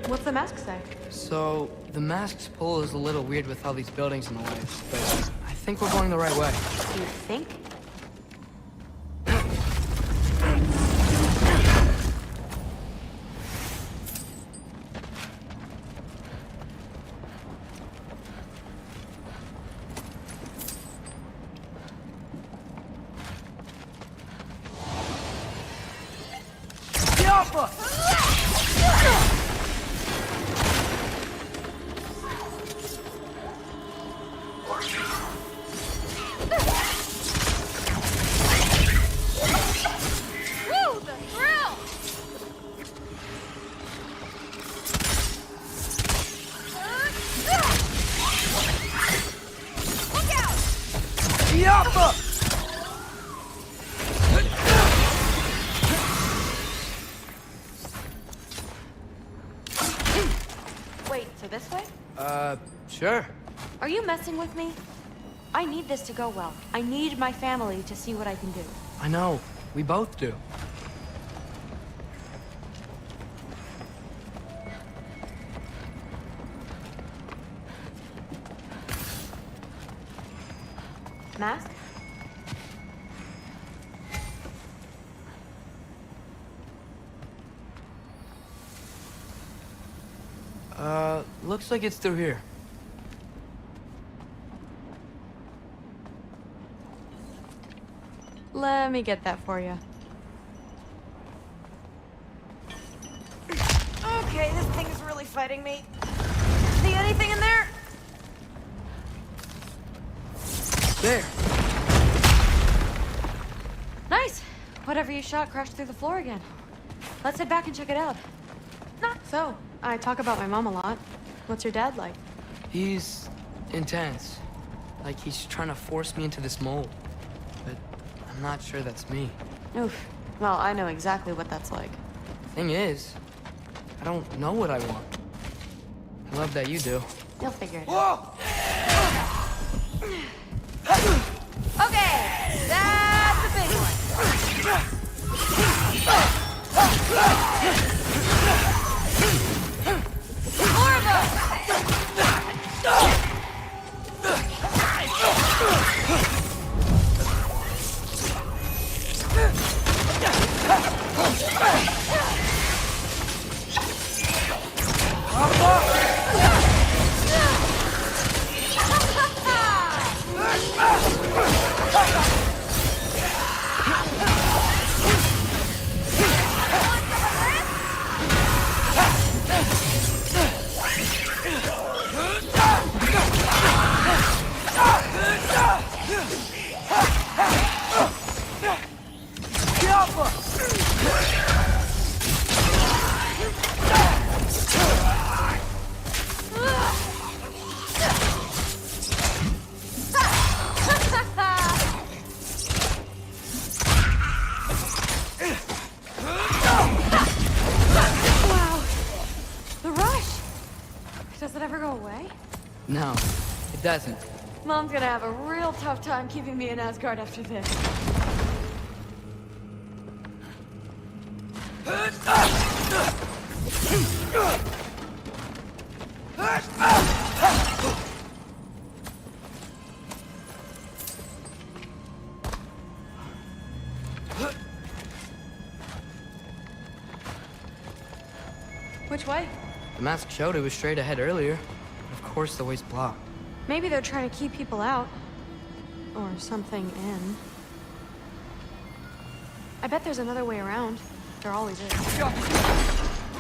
What's the mask say? So, the mask's pull is a little weird with all these buildings in the way, but I think we're going the right way. You think? Woo, the thrill! Look out! Wait, so this way? Sure. Are you messing with me? I need this to go well. I need my family to see what I can do. I know. We both do. Mask? Looks like it's through here. Let me get that for you. Okay, this thing is really fighting me. See anything in there? There. Nice. Whatever you shot crashed through the floor again. Let's head back and check it out. So, I talk about my mom a lot. What's your dad like? He's intense. Like he's trying to force me into this mold. But I'm not sure that's me. Oof. Well, I know exactly what that's like. Thing is, I don't know what I want. I love that you do. You'll figure it out. Okay, that's a big one. More of them! No, it doesn't. Mom's gonna have a real tough time keeping me in Asgard after this. Which way? The mask showed it was straight ahead earlier. Of course the way's blocked. Maybe they're trying to keep people out. Or something in. I bet there's another way around. There always is.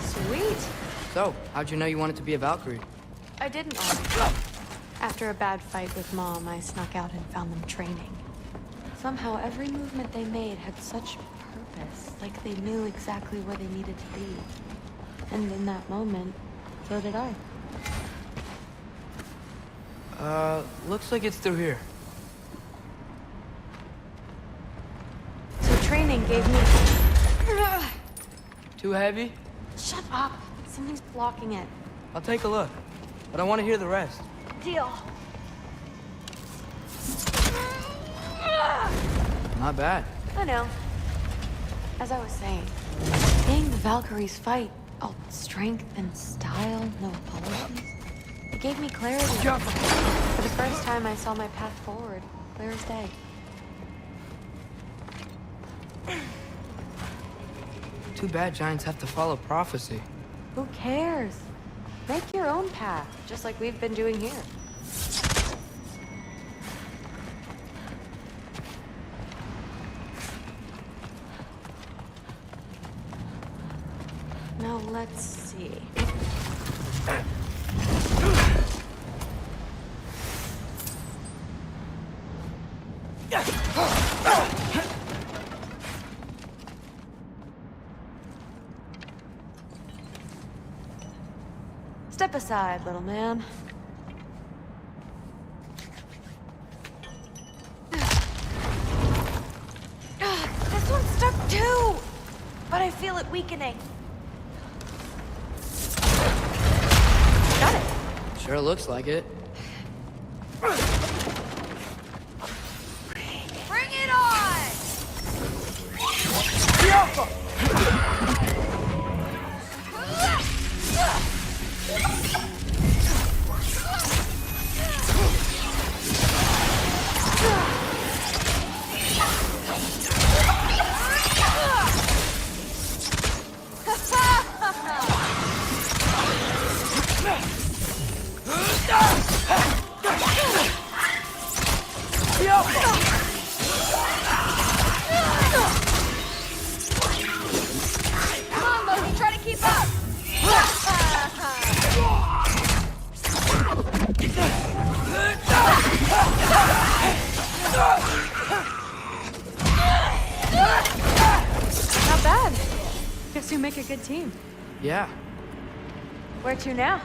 Sweet! So, how'd you know you wanted to be a Valkyrie? I didn't always. After a bad fight with Mom, I snuck out and found them training. Somehow every movement they made had such purpose, like they knew exactly where they needed to be. And in that moment, so did I. Looks like it's through here. So training gave me... Too heavy? Shut up! Something's blocking it. I'll take a look, but I want to hear the rest. Deal. Not bad. I know. As I was saying, seeing the Valkyries fight, all strength and style, no apologies, it gave me clarity. For the first time, I saw my path forward, clear as day. Too bad giants have to follow prophecy. Who cares? Make your own path, just like we've been doing here. Now let's see. Step aside, little man. This one's stuck too! But I feel it weakening. Got it. Sure looks like it. Bring it on! Come on, Loki, try to keep up! Not bad. Guess you make a good team. Yeah. Where to now?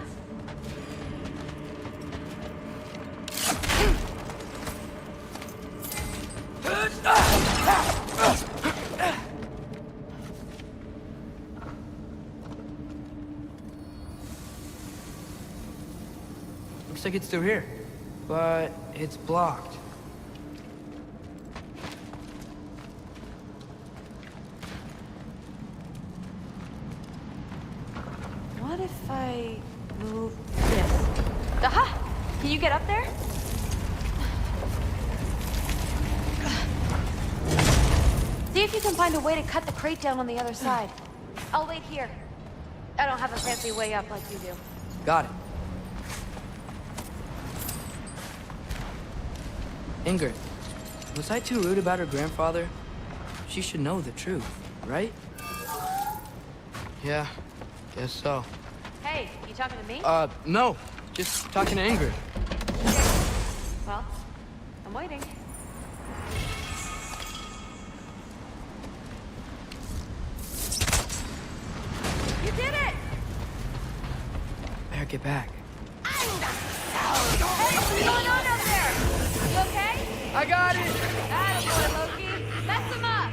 Looks like it's through here. But it's blocked. What if I move this? Aha! Can you get up there? See if you can find a way to cut the crate down on the other side. I'll wait here. I don't have a fancy way up like you do. Got it. Ingrid, was I too rude about her grandfather? She should know the truth, right? Yeah, guess so. Hey, you talking to me? No. Just talking to Ingrid. Well, I'm waiting. You did it! Better get back. Hey, what's going on out there? You okay? I got it! Attaboy, Loki. Mess him up!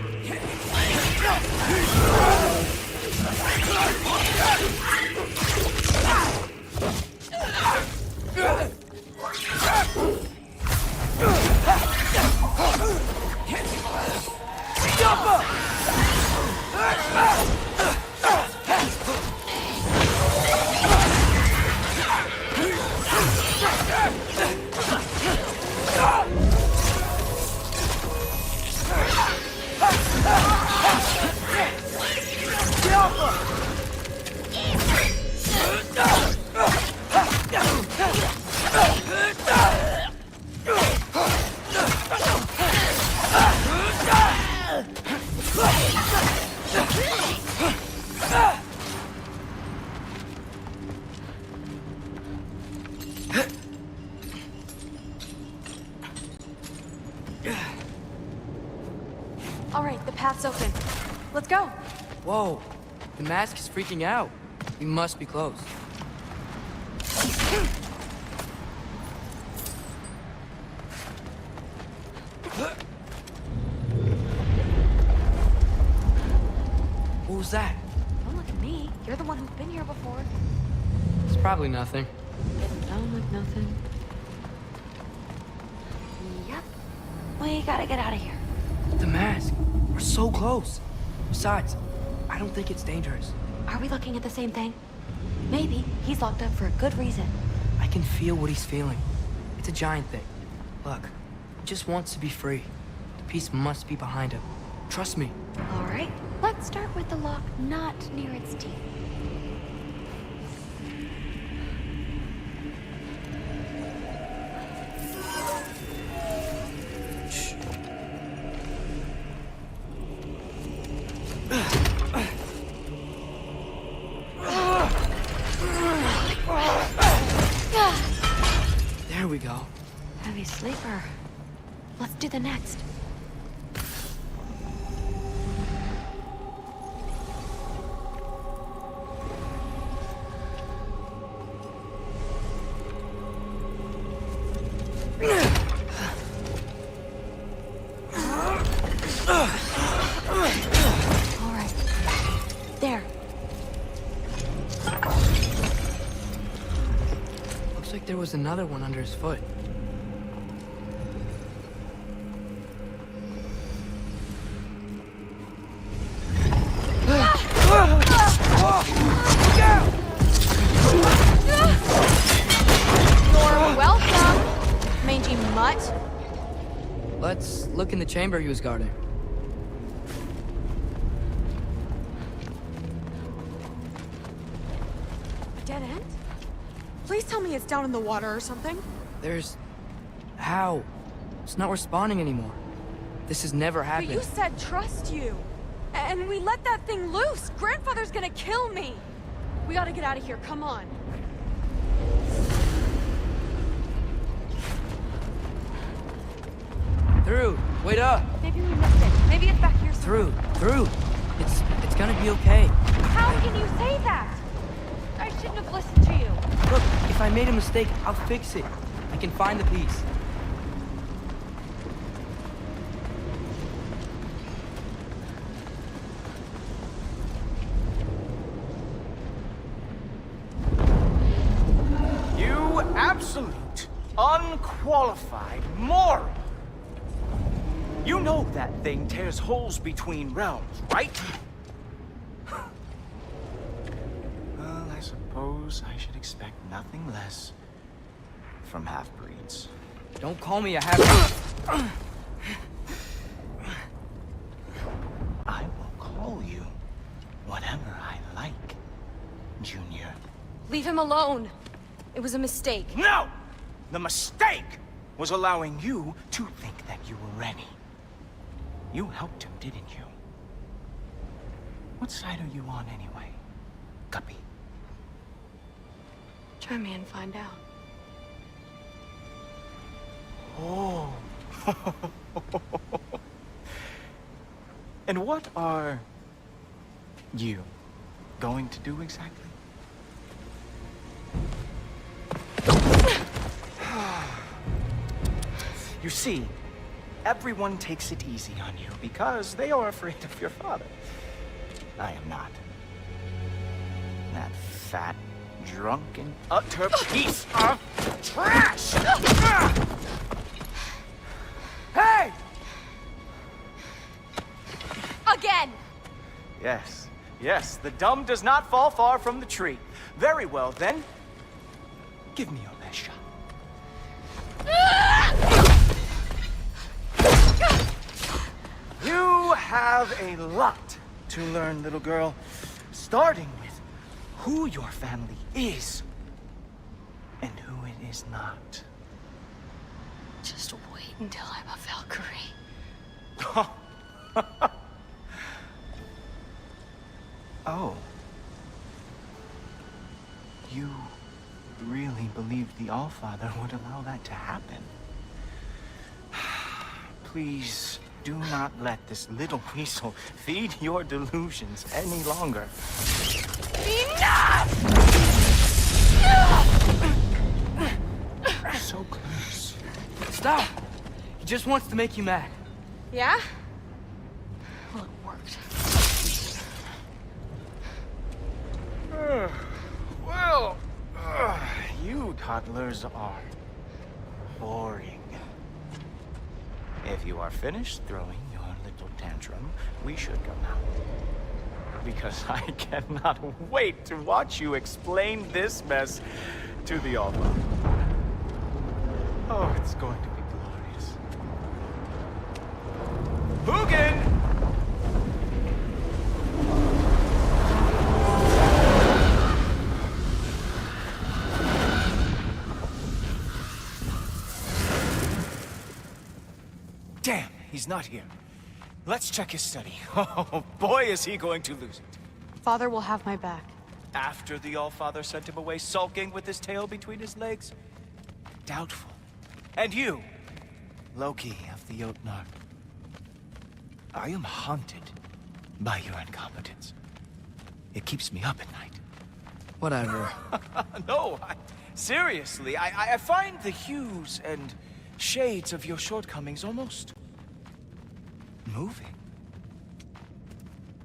path's open. Let's go. Whoa, the mask is freaking out. We must be close. What was that? Don't look at me. You're the one who's been here before. It's probably nothing. Didn't sound like nothing. Yep. We gotta get out of here. The mask. We're so close. Besides, I don't think it's dangerous. Are we looking at the same thing? Maybe he's locked up for a good reason. I can feel what he's feeling. It's a giant thing. Look, he just wants to be free. The peace must be behind him. Trust me. All right. Let's start with the lock not near its teeth. There we go. Heavy sleeper. Let's do the next. All right. There. Looks like there was another one under his foot. You're welcome, mangy mutt. Let's look in the chamber he was guarding. Dead end? Please tell me it's down in the water or something. There's... How? It's not responding anymore. This has never happened. But you said trust you. And we let that thing loose. Grandfather's gonna kill me. We gotta get out of here, come on. Through! Wait up! Maybe we missed it. Maybe it's back here somewhere. Through! It's gonna be okay. How can you say that? I shouldn't have listened to you. Look, if I made a mistake, I'll fix it. I can find the piece. You absolute, unqualified moron! You know that thing tears holes between realms, right? Well, I suppose I should expect nothing less from half-breeds. Don't call me a half-breed. I will call you whatever I like, Junior. Leave him alone. It was a mistake. No! The mistake was allowing you to think that you were ready. You helped him, didn't you? What side are you on anyway, Guppy? Try me and find out. Oh. And what are you going to do exactly? You see, everyone takes it easy on you because they are afraid of your father. I am not. That fat, drunken, utter piece of trash! Hey! Again! Yes, yes, the dumb does not fall far from the tree. Very well, then. Give me your best shot. You have a lot to learn, little girl. Starting with who your family is and who it is not. Just wait until I'm a Valkyrie. Oh. You really believed the Allfather would allow that to happen? Please Do not let this little weasel feed your delusions any longer. Enough! So close. Stop! He just wants to make you mad. Yeah? Well, it worked. Well, you toddlers are boring. If you are finished throwing your little tantrum, we should go now. Because I cannot wait to watch you explain this mess to the All-Father. Oh, it's going to be glorious. Hugin! Damn, he's not here. Let's check his study. Oh, boy, is he going to lose it. Father will have my back. After the All-Father sent him away sulking with his tail between his legs? Doubtful. And you, Loki of the Jotnar. I am haunted by your incompetence. It keeps me up at night. Whatever. No, seriously, I find the hues and shades of your shortcomings almost moving.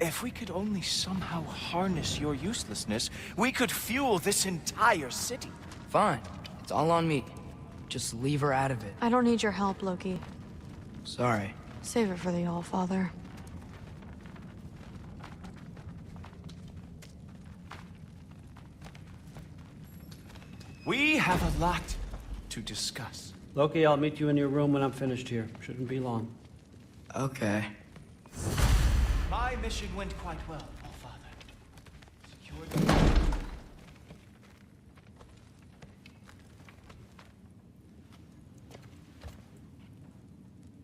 If we could only somehow harness your uselessness, we could fuel this entire city. Fine. It's all on me. Just leave her out of it. I don't need your help, Loki. Sorry. Save it for the All-Father. We have a lot to discuss. Loki, I'll meet you in your room when I'm finished here. Shouldn't be long. Okay. My mission went quite well, All-Father. Secured.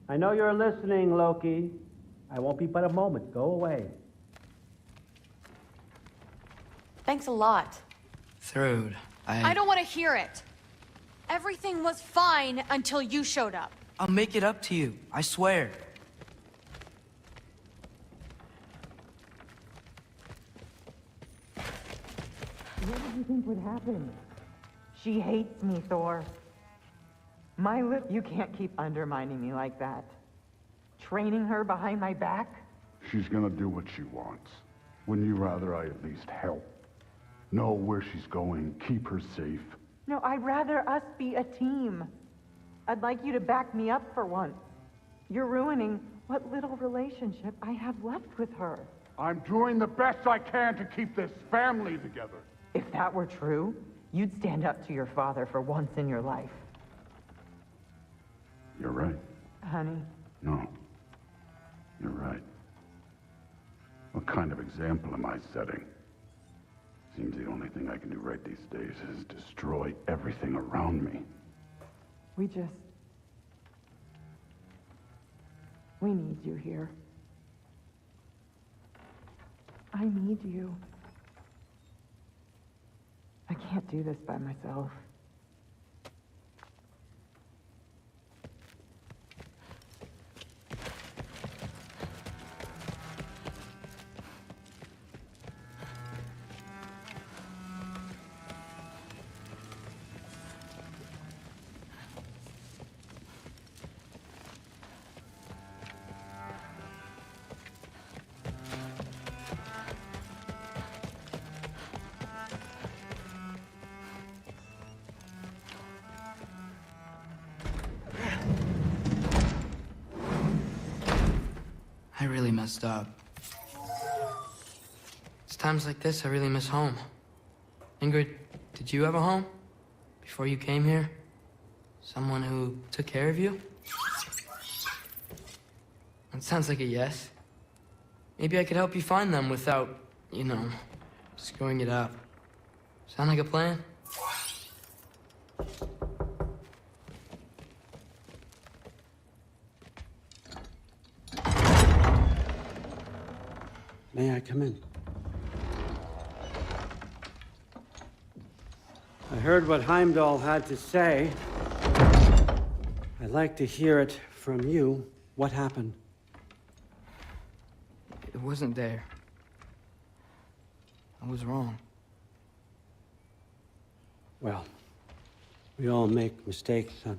I know you're listening, Loki. I won't be but a moment. Go away. Thanks a lot. Thrud, I don't want to hear it. Everything was fine until you showed up. I'll make it up to you. I swear. What did you think would happen? She hates me, Thor. My lip, you can't keep undermining me like that. Training her behind my back? She's gonna do what she wants. Wouldn't you rather I at least help? Know where she's going, keep her safe? No, I'd rather us be a team. I'd like you to back me up for once. You're ruining what little relationship I have left with her. I'm doing the best I can to keep this family together. If that were true, you'd stand up to your father for once in your life. You're right. Honey. No. You're right. What kind of example am I setting? Seems the only thing I can do right these days is destroy everything around me. We need you here. I need you. I can't do this by myself. I really messed up. It's times like this I really miss home. Ingrid, did you have a home? Before you came here? Someone who took care of you? That sounds like a yes. Maybe I could help you find them without, you know, screwing it up. Sound like a plan? May I come in? I heard what Heimdall had to say. I'd like to hear it from you. What happened? wasn't there. I was wrong. Well, we all make mistakes, son.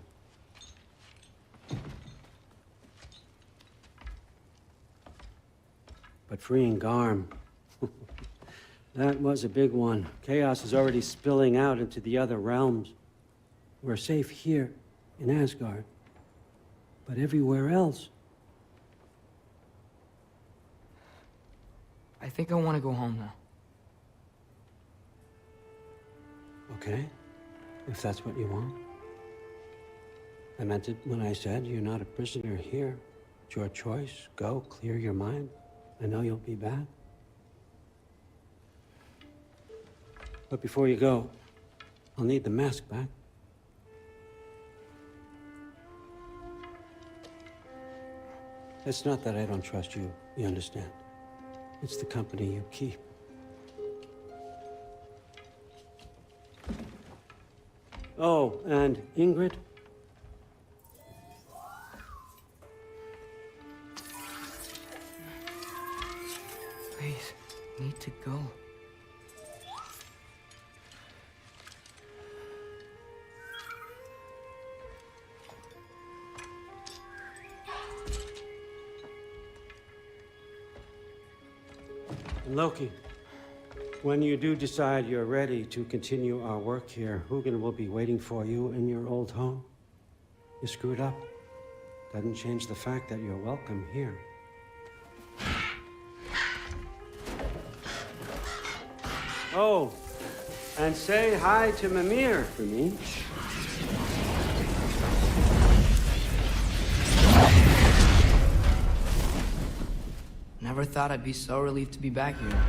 But freeing Garm, that was a big one. Chaos is already spilling out into the other realms. We're safe here in Asgard, but everywhere else. I think I want to go home now. Okay, if that's what you want. I meant it when I said you're not a prisoner here. It's your choice. Go, clear your mind. I know you'll be back. But before you go, I'll need the mask back. It's not that I don't trust you, you understand? It's the company you keep. Oh, and Ingrid? Please, need to go. Loki, when you do decide you're ready to continue our work here, Hugin will be waiting for you in your old home. You screwed up. Doesn't change the fact that you're welcome here. Oh, and say hi to Mimir for me. Never thought I'd be so relieved to be back here.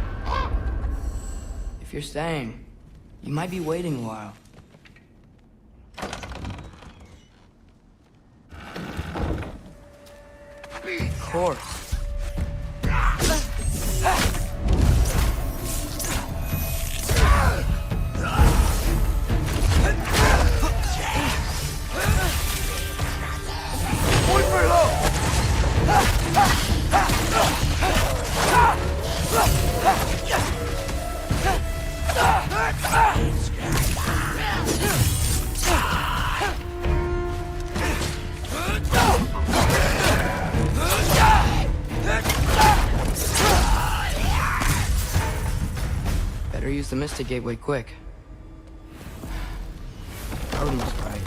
If you're staying, you might be waiting a while. Of course. Better use the Mystic Gateway quick. Odin was right.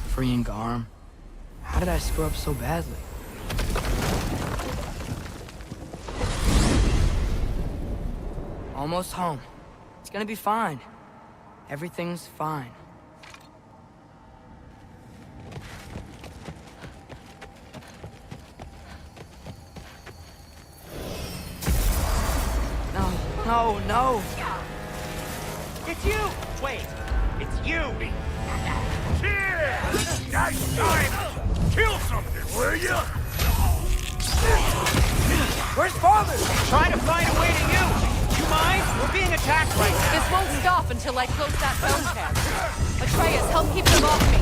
Freeing Garm. How did I screw up so badly? Almost home. It's gonna be fine. Everything's fine. No, no, no! It's you! Wait, it's you! Here! Nice time! Kill something, will you? Where's Father? Trying to find a way to you! You mind? We're being attacked right now! This won't stop until I close that phone tab. Atreus, help keep them off me.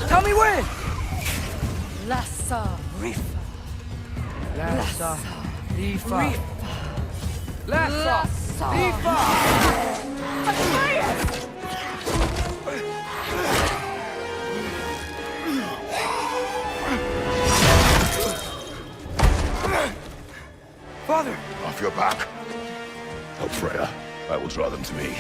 Tell me when! Lassa Rifa. Lassa Rifa. Lassa Rifa. Atreus! Father! Off your back. Help Freya. I will draw them to me.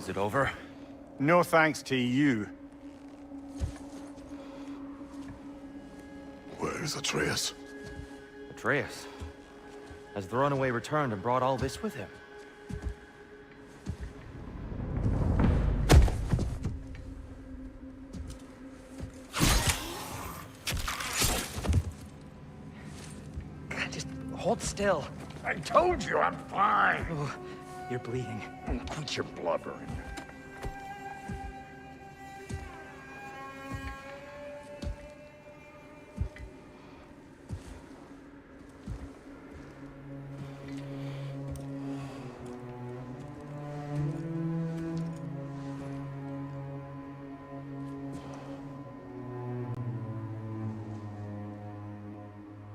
Is it over? No thanks to you. Where is Atreus? Atreus? Has the runaway returned and brought all this with him? God, just hold still. I told you I'm fine. Oh, you're bleeding. Quit your blubbering.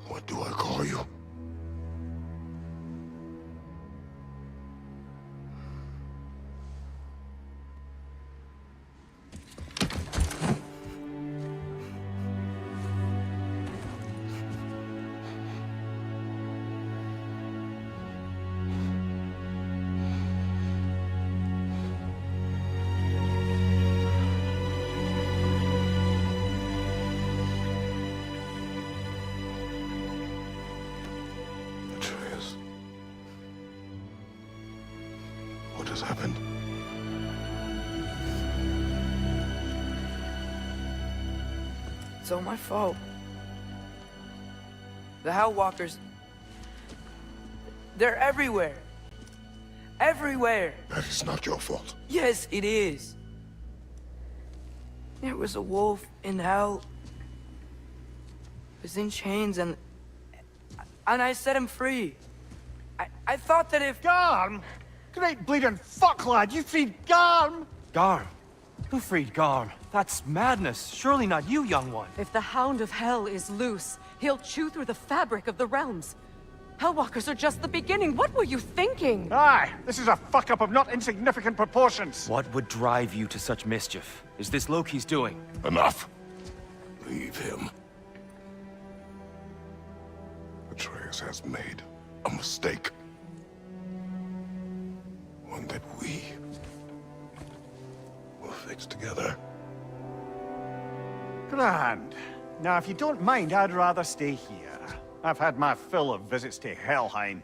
What do I call you? Atreus. What has happened? It's all my fault. The Hell Walkers... they're everywhere. Everywhere. That is not your fault. Yes, it is. There was a wolf in hell. He was in chains and I set him free. I thought that if... Garm? Great bleeding fuck, lad! You freed Garm! Garm? Who freed Garm? That's madness. Surely not you, young one. If the Hound of Hell is loose, he'll chew through the fabric of the realms. Hellwalkers are just the beginning. What were you thinking? Aye, this is a fuck-up of not insignificant proportions. What would drive you to such mischief? Is this Loki's doing? Enough. Leave him. Atreus has made a mistake. One that we will fix together. Grand. Now, if you don't mind, I'd rather stay here. I've had my fill of visits to Helheim.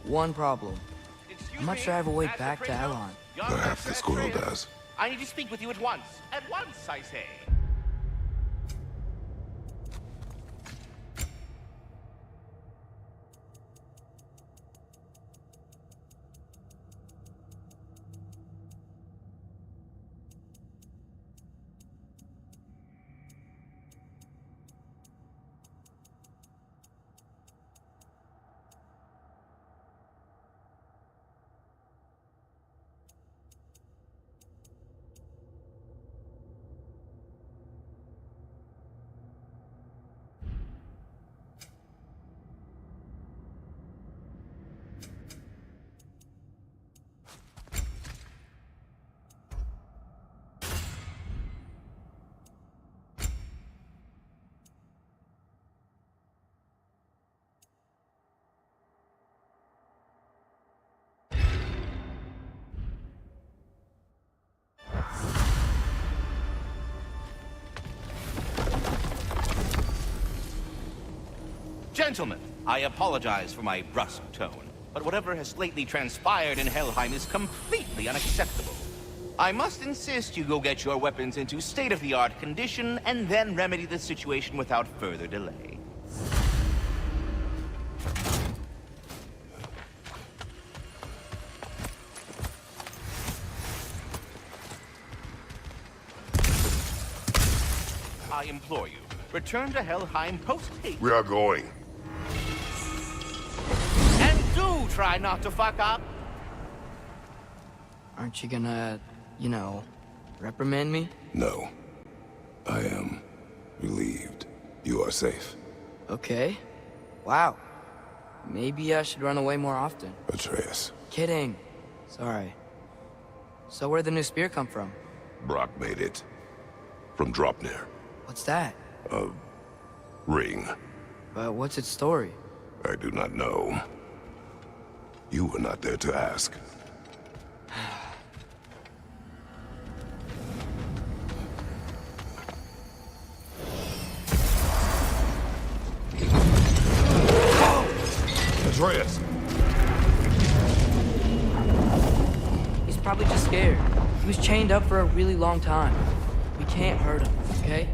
One problem. I'm not sure I have a way back to Elon. Perhaps the squirrel does. I need to speak with you at once. At once, I say. Gentlemen, I apologize for my brusque tone, but whatever has lately transpired in Helheim is completely unacceptable. I must insist you go get your weapons into state-of-the-art condition and then remedy the situation without further delay. I implore you, return to Helheim post-haste. We are going. And do try not to fuck up. Aren't you gonna, you know, reprimand me? No. I am relieved. You are safe. Okay. Wow. Maybe I should run away more often. Atreus. Kidding. Sorry. So where'd the new spear come from? Brock made it. From Dropnir. What's that? A ring. But what's its story? I do not know. You were not there to ask. Atreus! He's probably just scared. He was chained up for a really long time. We can't hurt him, okay?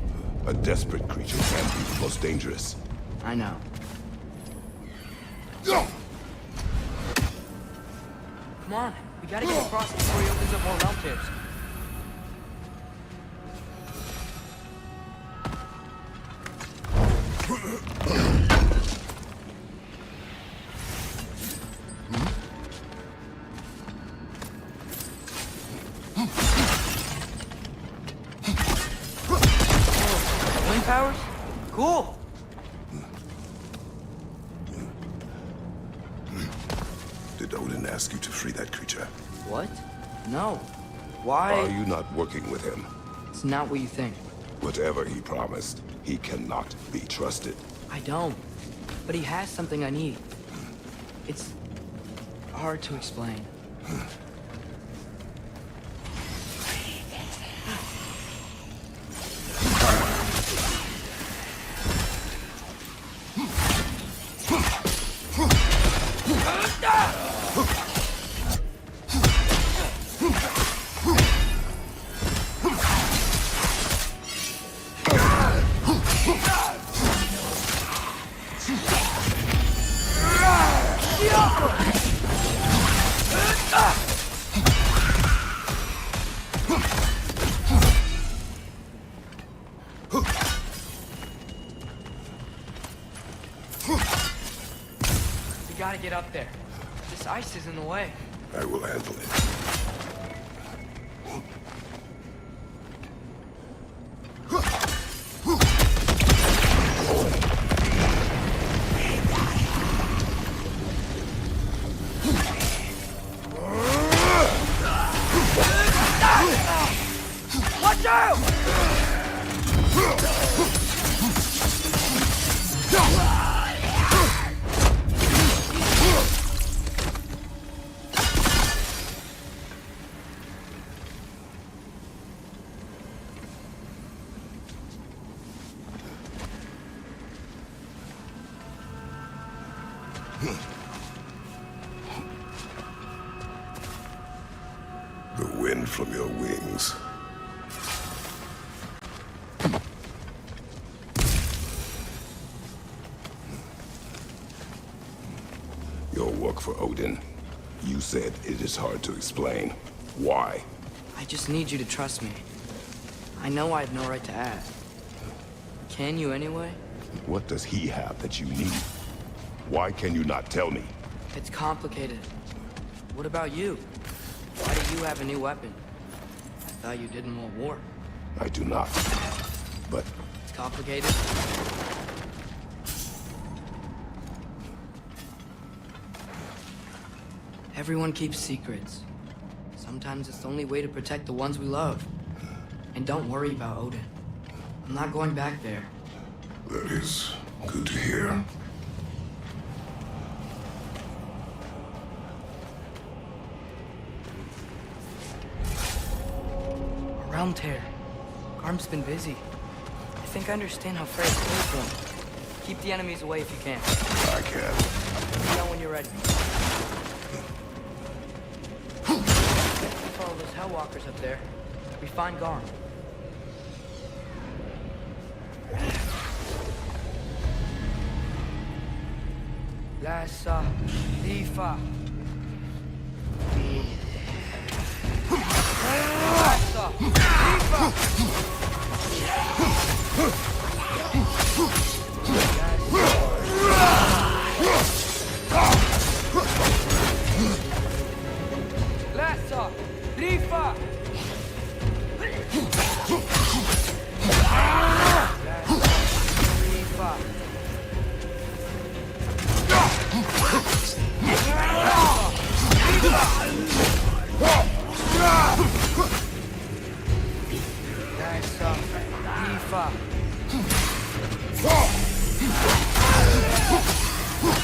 A desperate creature can be the most dangerous. I know. Go! Come on, we gotta get across before he opens up more realm tips. Wind powers? Cool! Did Odin ask you to free that creature? What? No. Why? Are you not working with him? It's not what you think. Whatever he promised, he cannot be trusted. I don't. But he has something I need. It's hard to explain. We gotta get up there. This ice is in the way. I will handle it. Watch out! The wind from your wings. Your work for Odin. You said it is hard to explain. Why? I just need you to trust me. I know I have no right to ask. Can you anyway? What does he have that you need? Why can you not tell me? It's complicated. What about you? Why do you have a new weapon? I thought you didn't want war. I do not. But It's complicated. Everyone keeps secrets. Sometimes it's the only way to protect the ones we love. And don't worry about Odin. I'm not going back there. that is good to hear. A realm tear. Garm's been busy. I think I understand how Freyr came from. Keep the enemies away if you can. I can. Let me know when you're ready. Follow those Hellwalkers up there. We find Garm. Lassa, Lifa. Lassa,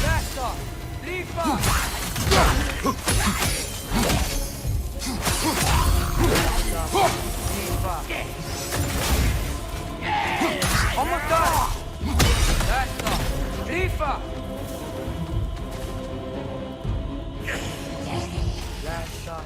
Lassa, Lifa. Almost done. That's all. Rifa. That's all.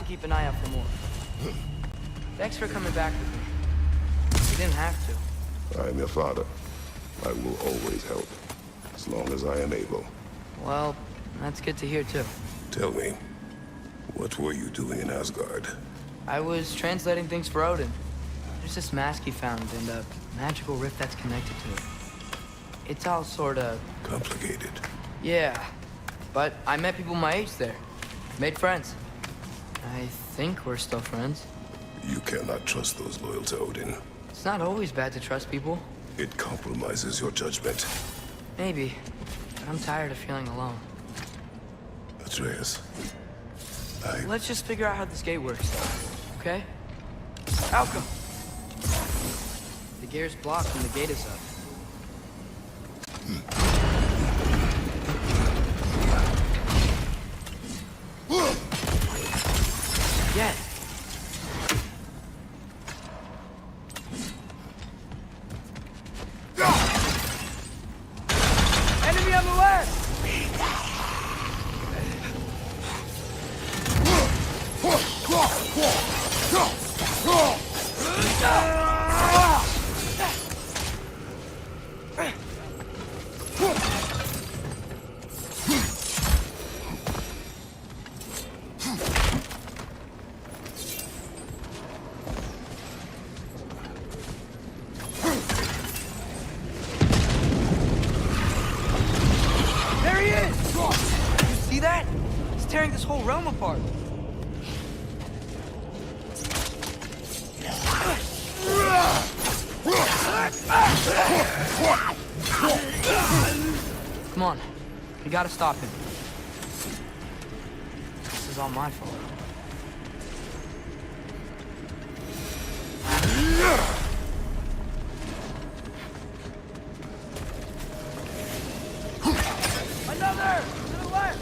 Keep an eye out for more. Thanks for coming back with me. You didn't have to. I am your father. I will always help, as long as I am able. Well, that's good to hear too. Tell me, what were you doing in Asgard? I was translating things for Odin. There's this mask he found and a magical rift that's connected to it. It's all sorta... complicated. Yeah, but I met people my age there. Made friends. I think we're still friends. You cannot trust those loyal to Odin. It's not always bad to trust people. It compromises your judgment. Maybe, but I'm tired of feeling alone. Atreus, Let's just figure out how this gate works, okay? Alka! The gear's blocked and the gate is up. Yes. Enemy on the left! Tearing this whole realm apart. Come on, we gotta stop him. This is all my fault. Another! To the left!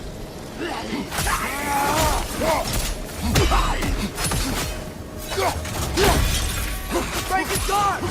Break his guard!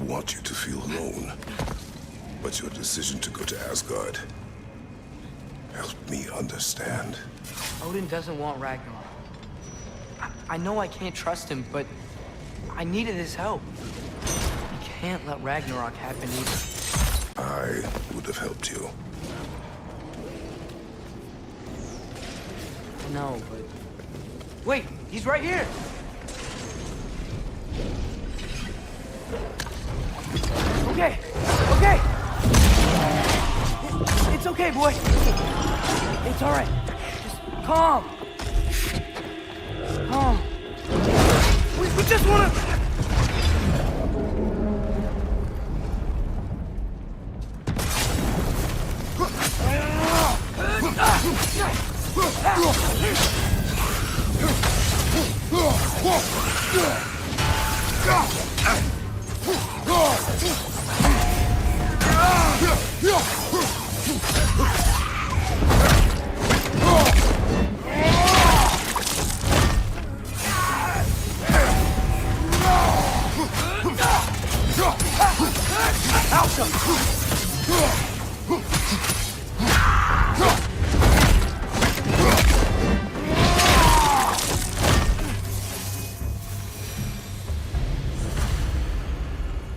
want you to feel alone. But your decision to go to Asgard helped me understand. Odin doesn't want Ragnarok. I know I can't trust him, but I needed his help. We can't let Ragnarok happen either. I would have helped you. No, but... Wait, he's right here! Okay, okay! It's okay, boy. It's all right. Just calm. Calm. We just wanna...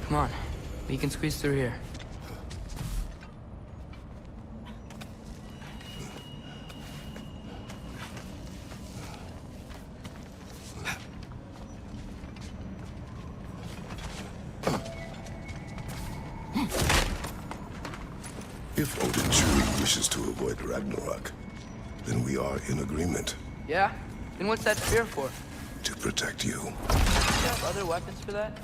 Come on, we can squeeze through here. If Odin truly wishes to avoid Ragnarok, then we are in agreement. Yeah? Then what's that spear for? To protect you. Do you have other weapons for that?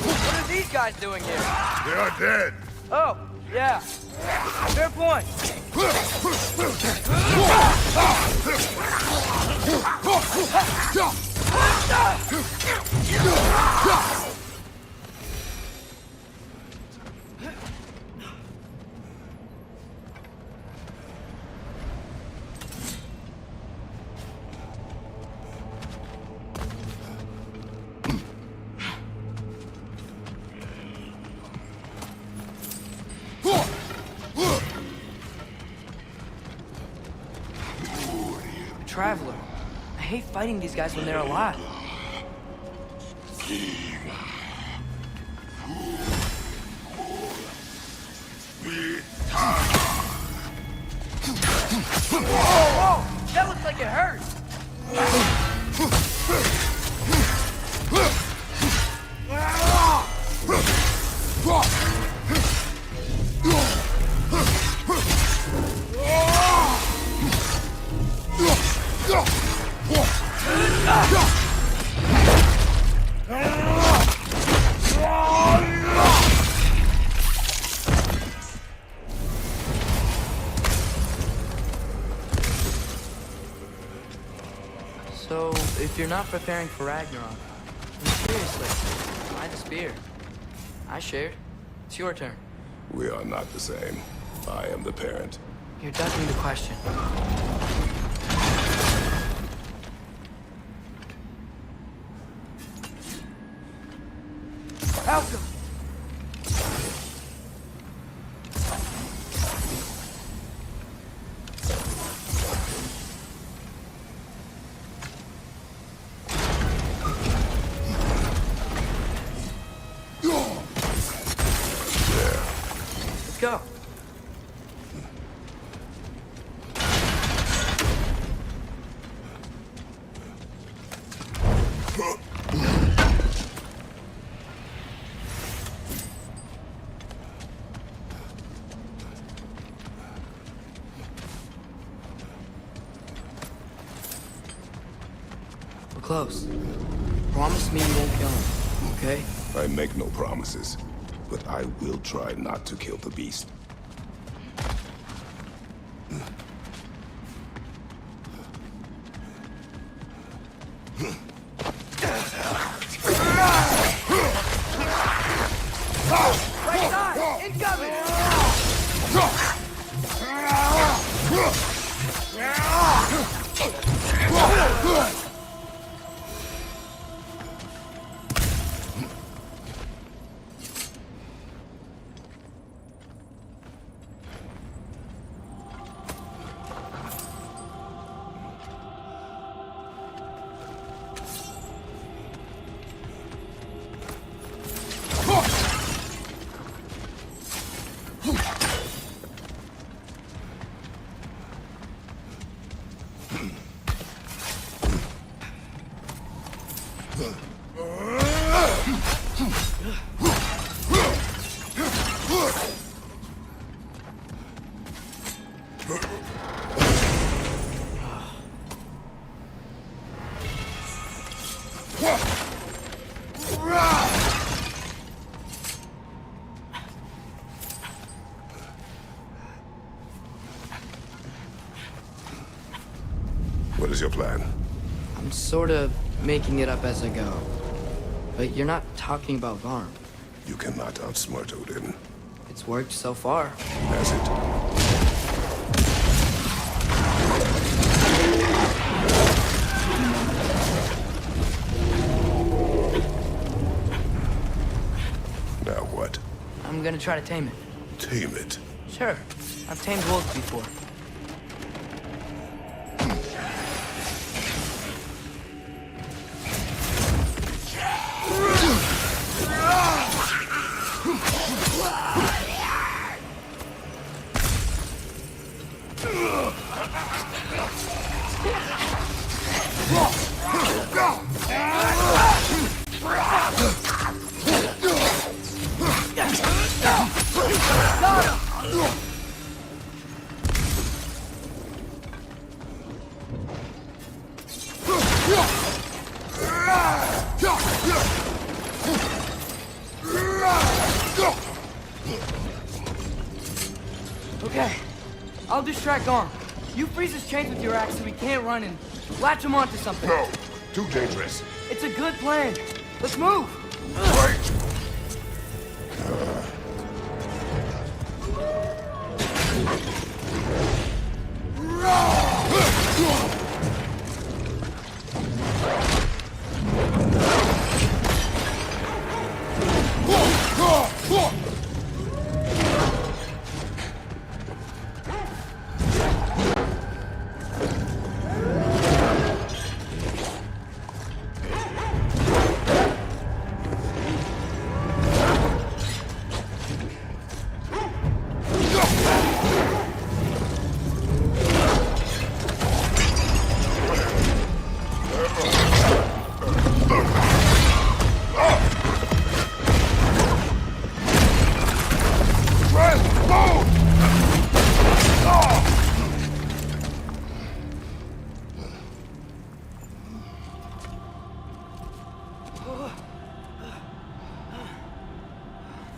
What are these guys doing here? They are dead. Oh, yeah. Fair point. Traveler. I hate fighting these guys when they're alive. Whoa! That looks like it hurt! So, if you're not preparing for Ragnarok, then seriously, I had the spear. I shared. It's your turn. We are not the same. I am the parent. You're ducking the question. Malcolm! Let's go. We're close. Promise me you won't kill him, okay? I make no promises, but I will try not to kill the beast. Right side! Incoming! What is your plan? I'm sort of making it up as I go. But you're not talking about Varm. You cannot outsmart Odin. It's worked so far. Has it? Now what? I'm gonna try to tame it. Tame it? Sure. I've tamed wolves before. Okay, I'll distract Arm. You freeze his chains with your axe so he can't run and latch him onto something. No, too dangerous. It's a good plan. Let's move. Wait.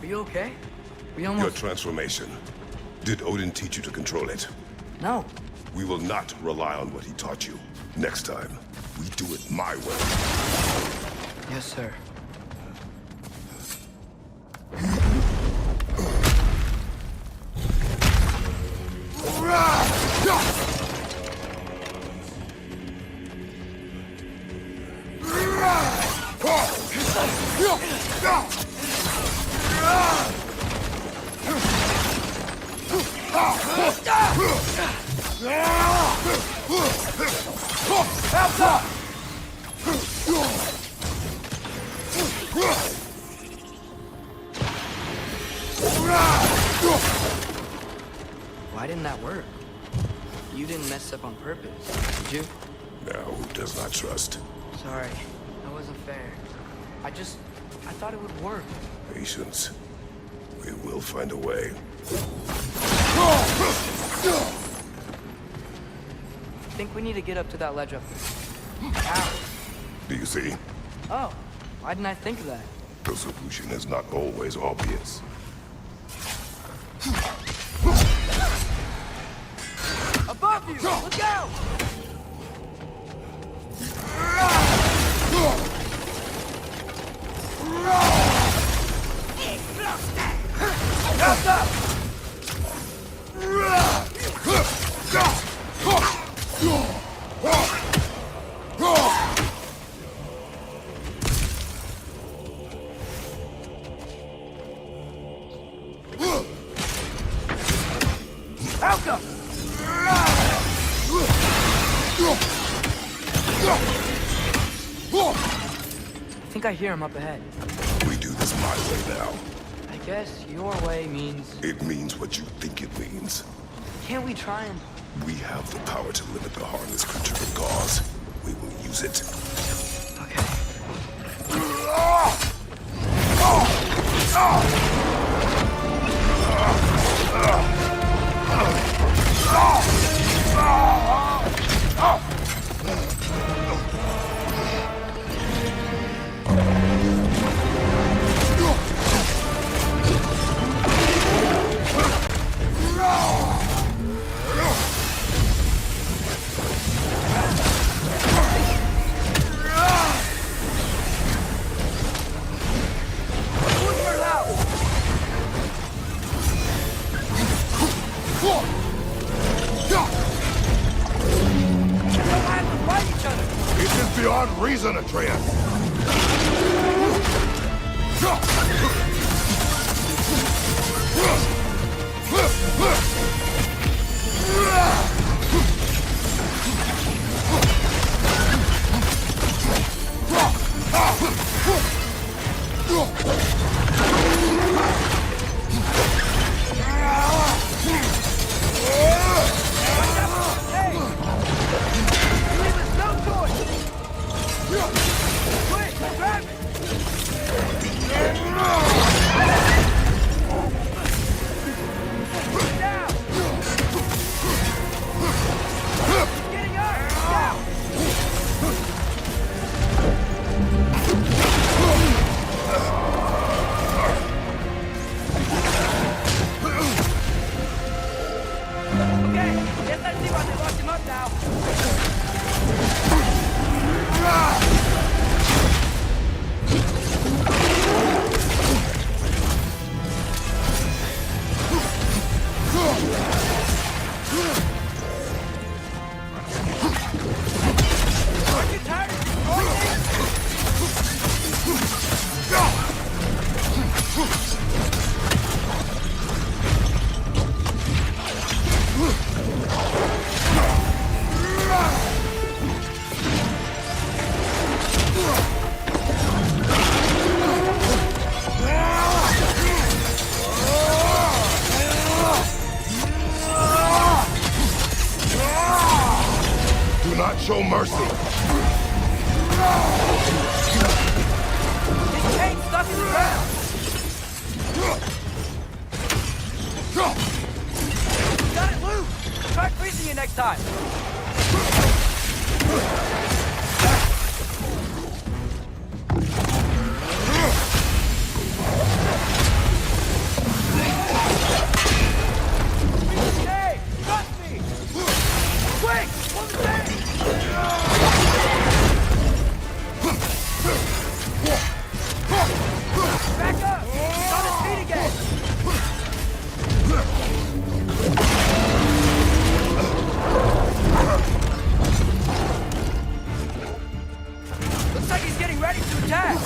Are you okay? We Your almost... transformation. Did Odin teach you to control it? No. We will not rely on what he taught you. Next time, we do it my way. Yes, sir. Why didn't that work? You didn't mess up on purpose, did you? Now, who does not trust? Sorry, that wasn't fair. I thought it would work. Patience. We will find a way. I think we need to get up to that ledge up there. Ow. Do you see? Oh, why didn't I think of that? The solution is not always obvious. Above you! Look out! I think I hear him up ahead. We do this my way now. I guess your way means... It means what you think it means. Can't we try and... We have the power to limit the harm this creature can cause. We will use it. It is beyond reason, Atreus. Do not show mercy. This chain's stuck in the ground. Got it loose. Try freezing it next time. Hey, trust me. Quick, pull the chain. Back up! He's on his feet again! Looks like he's getting ready to attack!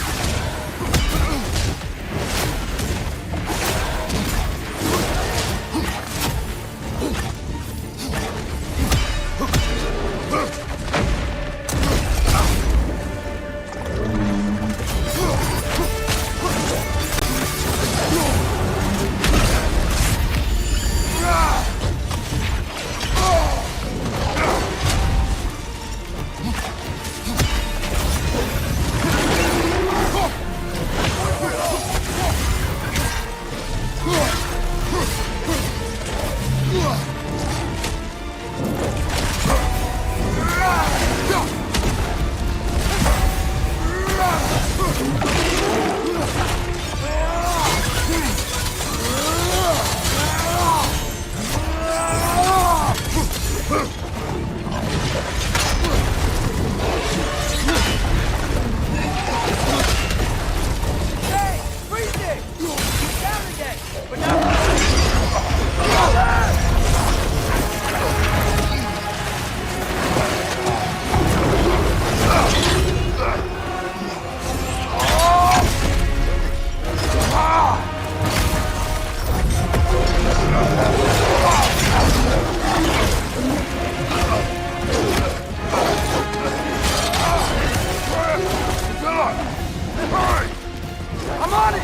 I'm on it!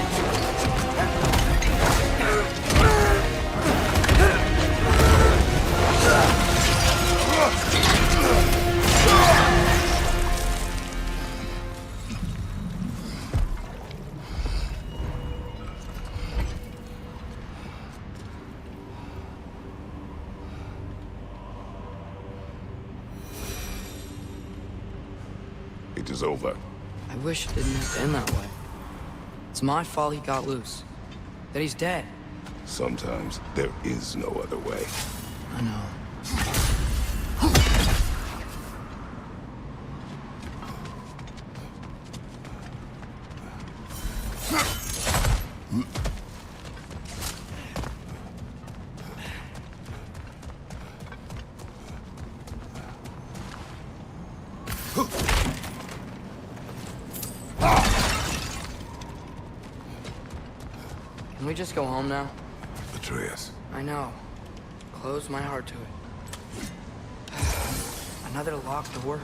It is over. I wish it didn't have to end that way. It's my fault he got loose. That he's dead. Sometimes there is no other way. I know. we just go home now? Atreus. I know. Close my heart to it. Another locked door.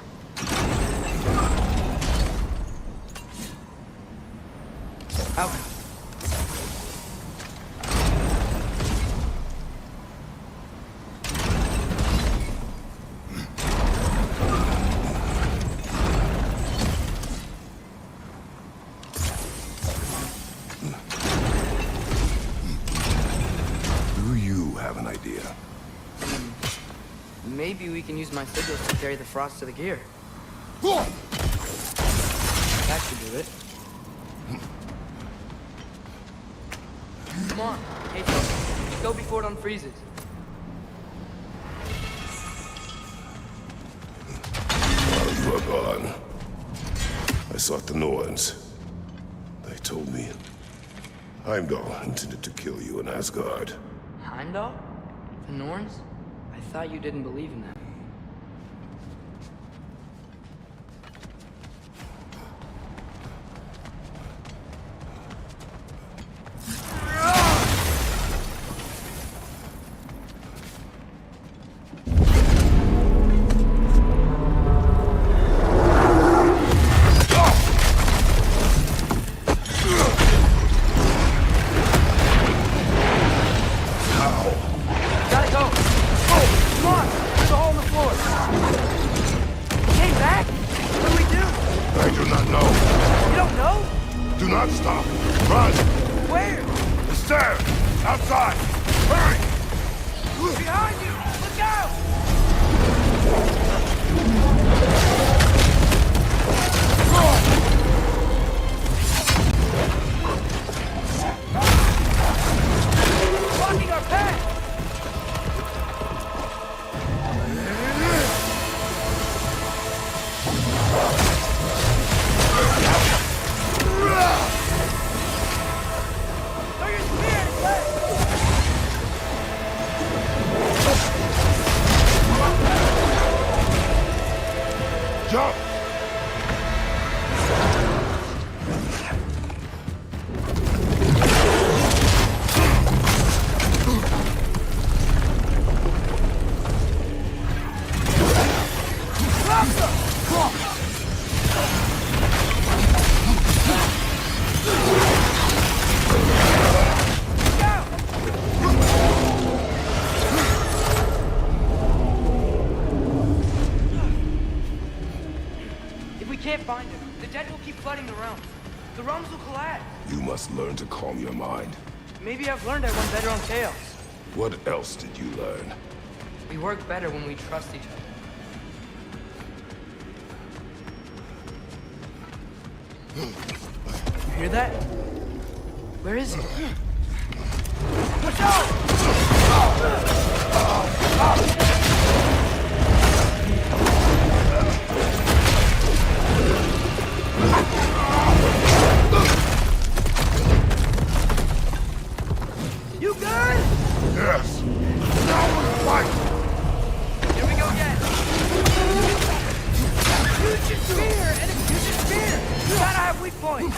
Out. Do you have an idea? Maybe we can use my sigils to carry the frost to the gear. That should do it. Come on, Kratos. Go before it unfreezes. While you are gone, I sought the Norns. They told me Heimdall intended to kill you in Asgard. Heimdall? The Norns? I thought you didn't believe in that. Learn to calm your mind. Maybe I've learned I run better on chaos. What else did you learn? We work better when we trust each other. You hear that? Where is he? Watch out! You good? Yes. Now we fight. Here we go again. Use your spear, and use your spear. You gotta have weak points.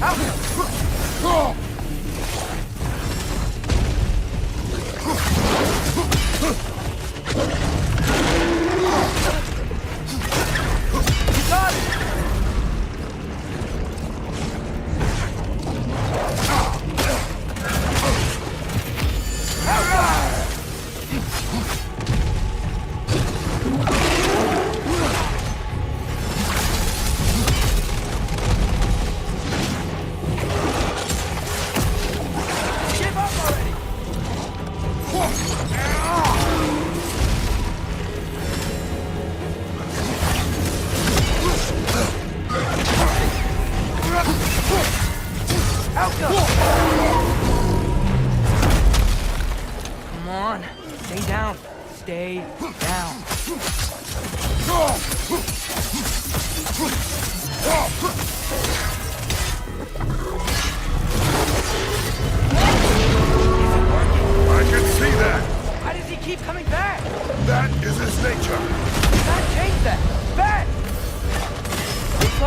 Out. Got it! Give up already! Come on, stay down. Stay down. I can see that. Why does he keep coming back? That is his nature. You gotta change that.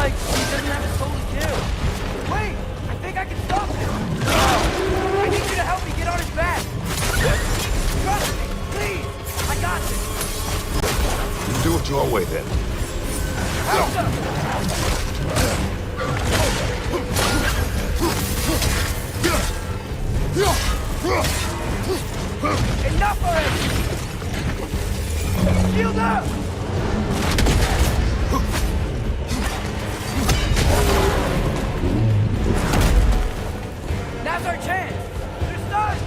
like he doesn't have a soul to kill. Wait! I think I can stop him! I need you to help me get on his back! Trust me, please! I got this! Do it your way, then. Enough already! Shield up! Now's our chance! They're stunned!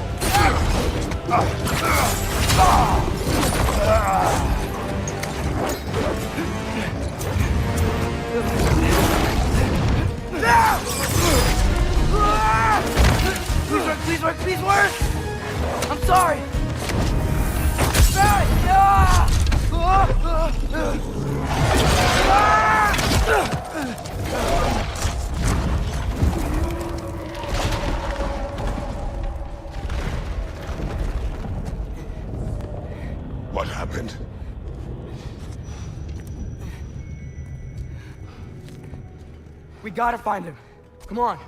Please work, please work! I'm sorry! What happened? We gotta find him. Come on.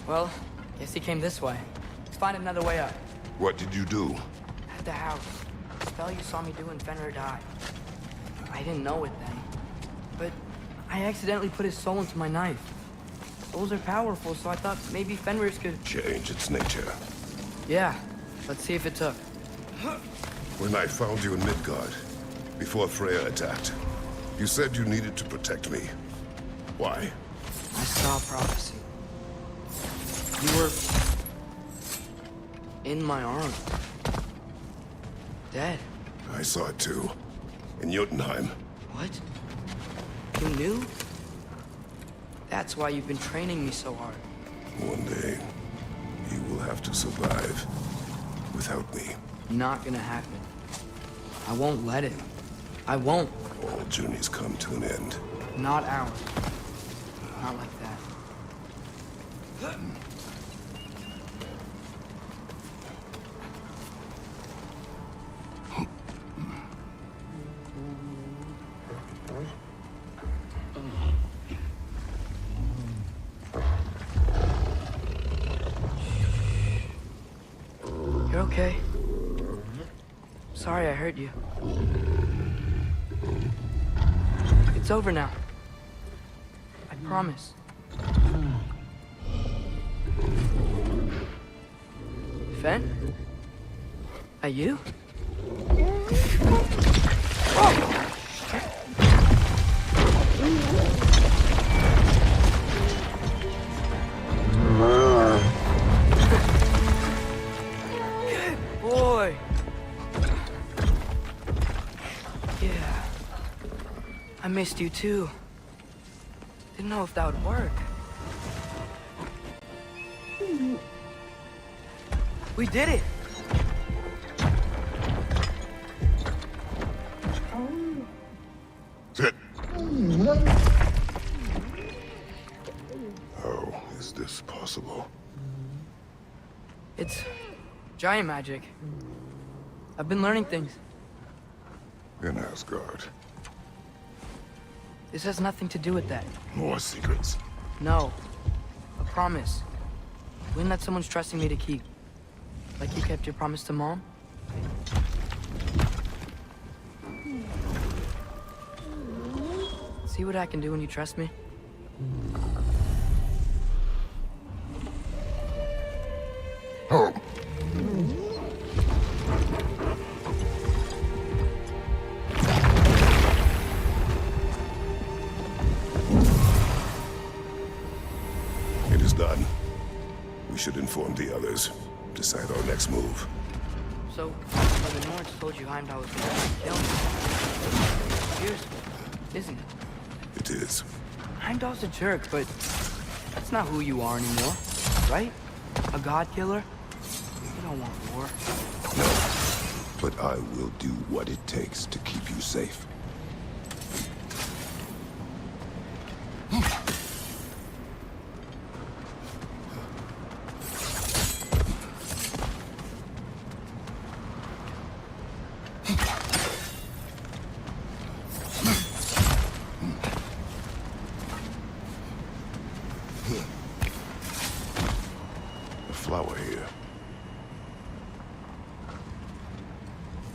Well, guess he came this way. Let's find another way up. What did you do? At the house. The spell you saw me do when Fenrir died. I didn't know it then. But I accidentally put his soul into my knife. Souls are powerful, so I thought maybe Fenrir's could... Change its nature. Yeah. Let's see if it took. When I found you in Midgard, before Freya attacked, you said you needed to protect me. Why? I saw a prophecy. You were... in my arms. Dead. I saw it too. In Jotunheim. What? You knew? That's why you've been training me so hard. One day, you will have to survive without me. Not gonna happen. I won't let it. I won't. All journeys come to an end. Not ours. Not like that. You're okay. Sorry I hurt you. It's over now. I promise. Fen? Are you? Good boy. Yeah. I missed you too. Didn't know if that would work. We did it! Sit. How is this possible? It's giant magic. I've been learning things. In Asgard. This has nothing to do with that. More secrets. No. A promise. One that someone's trusting me to keep. Like you kept your promise to Mom? See what I can do when you trust me? Home. It is done. We should inform the others. Decide our next move. So, when the Nords told you Heimdall was gonna kill me, here's, isn't it? It is. Heimdall's a jerk, but that's not who you are anymore, right? A god killer? You don't want war. No, but I will do what it takes to keep you safe. flower here?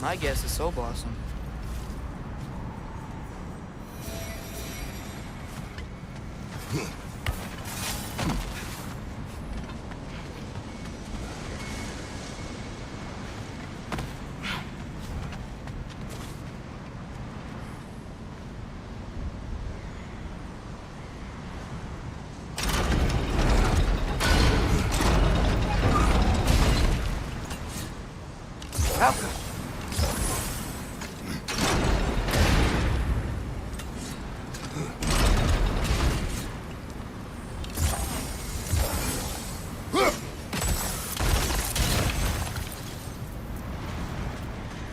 My guess is Soul Blossom.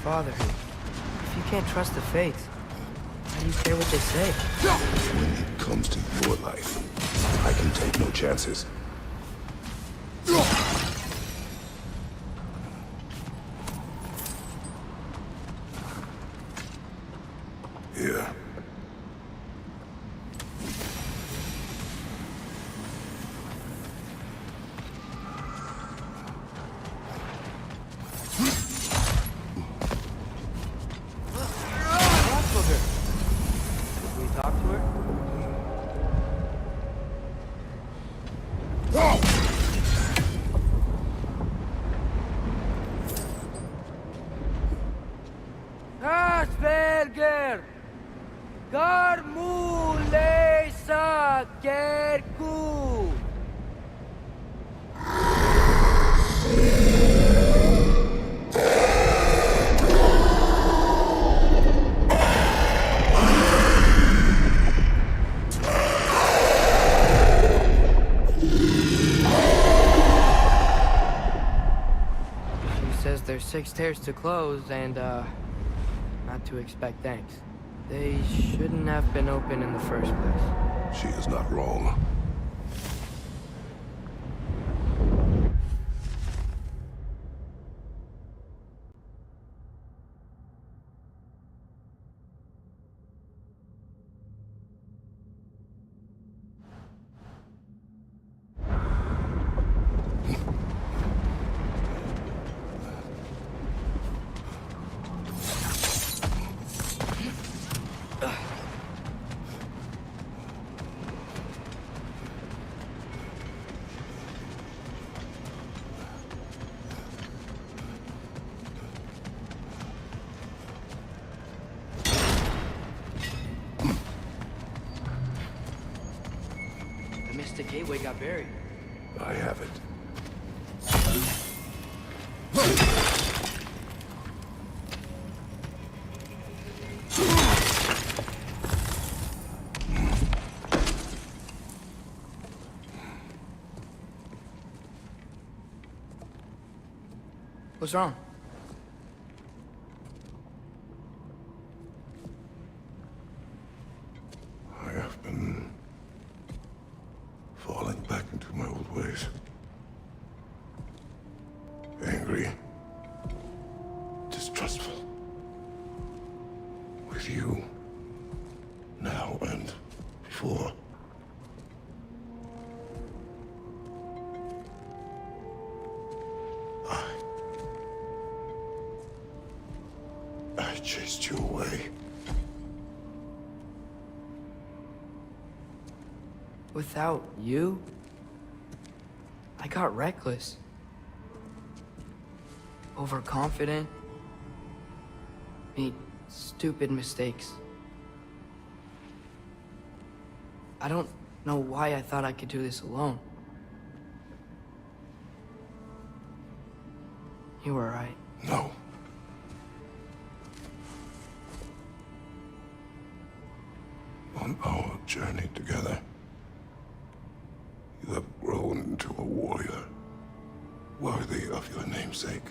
Father, if you can't trust the fates, why do you care what they say? When it comes to your life, I can take no chances. Here. Did we talk to her? Asperger! Garmulesa Kerku! She says there's 6 stairs to close and, not to expect thanks. They shouldn't have been open in the first place. She is not wrong. The Mystic Gateway got buried. I have it. What's wrong? I have been falling back into my old ways. Angry. Distrustful. With you. Now and before. I chased you away. Without you, I got reckless. Overconfident. Made stupid mistakes. I don't know why I thought I could do this alone. You were right. No. On our journey together, you have grown into a warrior, worthy of your namesake.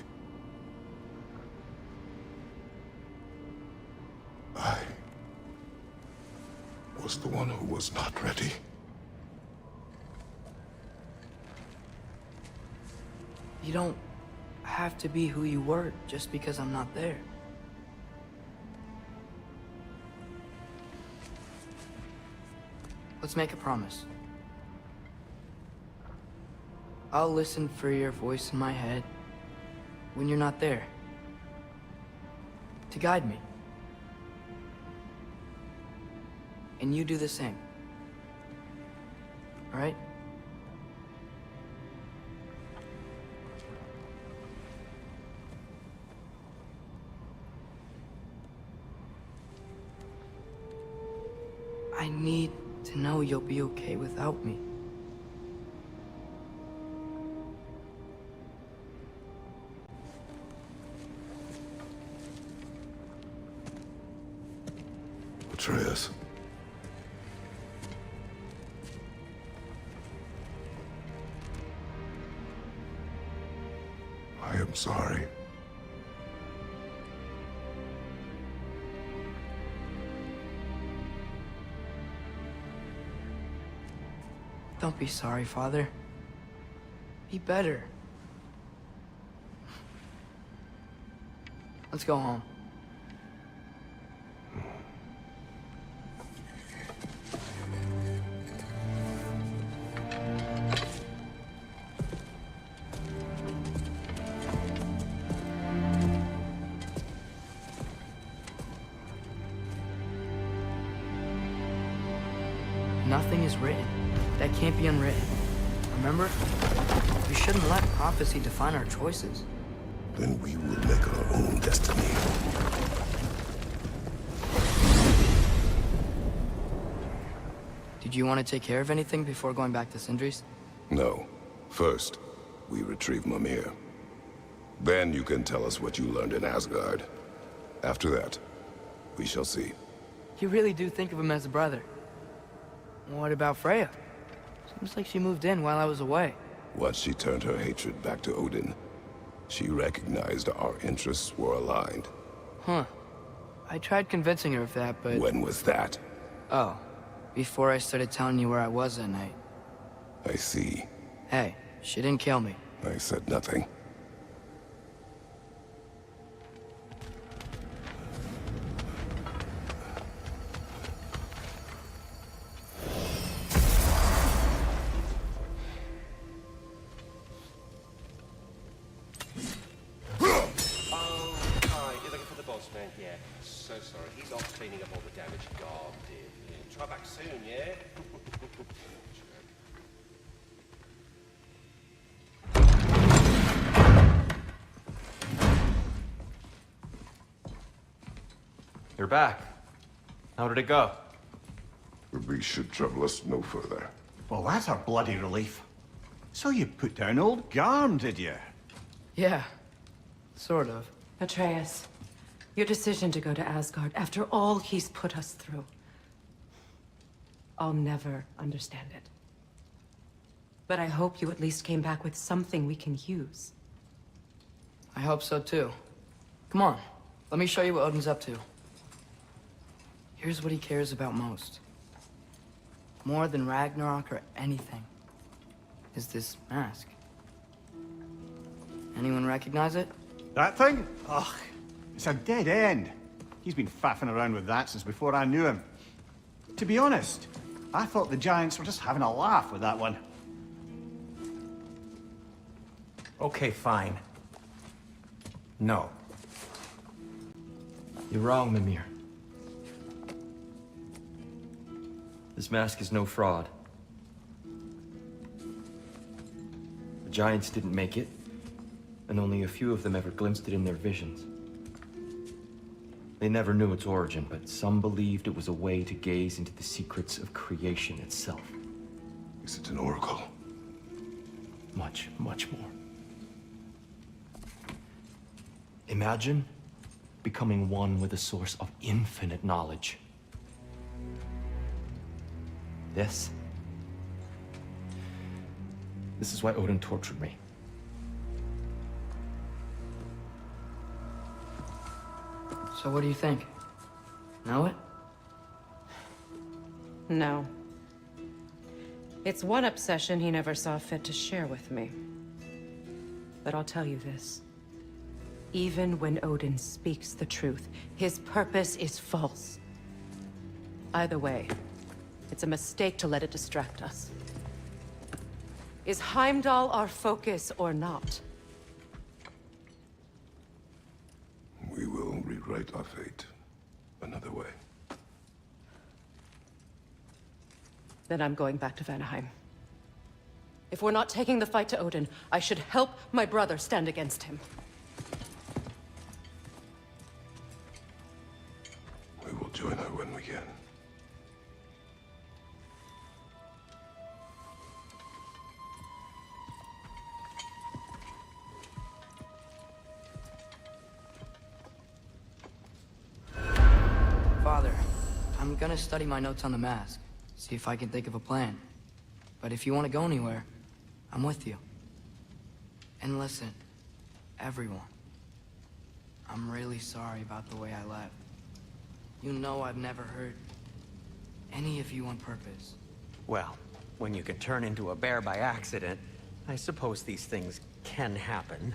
I was the one who was not ready. You don't have to be who you were just because I'm not there. Let's make a promise. I'll listen for your voice in my head when you're not there. To guide me. And you do the same. All right? I need to know you'll be okay without me. Atreus. I am sorry. Don't be sorry, Father. Be better. Let's go home. Nothing is written that can't be unwritten. Remember? We shouldn't let prophecy define our choices. Then we will make our own destiny. Did you want to take care of anything before going back to Sindri's? No. First, we retrieve Mimir. Then you can tell us what you learned in Asgard. After that, we shall see. You really do think of him as a brother. What about Freya? Seems like she moved in while I was away. Once she turned her hatred back to Odin, she recognized our interests were aligned. Huh. I tried convincing her of that, but... When was that? Oh. Before I started telling you where I was that night. I see. Hey, she didn't kill me. I said nothing. Yeah, so sorry. He's off cleaning up all the damage God did. Yeah, try back soon, yeah? You're back. How did it go? The beast should trouble us no further. Well, that's a bloody relief. So you put down old Garm, did you? Yeah. Sort of. Atreus, your decision to go to Asgard after all he's put us through. I'll never understand it. But I hope you at least came back with something we can use. I hope so too. Come on, let me show you what Odin's up to. Here's what he cares about most. More than Ragnarok or anything. Is this mask. Anyone recognize it? That thing? Ugh, it's a dead end. He's been faffing around with that since before I knew him. To be honest, I thought the Giants were just having a laugh with that one. Okay, fine. No. You're wrong, Mimir. This mask is no fraud. The Giants didn't make it, and only a few of them ever glimpsed it in their visions. They never knew its origin, but some believed it was a way to gaze into the secrets of creation itself. Is it an oracle? Much, much more. Imagine becoming one with a source of infinite knowledge. This is why Odin tortured me. So what do you think? Know it? No. It's one obsession he never saw fit to share with me. But I'll tell you this. Even when Odin speaks the truth, his purpose is false. Either way, it's a mistake to let it distract us. Is Heimdall our focus or not? We will rewrite our fate another way. Then I'm going back to Vanaheim. If we're not taking the fight to Odin, I should help my brother stand against him. We will join her when we can. Father, I'm gonna study my notes on the mask. See if I can think of a plan. But if you want to go anywhere, I'm with you. And listen, everyone. I'm really sorry about the way I left. You know I've never hurt any of you on purpose. Well, when you can turn into a bear by accident, I suppose these things can happen.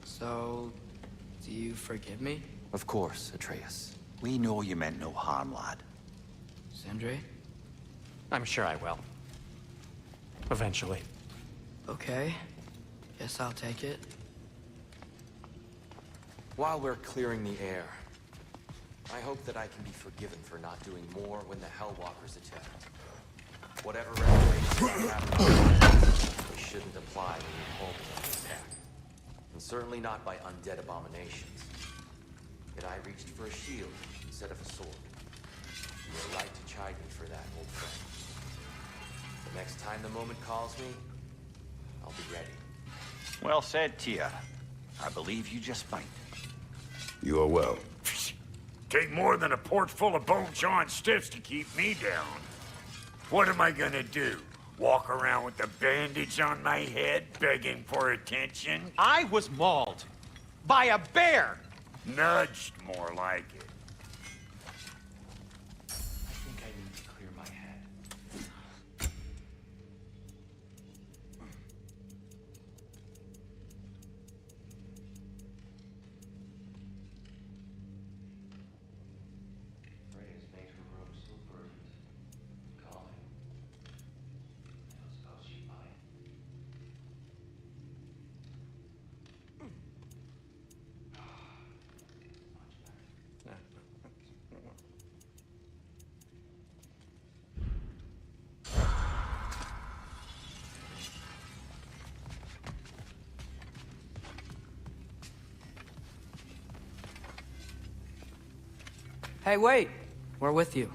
So, do you forgive me? Of course, Atreus. We know you meant no harm, lad. Sindri? I'm sure I will. Eventually. Okay. Guess I'll take it. While we're clearing the air, I hope that I can be forgiven for not doing more when the Hellwalkers attacked. Whatever reparations happen, we shouldn't apply when we hold an attack. And certainly not by undead abominations. Yet I reached for a shield instead of a sword. You were right to chide me for that, old friend. The next time the moment calls me, I'll be ready. Well said, Tyr. I believe you just might. You are well. Take more than a port full of bone-chawing stiffs to keep me down. What am I gonna do? Walk around with a bandage on my head, begging for attention? I was mauled by a bear! Nudged, more like it. I think I need to clear my head. Freya's made her room so verdant, calming. I don't suppose she'd mind. Hey, wait! We're with you.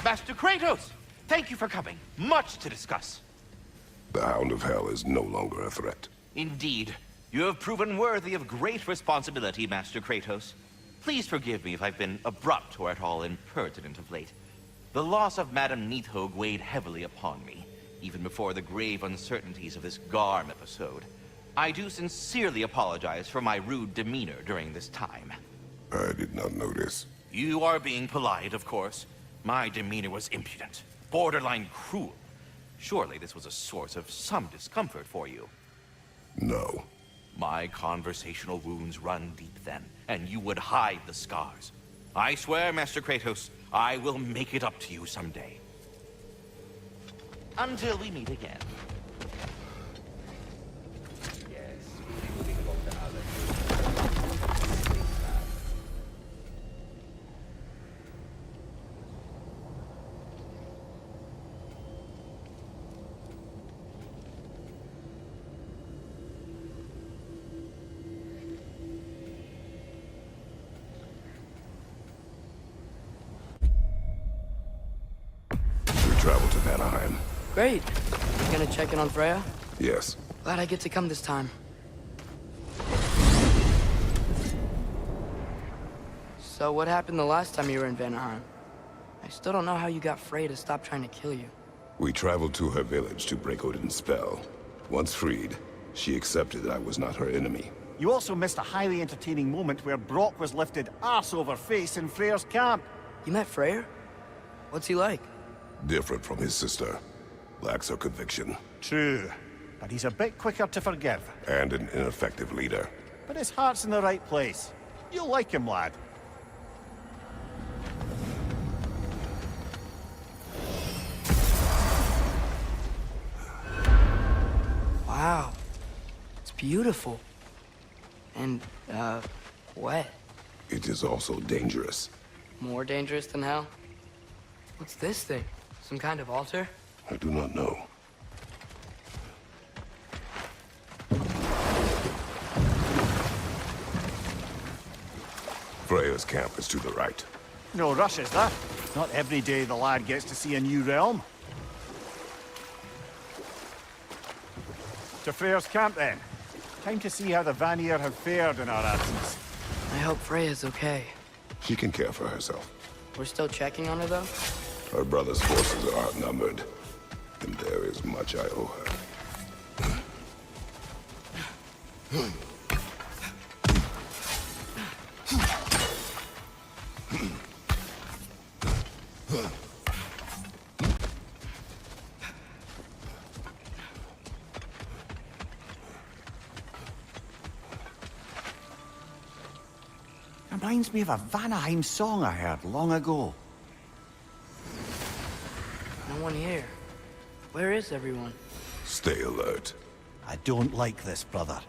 Master Kratos! Thank you for coming. Much to discuss. The Hound of Hell is no longer a threat. Indeed. You have proven worthy of great responsibility, Master Kratos. Please forgive me if I've been abrupt or at all impertinent of late. The loss of Madame Neathog weighed heavily upon me, even before the grave uncertainties of this Garm episode. I do sincerely apologize for my rude demeanor during this time. I did not notice. You are being polite, of course. My demeanor was impudent, borderline cruel. Surely this was a source of some discomfort for you. No. My conversational wounds run deep then, and you would hide the scars. I swear, Master Kratos, I will make it up to you someday. Until we meet again. Travel to Vanaheim. Great. You gonna check in on Freya? Yes. Glad I get to come this time. So what happened the last time you were in Vanaheim? I still don't know how you got Freya to stop trying to kill you. We traveled to her village to break Odin's spell. Once freed, she accepted that I was not her enemy. You also missed a highly entertaining moment where Brock was lifted arse over face in Freyr's camp. You met Freyr? What's he like? Different from his sister. Lacks her conviction. True. But he's a bit quicker to forgive. And an ineffective leader. But his heart's in the right place. You'll like him, lad. Wow. It's beautiful. And, wet. It is also dangerous. More dangerous than hell? What's this thing? Some kind of altar? I do not know. Freya's camp is to the right. No rush, is there? Not every day the lad gets to see a new realm. To Freya's camp, then. Time to see how the Vanir have fared in our absence. I hope Freya's okay. She can care for herself. We're still checking on her, though? Her brother's forces are outnumbered, and there is much I owe her. Reminds me of a Vanaheim song I heard long ago. No one here. Where is everyone? Stay alert. I don't like this, brother.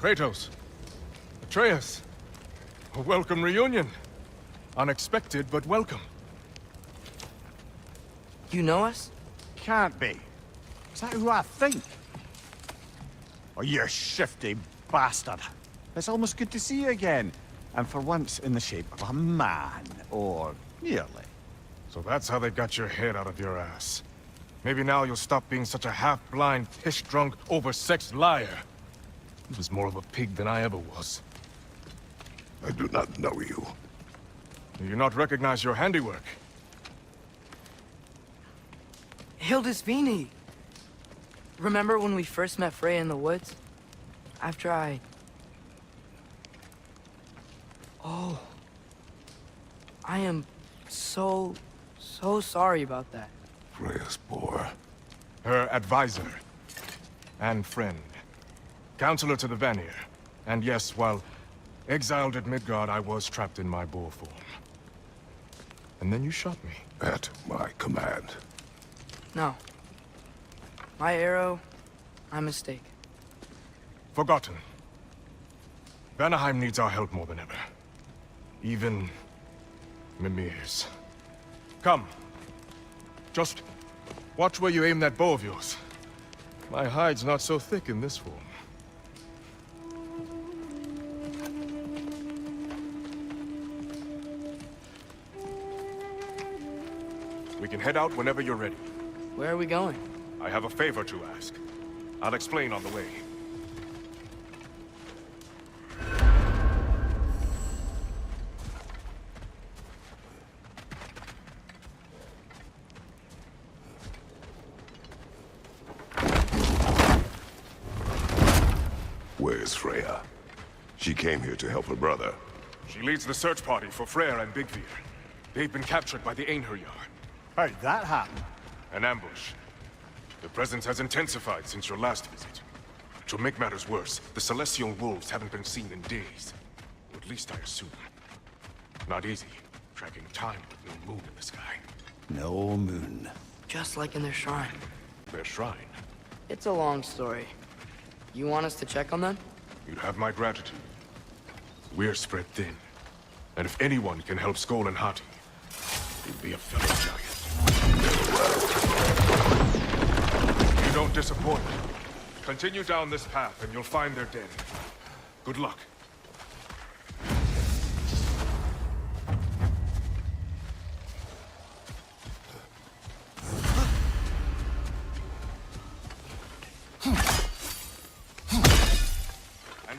Kratos. Atreus. A welcome reunion. Unexpected, but welcome. You know us? Can't be. Is that who I think? Oh, you shifty bastard. It's almost good to see you again. And for once in the shape of a man. Or nearly. So that's how they got your head out of your ass. Maybe now you'll stop being such a half-blind, piss-drunk, oversexed liar. He was more of a pig than I ever was. I do not know you. Do you not recognize your handiwork? Hildisvini! Remember when we first met Freya in the woods? After I... Oh. I am so sorry about that. Freya's poor. Her advisor. And friend. Counselor to the Vanir. And yes, while exiled at Midgard, I was trapped in my boar form. And then you shot me. At my command. No. My arrow, my mistake. Forgotten. Vanaheim needs our help more than ever. Even Mimir's. Come. Just watch where you aim that bow of yours. My hide's not so thick in this form. We can head out whenever you're ready. Where are we going? I have a favor to ask. I'll explain on the way. Where's Freya? She came here to help her brother. She leads the search party for Freyr and Bigvir. They've been captured by the Einherjar. How'd that happen? An ambush. The presence has intensified since your last visit. To make matters worse, the Celestial Wolves haven't been seen in days. Or at least I assume. Not easy, tracking time with no moon in the sky. No moon. Just like in their shrine. Their shrine? It's a long story. You want us to check on them? You'd have my gratitude. We're spread thin. And if anyone can help Skoll and Hati, it'd be a fellow giant. You don't disappoint. Continue down this path and you'll find their den. Good luck.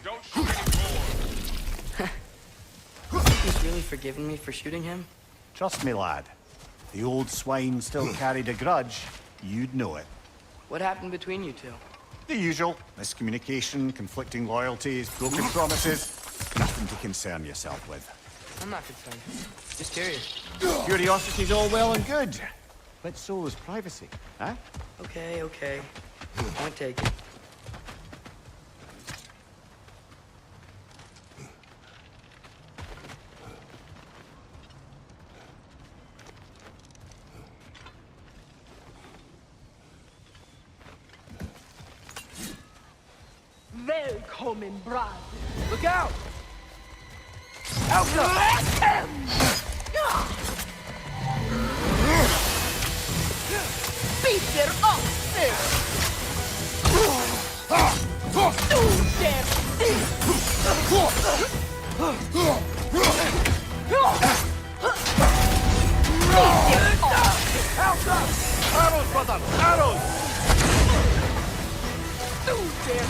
don't shoot anymore! He's really forgiven me for shooting him? Trust me, lad. The old swine still carried a grudge. You'd know it. What happened between you two? The usual. Miscommunication, conflicting loyalties, broken promises. Nothing to concern yourself with. I'm not concerned. Just curious. Curiosity's all well and good. But so is privacy, huh? Okay, okay. Point taken. Välkommen, brad. Look out! Peter up there! Du der Arrows, brother! Arrows! Du der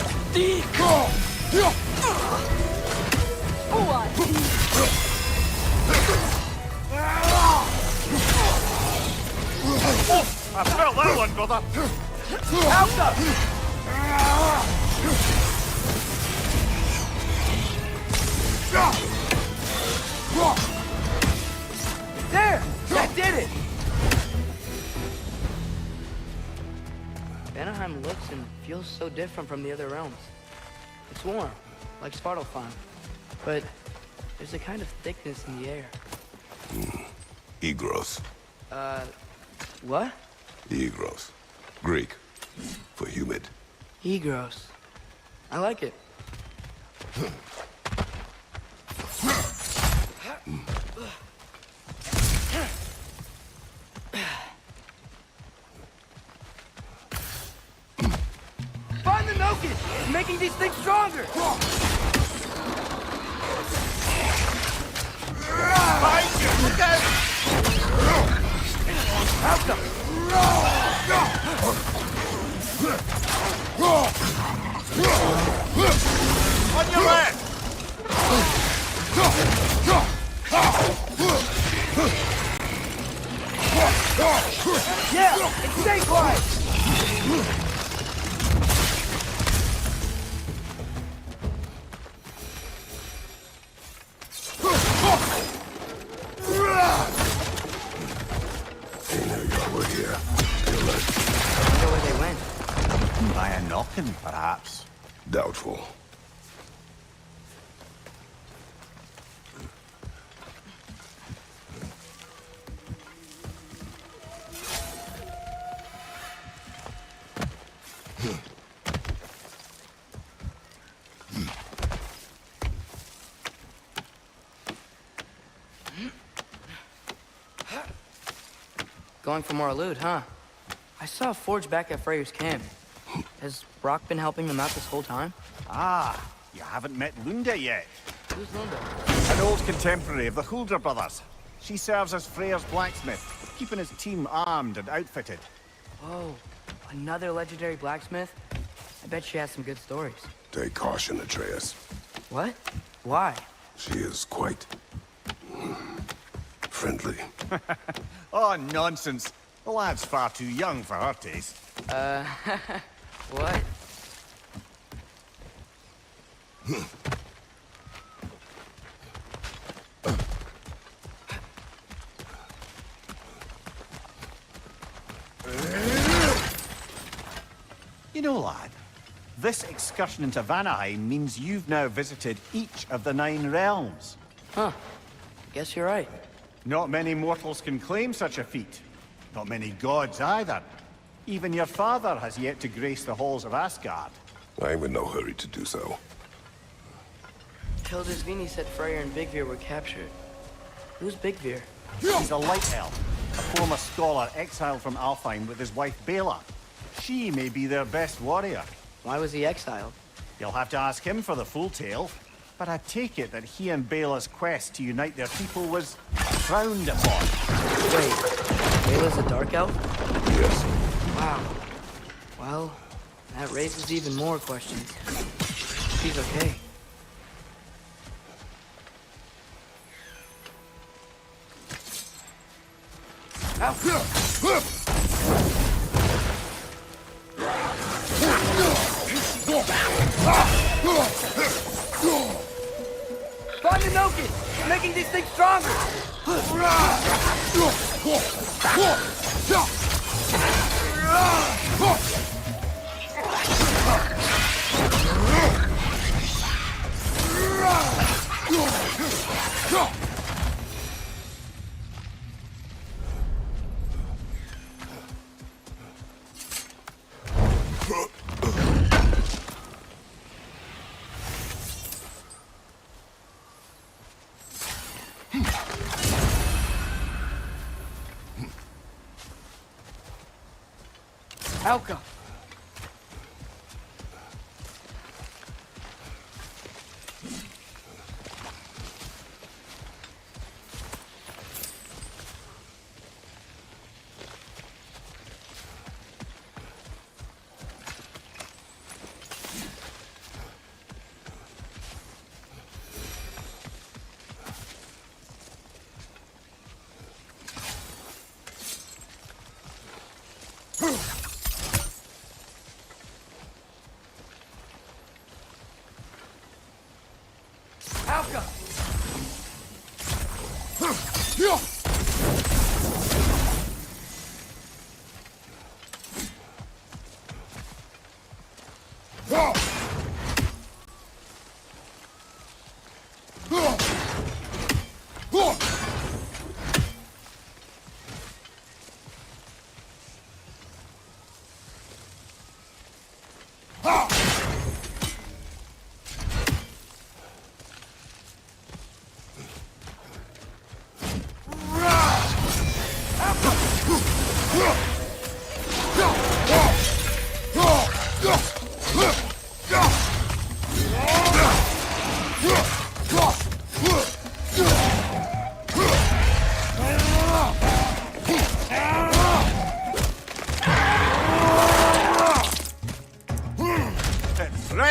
I felt that one, brother! There! That did it! Vanaheim looks and feels so different from the other realms. It's warm, like Svartalfheim, but there's a kind of thickness in the air. Egros. What? Egros. Greek. For humid. Egros. I like it. Find the Noken! It's making these things stronger! Behind you! Look out! Out them! On your left! Yeah! And stay quiet! They knew you were here. You're right. I wonder where they went. By a knocking, perhaps. Doubtful. Going for more loot, huh? I saw a forge back at Freyr's camp. Has Brock been helping them out this whole time? Ah, you haven't met Lunda yet. Who's Lunda? An old contemporary of the Hulder brothers. She serves as Freyr's blacksmith, keeping his team armed and outfitted. Whoa, another legendary blacksmith? I bet she has some good stories. Take caution, Atreus. What? Why? She is quite... friendly. Oh, nonsense. The lad's far too young for her taste. What? You know, lad, this excursion into Vanaheim means you've now visited each of the 9 realms. Huh. Guess you're right. Not many mortals can claim such a feat. Not many gods either. Even your father has yet to grace the halls of Asgard. I'm in no hurry to do so. Hildisvini said Freyr and Bigvir were captured. Who's Bigvir? He's a light elf, a former scholar exiled from Alfheim with his wife Bela. She may be their best warrior. Why was he exiled? You'll have to ask him for the full tale. But I take it that he and Bela's quest to unite their people was frowned upon. Wait, Bela's a dark elf? Yes. Wow. Well, that raises even more questions. She's okay. Find the Nokin! Making these things stronger! Elka! Alka!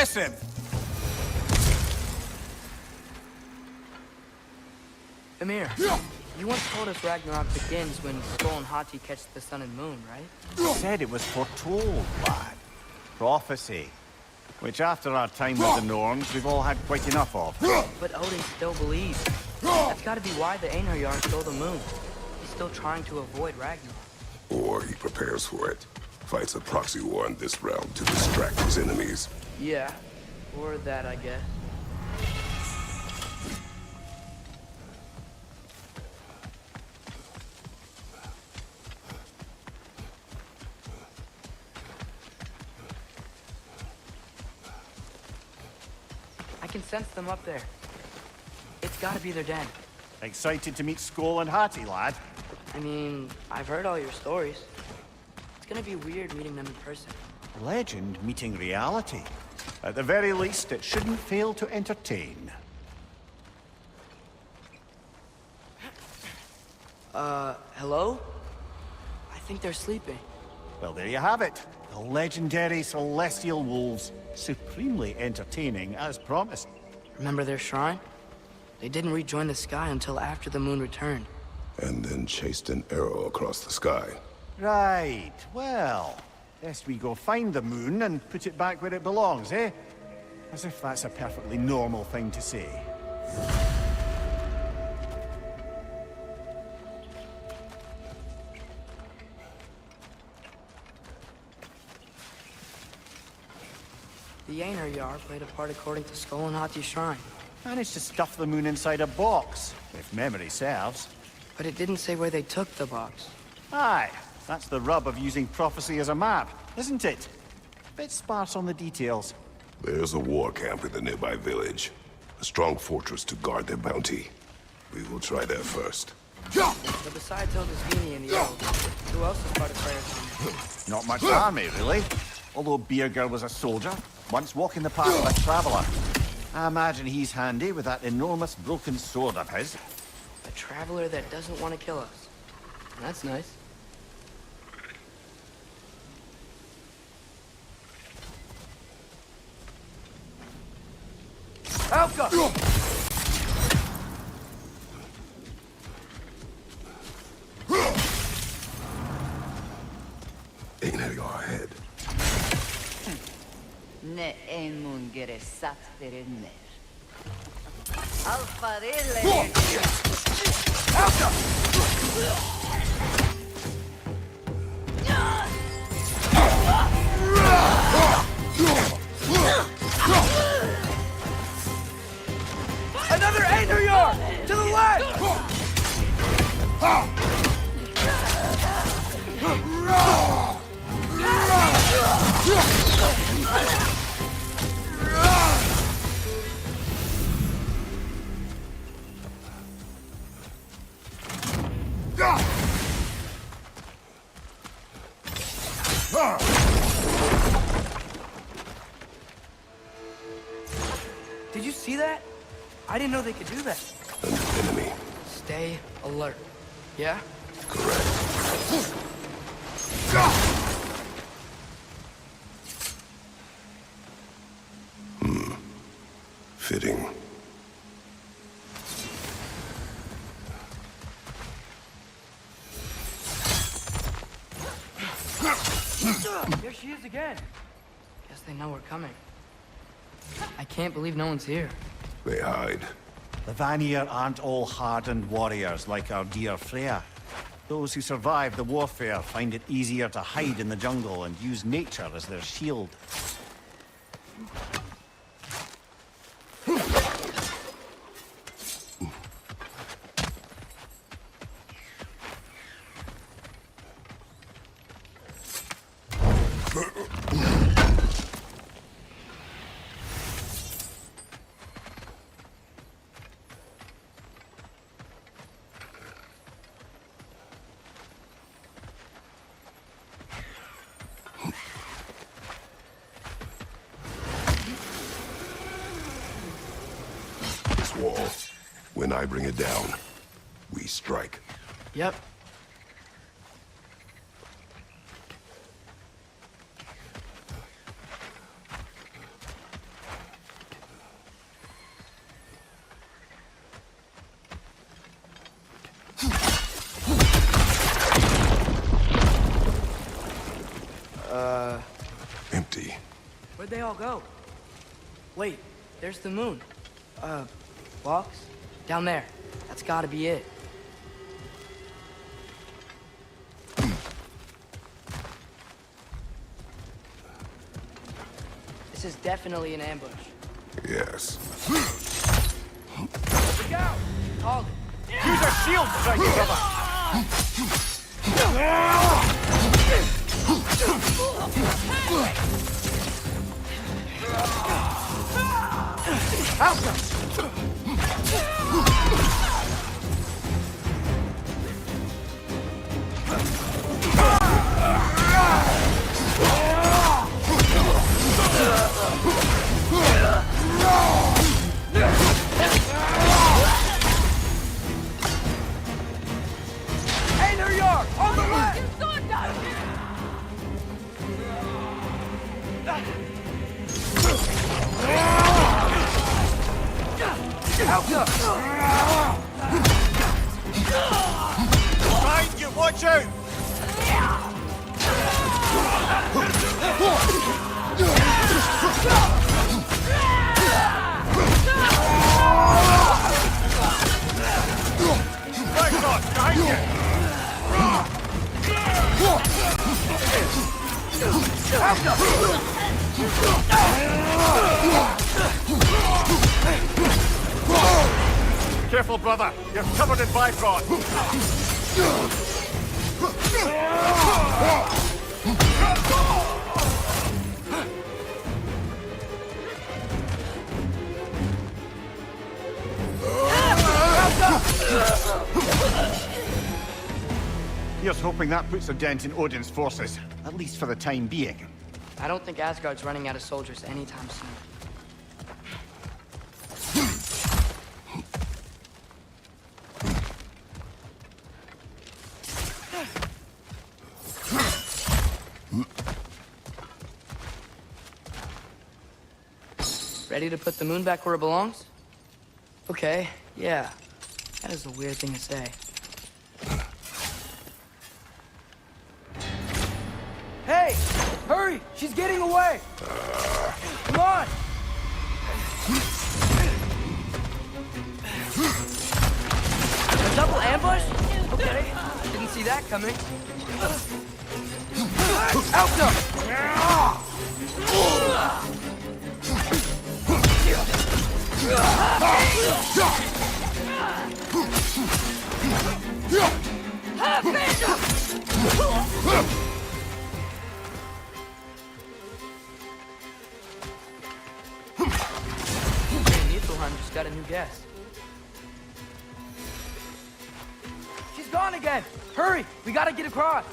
Impressive! Amir, you once told us Ragnarok begins when Skull and Hati catch the sun and moon, right? Said it was foretold, lad. Prophecy. Which after our time with the Norns, we've all had quite enough of. But Odin still believes. That's gotta be why the Einherjar stole the moon. He's still trying to avoid Ragnarok. Or he prepares for it. Fights a proxy war in this realm to distract his enemies. Yeah, or that, I guess. I can sense them up there. It's gotta be their den. Excited to meet Skull and Hati, lad? I mean, I've heard all your stories. It's gonna be weird meeting them in person. Legend meeting reality. At the very least, it shouldn't fail to entertain. Hello? I think they're sleeping. Well, there you have it. The legendary celestial wolves. Supremely entertaining, as promised. Remember their shrine? They didn't rejoin the sky until after the moon returned. And then chased an arrow across the sky. Right. Well, best we go find the moon and put it back where it belongs, eh? As if that's a perfectly normal thing to say. The Einherjar played a part according to Skull and Hati's shrine. Managed to stuff the moon inside a box, if memory serves. But it didn't say where they took the box. Aye, that's the rub of using prophecy as a map, isn't it? Bit sparse on the details. There's a war camp in the nearby village. A strong fortress to guard their bounty. We will try there first. But besides Eldisvini and the elves, who else is part of Freyr's army? Not much army, really. Although Birger was a soldier, once walking the path of a traveler. I imagine he's handy with that enormous broken sword of his. A traveler that doesn't want to kill us. That's nice. Alka! Ain't it your head? Ne emun geresat verenler. Alfarelle. Another Aether York! To the left! Did you see that? I didn't know they could do that. An enemy. Stay alert. Yeah? Fitting. There she is again. Guess they know we're coming. I can't believe no one's here. They hide. The Vanir aren't all hardened warriors like our dear Freya. Those who survive the warfare find it easier to hide in the jungle and use nature as their shield. This wall. When I bring it down, we strike. Yep. Empty. Where'd they all go? Wait, there's the moon. Box? Down there. That's gotta be it. This is definitely an ambush. Yes. Look out! Called it. Use a shield strike, brother! Aether York! On the left! Behind you, watch out! Ragnarok, behind you! Careful, brother. You're covered in Bifrost. Here's hoping that puts a dent in Odin's forces, at least for the time being. I don't think Asgard's running out of soldiers anytime soon. Ready to put the moon back where it belongs? Okay, yeah. That is a weird thing to say. Hey! Hurry! She's getting away! Come on! A double ambush? Okay, didn't see that coming. Niflheim just got a new guest. She's gone again! Hurry! We gotta get across!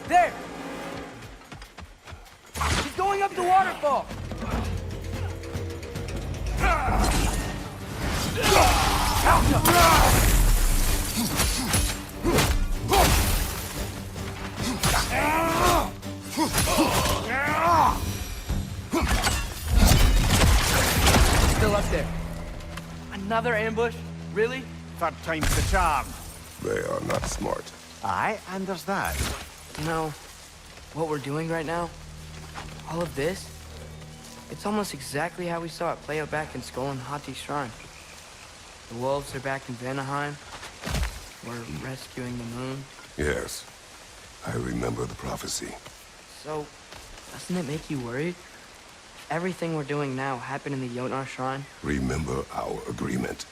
There! She's going up the waterfall! Still up there. Another ambush? Really? Third time's the charm. They are not smart. Aye, and there's that. You know, what we're doing right now, all of this, it's almost exactly how we saw it play out back in Skull and Hati's shrine. The wolves are back in Vanaheim. We're rescuing the moon. Yes, I remember the prophecy. So, doesn't it make you worried? Everything we're doing now happened in the Jotnar shrine. Remember our agreement.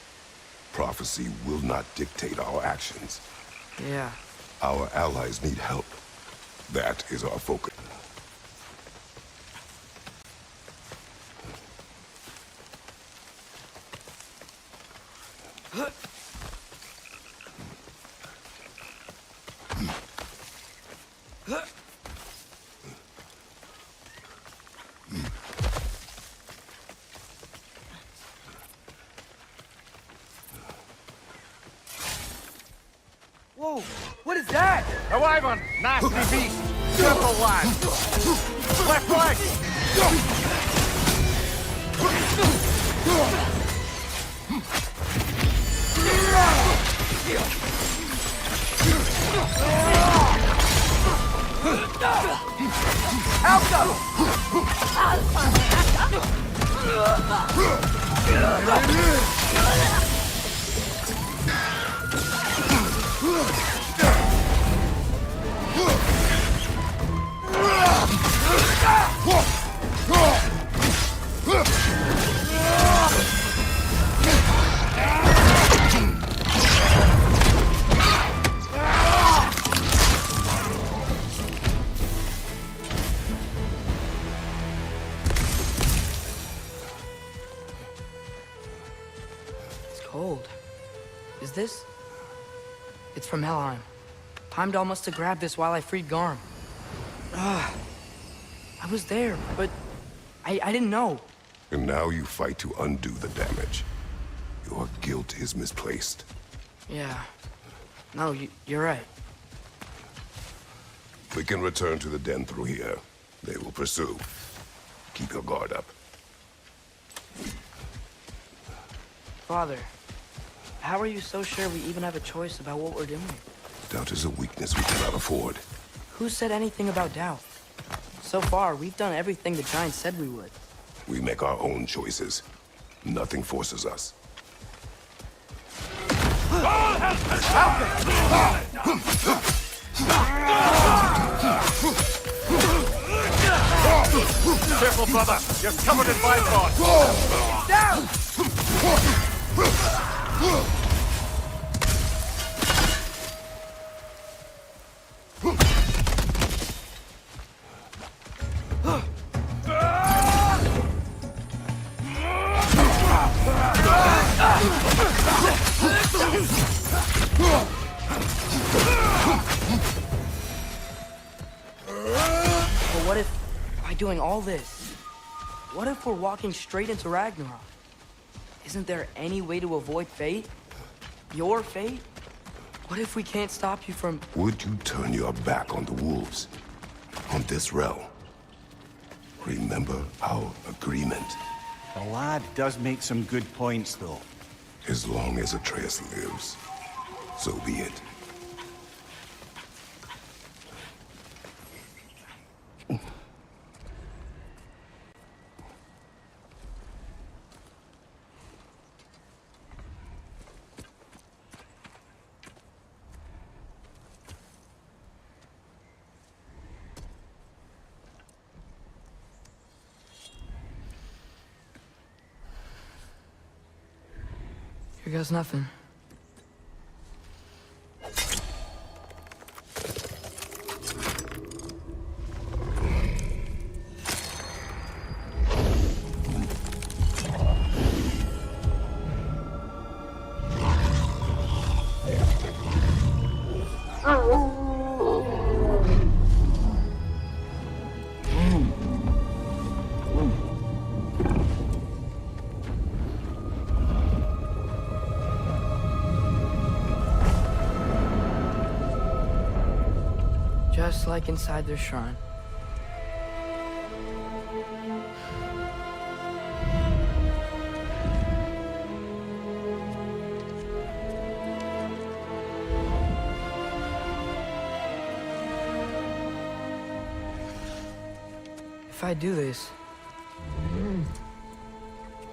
Prophecy will not dictate our actions. Yeah. Our allies need help. That is our focus. Whoa! What is that? A wyvern! Nasty beast! Careful, lad! Left leg! It's cold. Is this? It's from Helheim. Heimdall must have grabbed this while I freed Garm. I was there, but I didn't know. And now you fight to undo the damage. Your guilt is misplaced. Yeah. No, you're right. We can return to the den through here. They will pursue. Keep your guard up. Father, how are you so sure we even have a choice about what we're doing? Doubt is a weakness we cannot afford. Who said anything about doubt? So far, we've done everything the Giants said we would. We make our own choices. Nothing forces us. Careful, brother! You're covered in bifrost! Down! But what if, by doing all this, what if we're walking straight into Ragnarok? Isn't there any way to avoid fate? Your fate? What if we can't stop you from... Would you turn your back on the wolves? On this realm? Remember our agreement. The lad does make some good points, though. As long as Atreus lives, so be it. Here goes nothing. Just like inside their shrine. If I do this...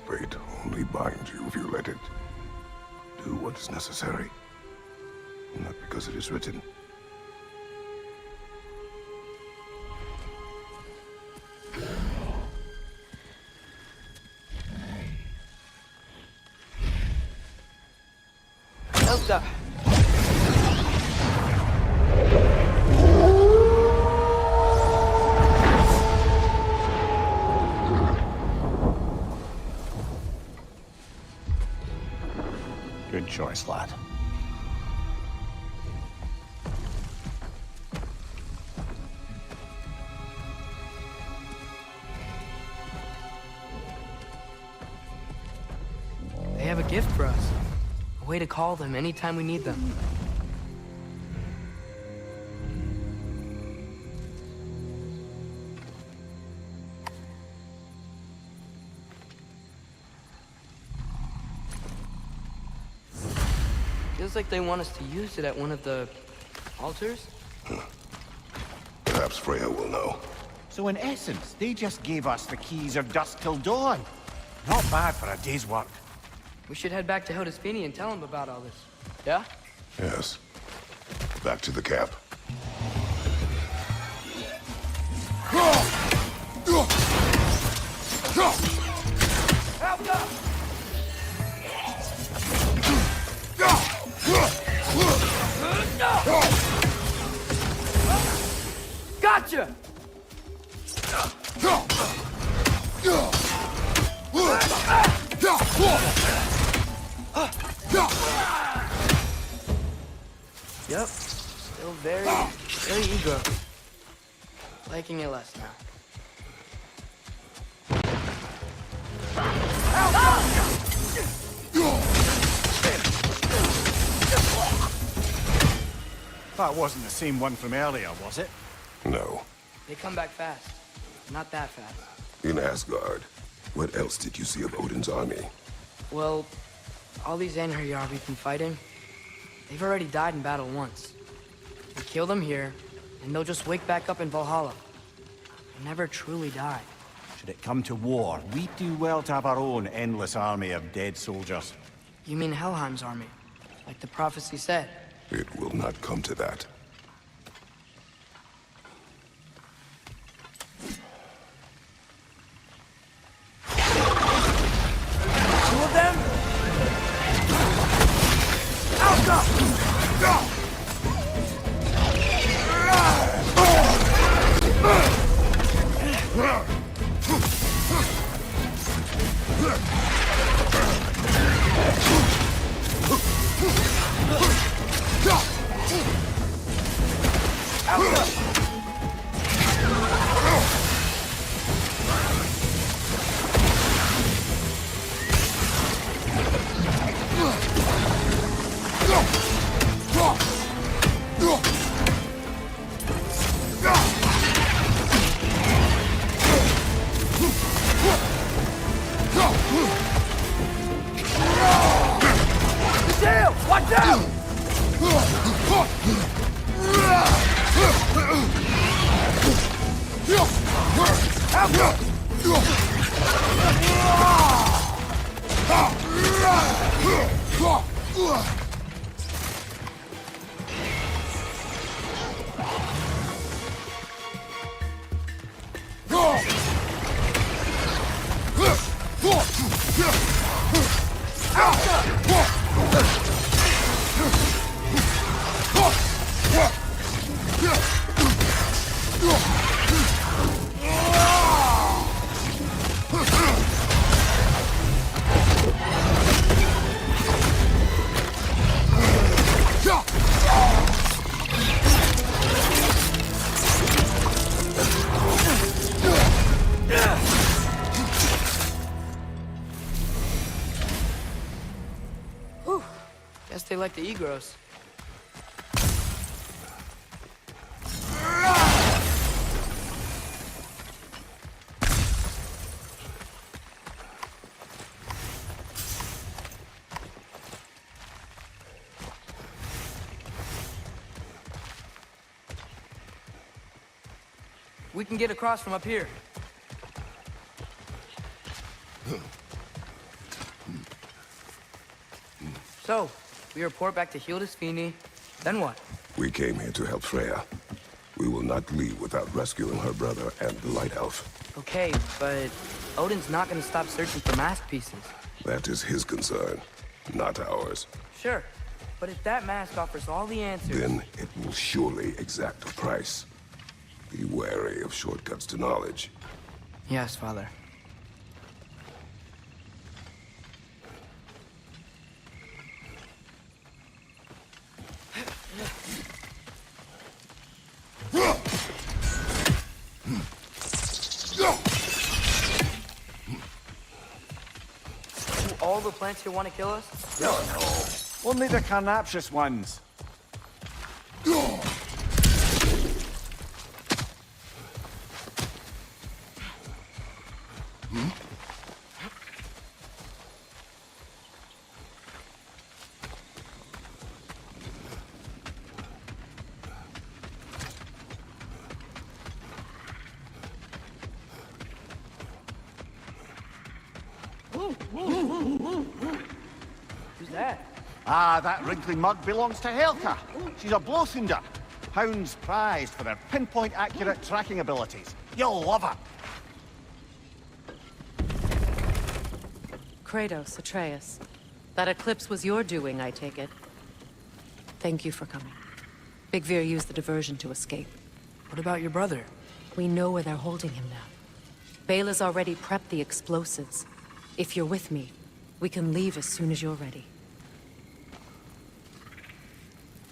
Fate only binds you if you let it. Do what is necessary. Not because it is written. Elsa! Good choice, lad. They have a gift for us. A way to call them anytime we need them. Feels like they want us to use it at one of the altars? Perhaps Freya will know. So in essence, they just gave us the keys of dusk till dawn. Not bad for a day's work. We should head back to Hildesfini and tell him about all this. Yeah? Yes. Back to the camp. Gotcha! Yep. Still very eager. Liking it less now. That wasn't the same one from earlier, was it? No. They come back fast. Not that fast. In Asgard, what else did you see of Odin's army? Well, all these Einherjar we've been fighting, they've already died in battle once. We kill them here, and they'll just wake back up in Valhalla. They never truly die. Should it come to war, we do well to have our own endless army of dead soldiers. You mean Helheim's army, like the prophecy said? It will not come to that. Two of them? Alka! Whew. Guess they like the Egros. We can get across from up here. So, we report back to Hildisvini, then what? We came here to help Freya. We will not leave without rescuing her brother and the Light Elf. Okay, but Odin's not gonna stop searching for mask pieces. That is his concern, not ours. Sure, but if that mask offers all the answers... Then it will surely exact a price. Be wary of shortcuts to knowledge. Yes, Father. Do all the plants here want to kill us? No. Only the carnivorous ones. Who's that? Ah, that wrinkly mug belongs to Helka. She's a blowthunder. Hounds prized for their pinpoint accurate tracking abilities. You'll love her. Kratos, Atreus. That eclipse was your doing, I take it. Thank you for coming. Big Veer used the diversion to escape. What about your brother? We know where they're holding him now. Bela's already prepped the explosives. If you're with me, we can leave as soon as you're ready.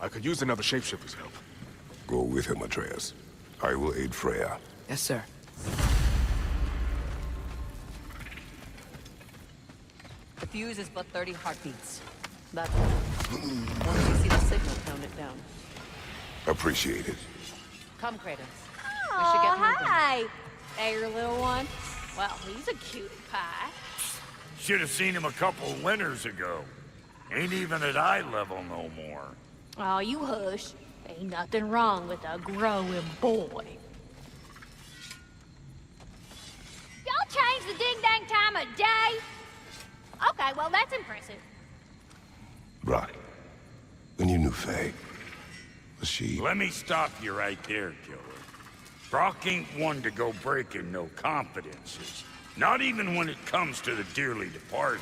I could use another shapeshifter's help. Go with him, Atreus. I will aid Freya. Yes, sir. The fuse is but 30 heartbeats. That's enough. Once you see the signal, count it down. Appreciate it. Come, Kratos. Oh, We should get moving. hi! There, little one. Well, he's a cutie pie. Should have seen him a couple winters ago. Ain't even at eye level no more. Oh, you hush. Ain't nothing wrong with a growing boy. Y'all changed the ding-dang time of day? Okay, well, that's impressive. Brock, when you knew Faye, was she... Let me stop you right there, killer. Brock ain't one to go breaking no confidences. Not even when it comes to the dearly departed.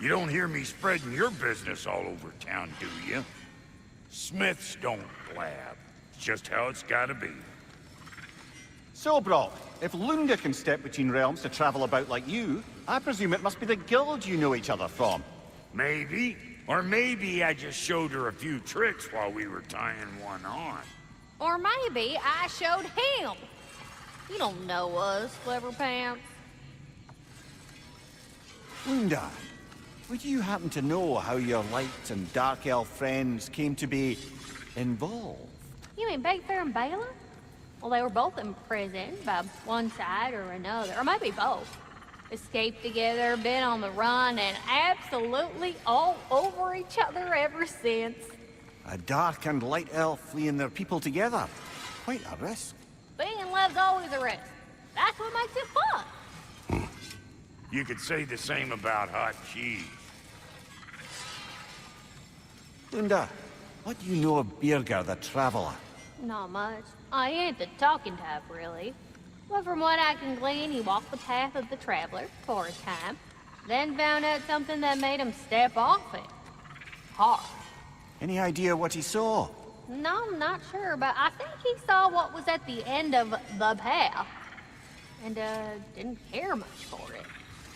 You don't hear me spreading your business all over town, do you? Smiths don't blab. It's just how it's gotta be. So, Brock, if Lunda can step between realms to travel about like you, I presume it must be the guild you know each other from. Maybe. Or maybe I just showed her a few tricks while we were tying one on. Or maybe I showed him. You don't know us, Clever Pants. Lunda, would you happen to know how your light and dark elf friends came to be involved? You mean Big Fair and Bela? Well, they were both imprisoned by one side or another, or maybe both. Escaped together, been on the run, and absolutely all over each other ever since. A dark and light elf fleeing their people together. Quite a risk. Being in love's always a risk. That's what makes it fun. You could say the same about hot cheese. Lunda, what do you know of Birger the Traveler? Not much. I ain't the talking type, really. But from what I can glean, he walked the path of the traveler for a time, then found out something that made him step off it. Hard. Any idea what he saw? No, I'm not sure, but I think he saw what was at the end of the path. And, didn't care much for it.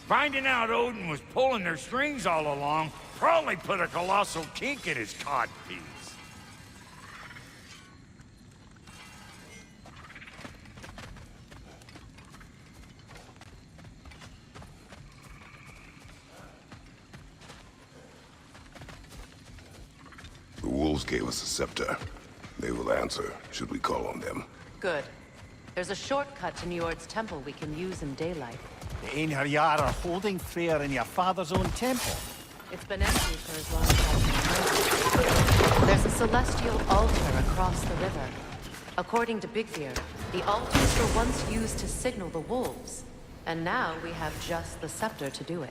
Finding out Odin was pulling their strings all along probably put a colossal kink in his codpiece. The wolves gave us a scepter. They will answer, should we call on them. Good. There's a shortcut to Njord's temple we can use in daylight. The Einherjar are holding Freyr in your father's own temple. It's been empty for as long as I've been. There's a celestial altar across the river. According to Bigbeard, the altars were once used to signal the wolves. And now we have just the scepter to do it.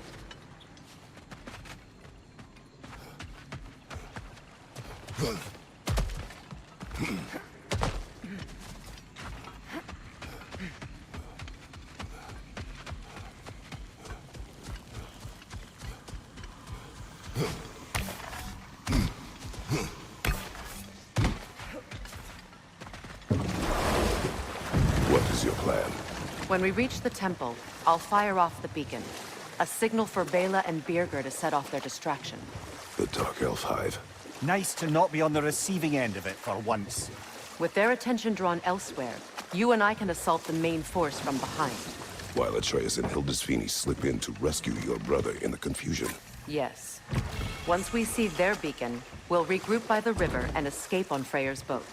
What is your plan? When we reach the temple, I'll fire off the beacon. A signal for Bela and Birger to set off their distraction. The Dark Elf Hive. Nice to not be on the receiving end of it for once. With their attention drawn elsewhere, you and I can assault the main force from behind. While Atreus and Hildisvini slip in to rescue your brother in the confusion. Yes. Once we see their beacon, we'll regroup by the river and escape on Freyr's boat.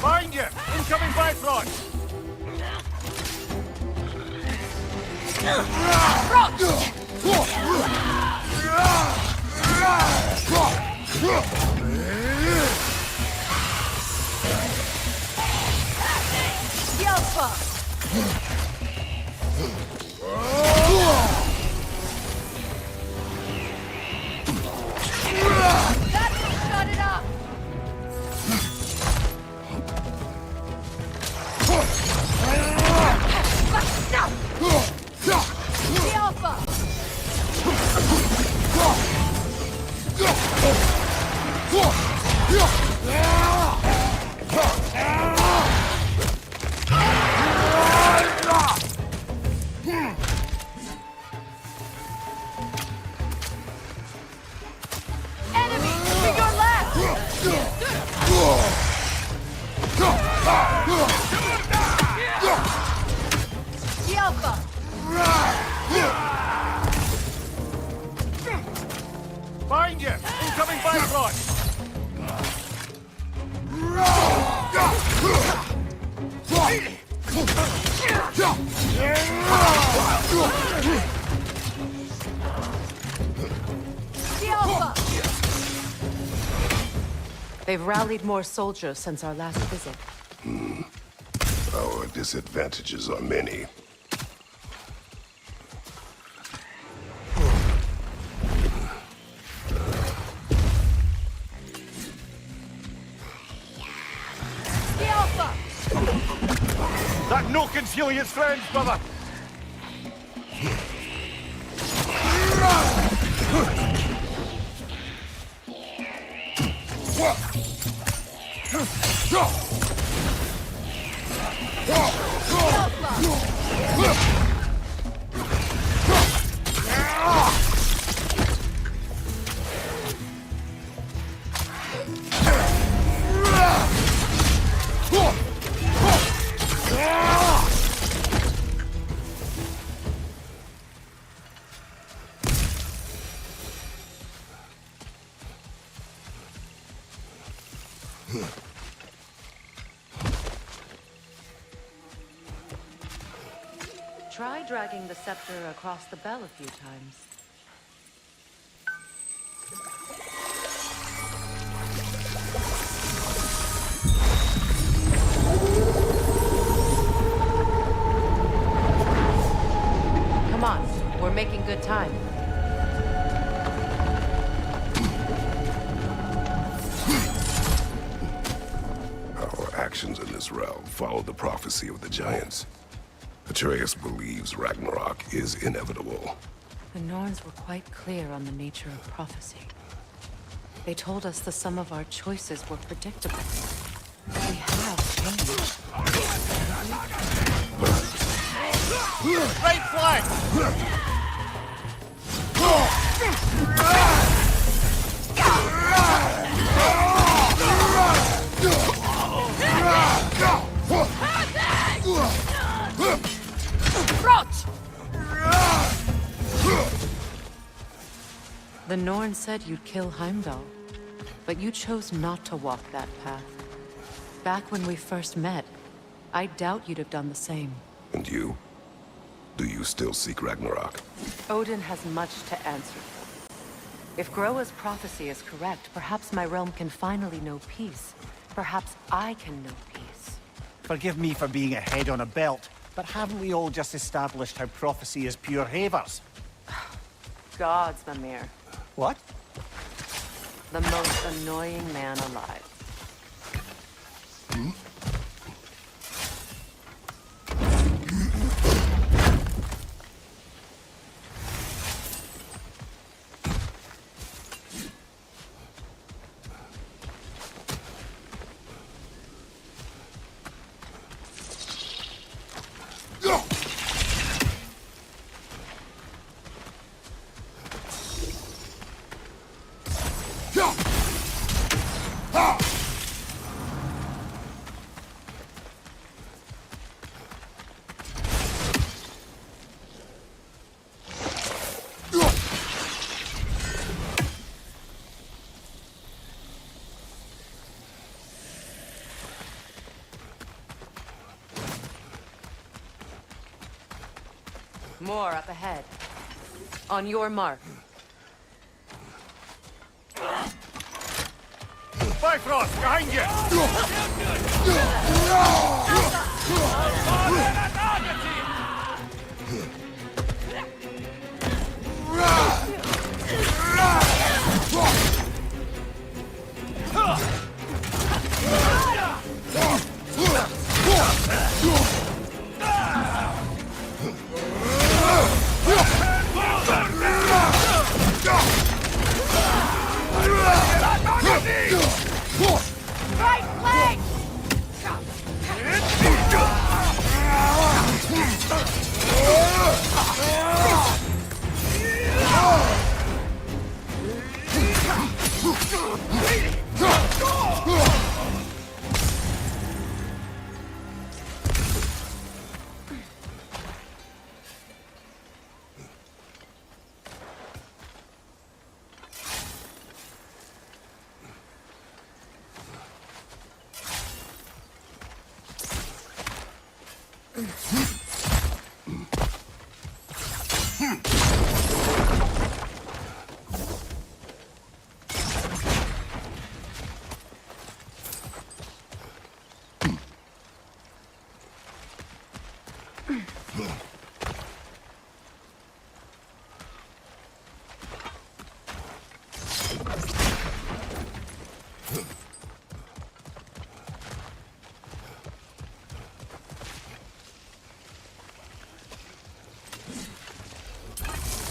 Find you! Incoming Bifrost! Shut it up! They've rallied more soldiers since our last visit. Our disadvantages are many. That Nokin's healing its friends, brother! Try dragging the scepter across the bell a few times. Come on, we're making good time. Our actions in this realm follow the prophecy of the giants. Atreus believes Ragnarok is inevitable. The Norns were quite clear on the nature of prophecy. They told us the sum of our choices were predictable. We have changed. Right flank! The Norn said you'd kill Heimdall, but you chose not to walk that path. Back when we first met, I doubt you'd have done the same. And you? Do you still seek Ragnarok? Odin has much to answer for. If Groa's prophecy is correct, perhaps my realm can finally know peace. Perhaps I can know peace. Forgive me for being a head on a belt, but haven't we all just established how prophecy is pure havers? Gods, Mimir. What? The most annoying man alive. More up ahead. On your mark. Bifrost, behind you! Right leg!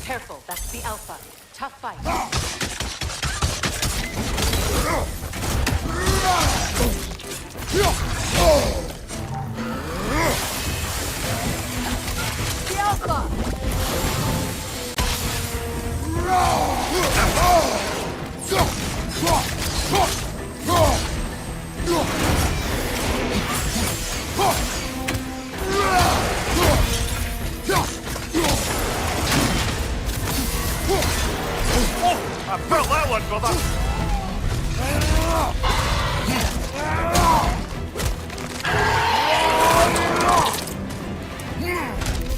Careful, that's the Alpha. Tough fight. The Alpha! I felt that one, brother!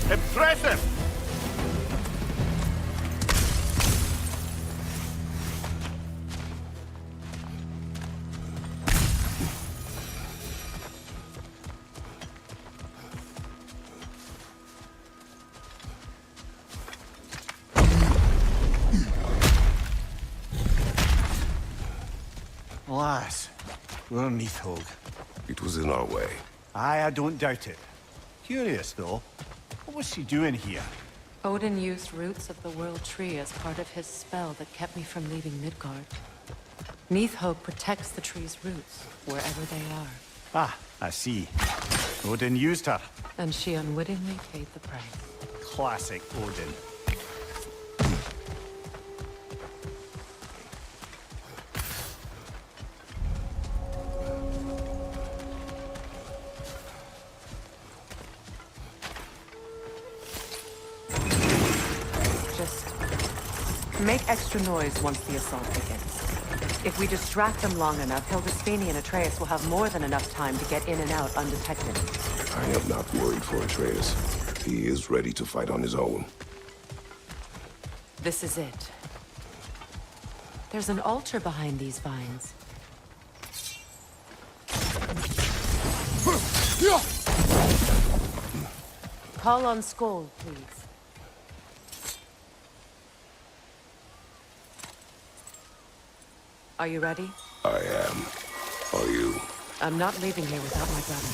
Impressive! Alas, we're Neathhog. It was in our way. Aye, I don't doubt it. Curious, though. What was she doing here? Odin used roots of the World Tree as part of his spell that kept me from leaving Midgard. Neathhog protects the tree's roots, wherever they are. Ah, I see. Odin used her. And she unwittingly paid the price. Classic Odin. Make extra noise once the assault begins. If we distract them long enough, Hildisvini and Atreus will have more than enough time to get in and out undetected. I am not worried for Atreus. He is ready to fight on his own. This is it. There's an altar behind these vines. Call on Skoll, please. Are you ready? I am. Are you? I'm not leaving here without my brother.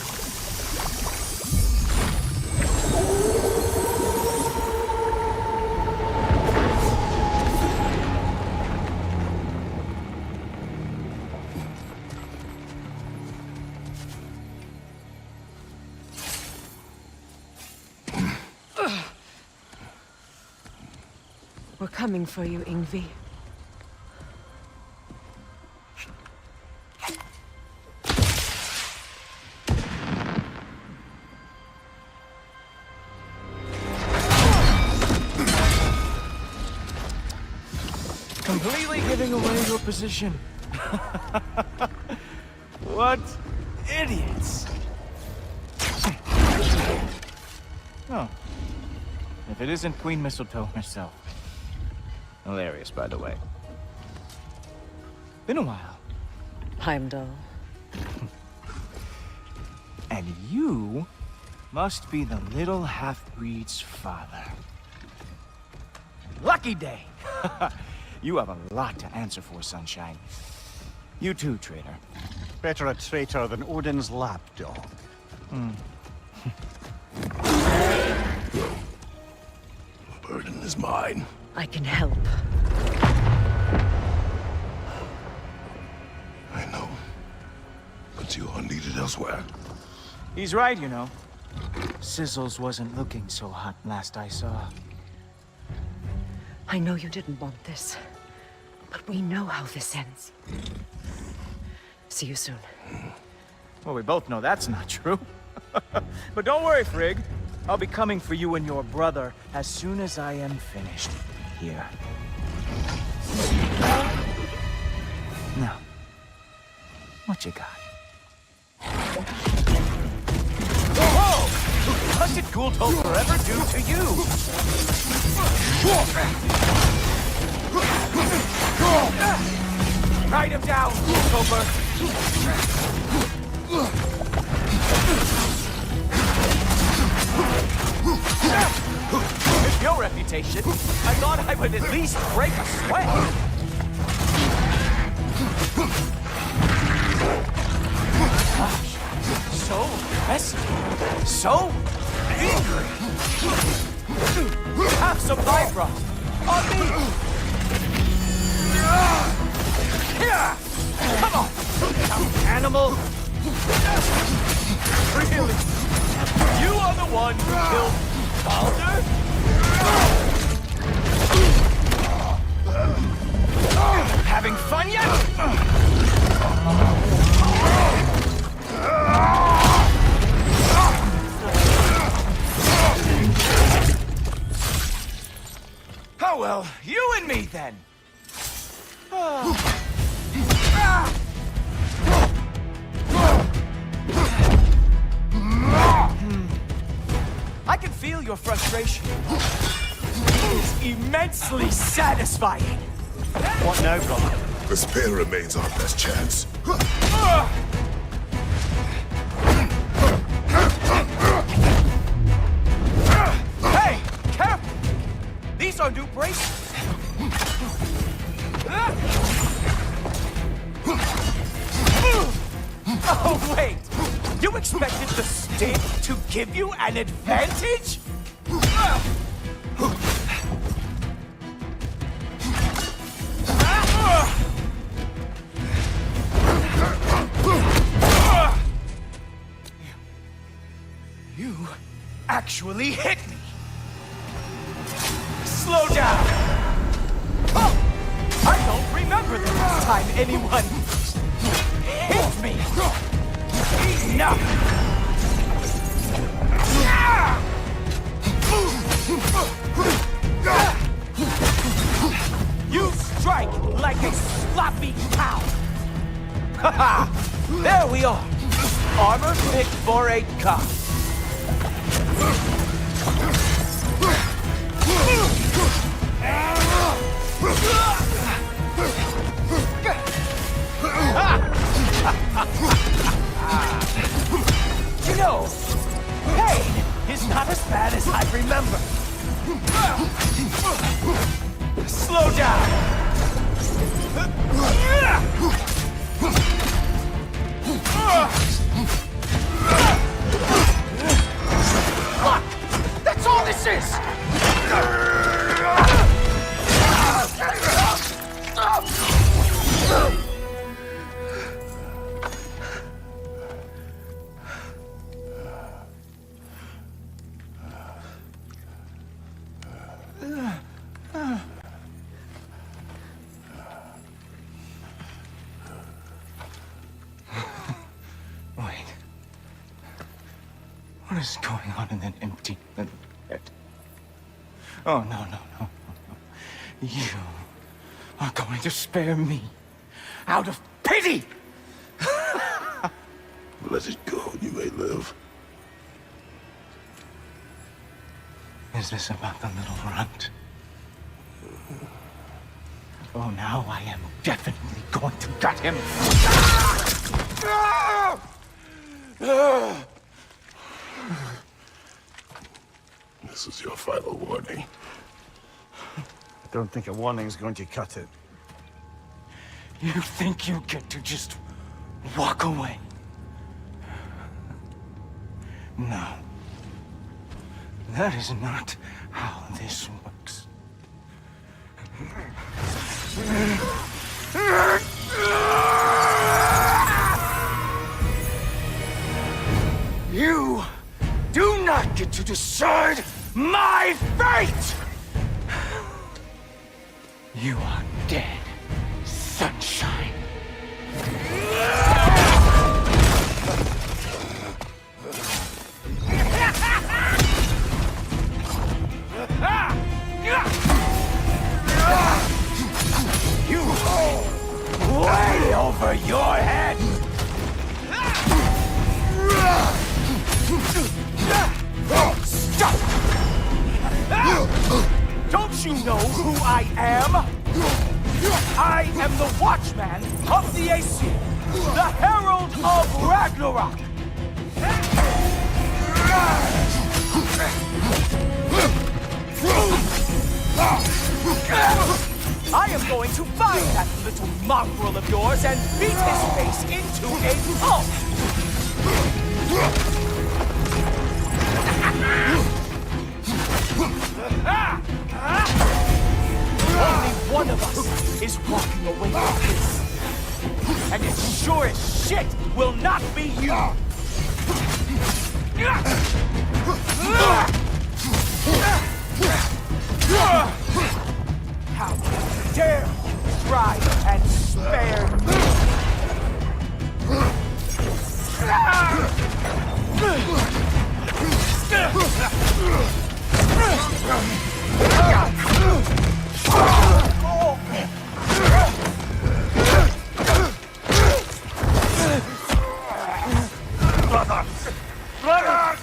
We're coming for you, Yngvi. Completely giving away your position. What idiots. Oh. If it isn't Queen Mistletoe herself. Hilarious, by the way. Been a while. Heimdall. And you must be the little half-breed's father. Lucky day! You have a lot to answer for, Sunshine. You too, traitor. Better a traitor than Odin's lapdog. The burden is mine. I can help. I know. But you are needed elsewhere. He's right, you know. Sizzles wasn't looking so hot last I saw. I know you didn't want this, but we know how this ends. See you soon. Well, we both know that's not true. But don't worry, Frigg. I'll be coming for you and your brother as soon as I am finished here. Now, what you got? Whoa! What did Gulto forever do to you? Ride him down, Gultoper! With your reputation, I thought I would at least break a sweat. Gosh, so aggressive, so angry. Have some life, On me! Come on! Animal! Really? You are the one who killed Baldur? Having fun yet? Oh well, you and me then. I can feel your frustration. It is immensely satisfying. What now, brother? The spear remains our best chance. Hey, careful! These are new bracelets. Oh, wait! You expected the stick to give you an advantage? You actually hit me! Slow down! Oh, I don't remember the last time anyone hit me! Enough! You strike like a sloppy cow! Haha! There we are! Armor fit for a cop. You know, pain is not as bad as I remember. Slow down. Look! That's all this is! Wait. What is going on in that empty little head? Oh, no. You are going to spare me out of pity! Let it go, and you may live. Is this about the little runt? Oh, now I am definitely going to gut him. This is your final warning. I don't think a warning's going to cut it. You think you get to just walk away? No. That is not how this works. You do not get to decide my fate! You are dead, sunshine. You way over your head! Stop! Don't you know who I am? I am the Watchman of the AC, the Herald of Ragnarok! I am going to find that little mongrel of yours and beat his face into a pulp! is walking away like this. And it sure as shit will not be you! How dare you try and spare me! Brother!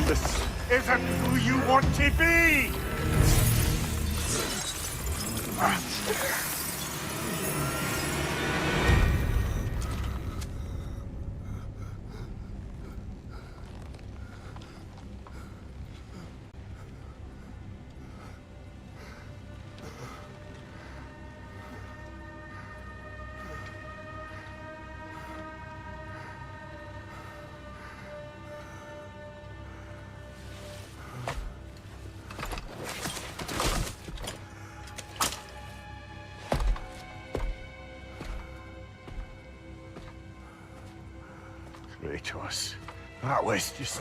This isn't who you want to be! Kratos, that was just...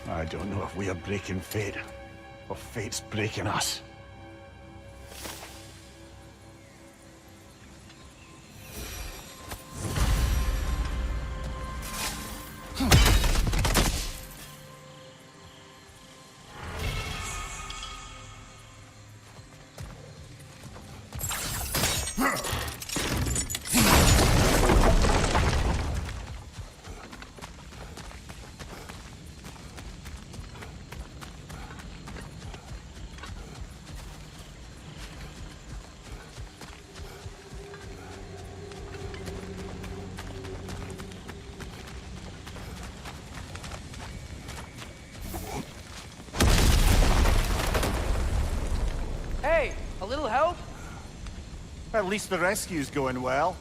I don't know if we are breaking fate, or fate's breaking us. Hey, a little help? At least the rescue's going well.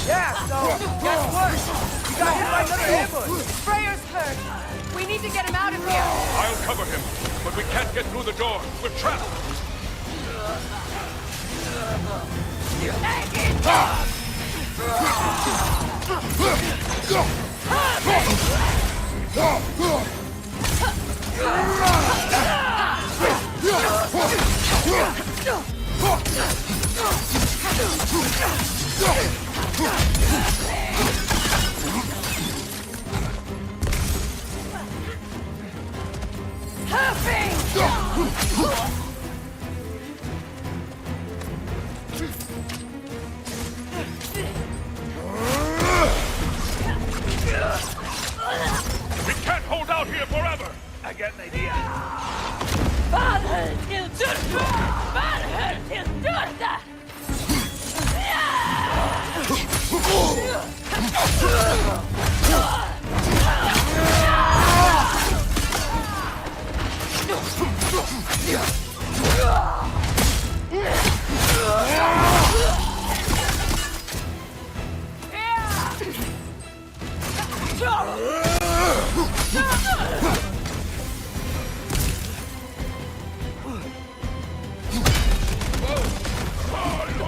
Yeah, so, guess what? You got hit by another ambush! Freyr's hurt. We need to get him out of here. I'll cover him, but we can't get through the door. We're trapped. We can't hold out here forever! I got an idea.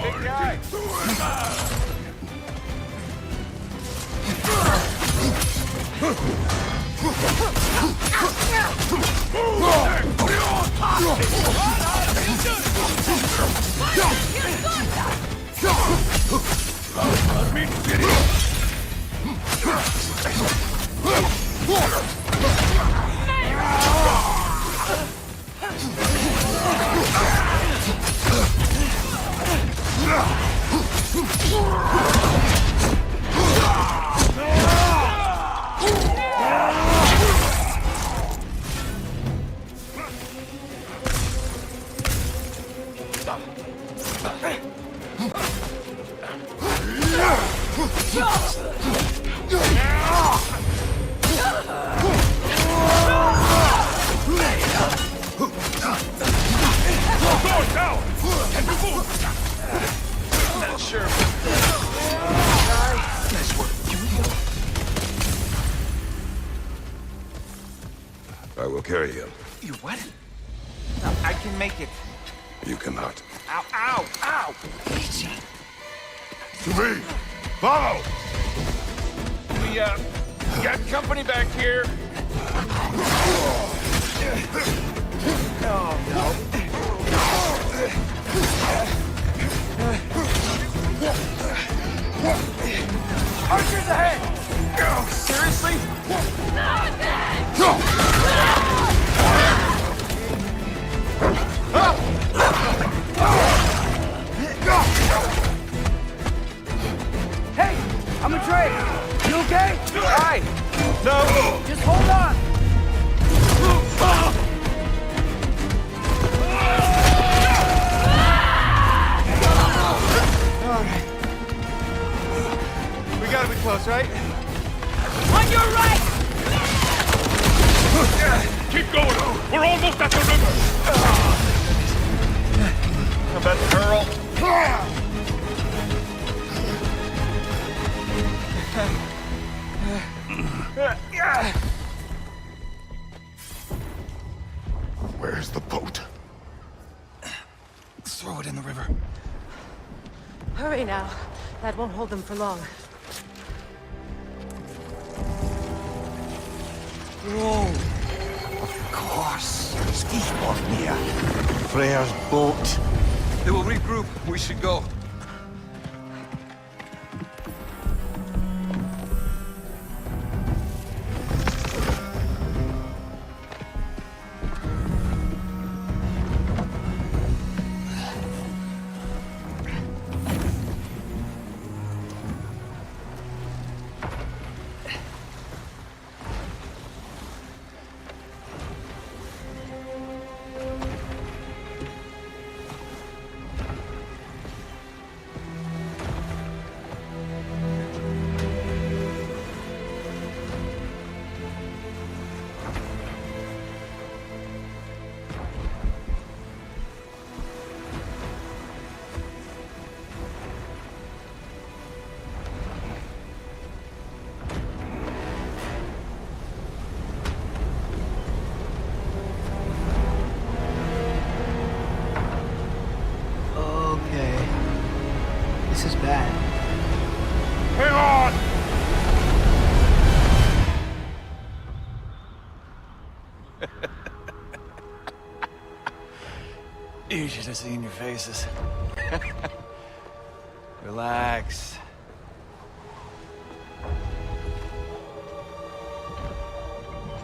Big guy! I will carry him. You what? No, I can make it. You cannot. Ow, ow, ow! Easy. To me! Follow! We got company back here. Oh, no. Archers ahead! Oh, seriously? Hey, I'm a Trey. You okay? Hi. No. Just hold on. We gotta be close, right? On your right! Keep going. We're almost at the river. How about the girl? Where's the boat? Throw it in the river. Hurry now. That won't hold them for long. Whoa. Of course. Skisbornir. Freyr's boat. They will regroup. We should go. Okay. This is bad. Hang on! You should have seen your faces. Relax.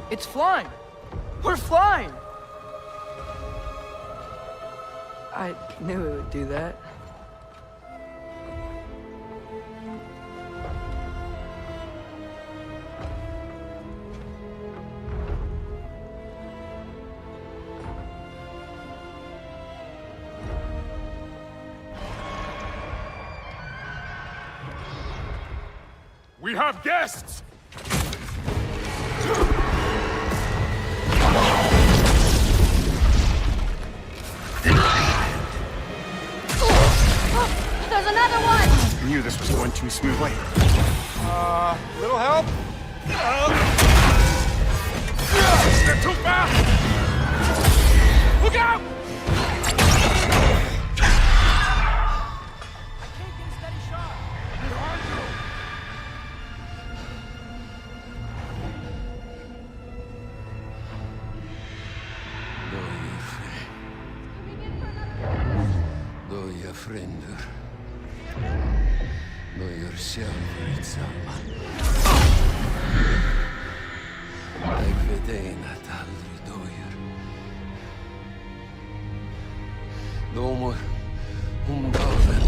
It's flying! We're flying! I knew it would do that. We have guests! There's another one! I knew this was going too smoothly. Little help? They're too fast! Look out! Fränder. Då gör själva detsamma. Jag vet en att aldrig dör. Domor, gaven.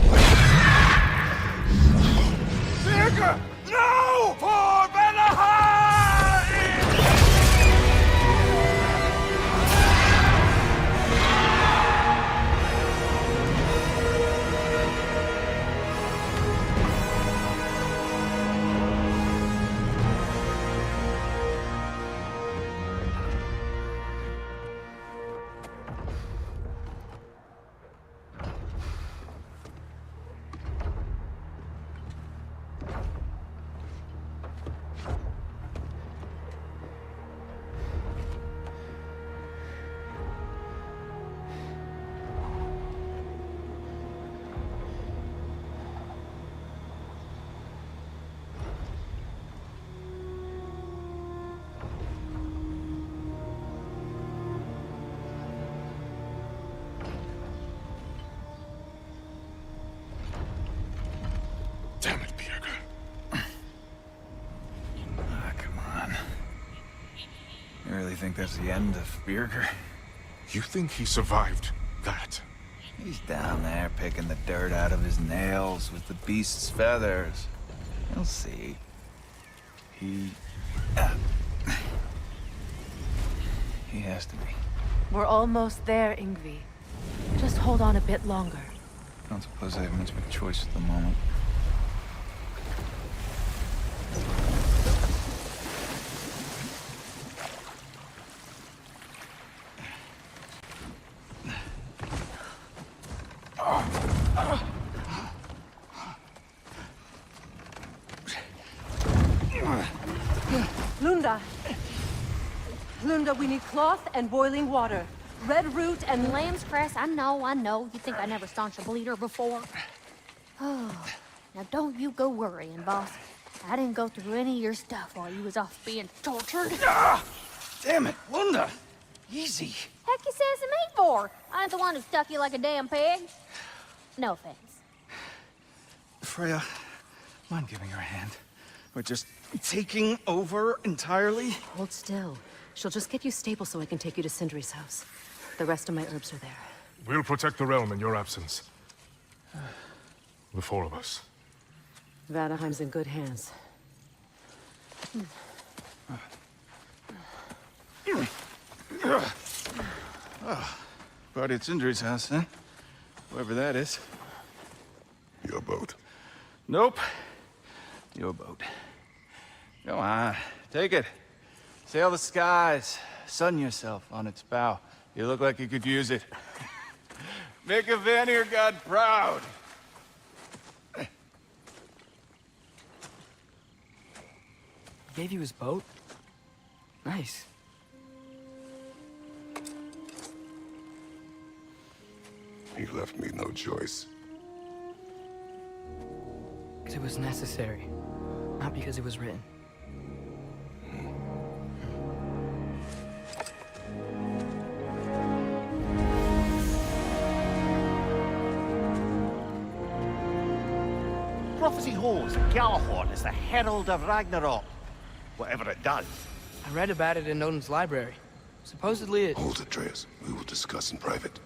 Virka! No! For Vanaheim! You really think that's the end of Birger? You think he survived that? He's down there picking the dirt out of his nails with the beast's feathers. You'll see. He has to be. We're almost there, Ingvi. Just hold on a bit longer. I don't suppose I have much of a choice at the moment. Lunda! Lunda, we need cloth and boiling water. Red root and Lamb's cress, I know. You think I never staunched a bleeder before? Oh, now don't you go worrying, boss. I didn't go through any of your stuff while you was off being tortured. Damn it, Lunda! Easy. Heck you says to me for? I ain't the one who stuck you like a damn pig. No offense. Freya, mind giving her a hand? We're just taking over entirely? Hold still. She'll just get you stable so I can take you to Sindri's house. The rest of my herbs are there. We'll protect the realm in your absence. The four of us. Vanaheim's in good hands. Party at Sindri's house, huh? Whoever that is. Your boat. Nope. Your boat. Go on, take it. Sail the skies. Sun yourself on its bow. You look like you could use it. Make a Vanir god proud. Gave you his boat? Nice. He left me no choice. Because it was necessary, not because it was written. Prophecy holds that Galahorn is the herald of Ragnarok. Whatever it does. I read about it in Odin's library. Supposedly it... Hold it, Atreus. We will discuss in private.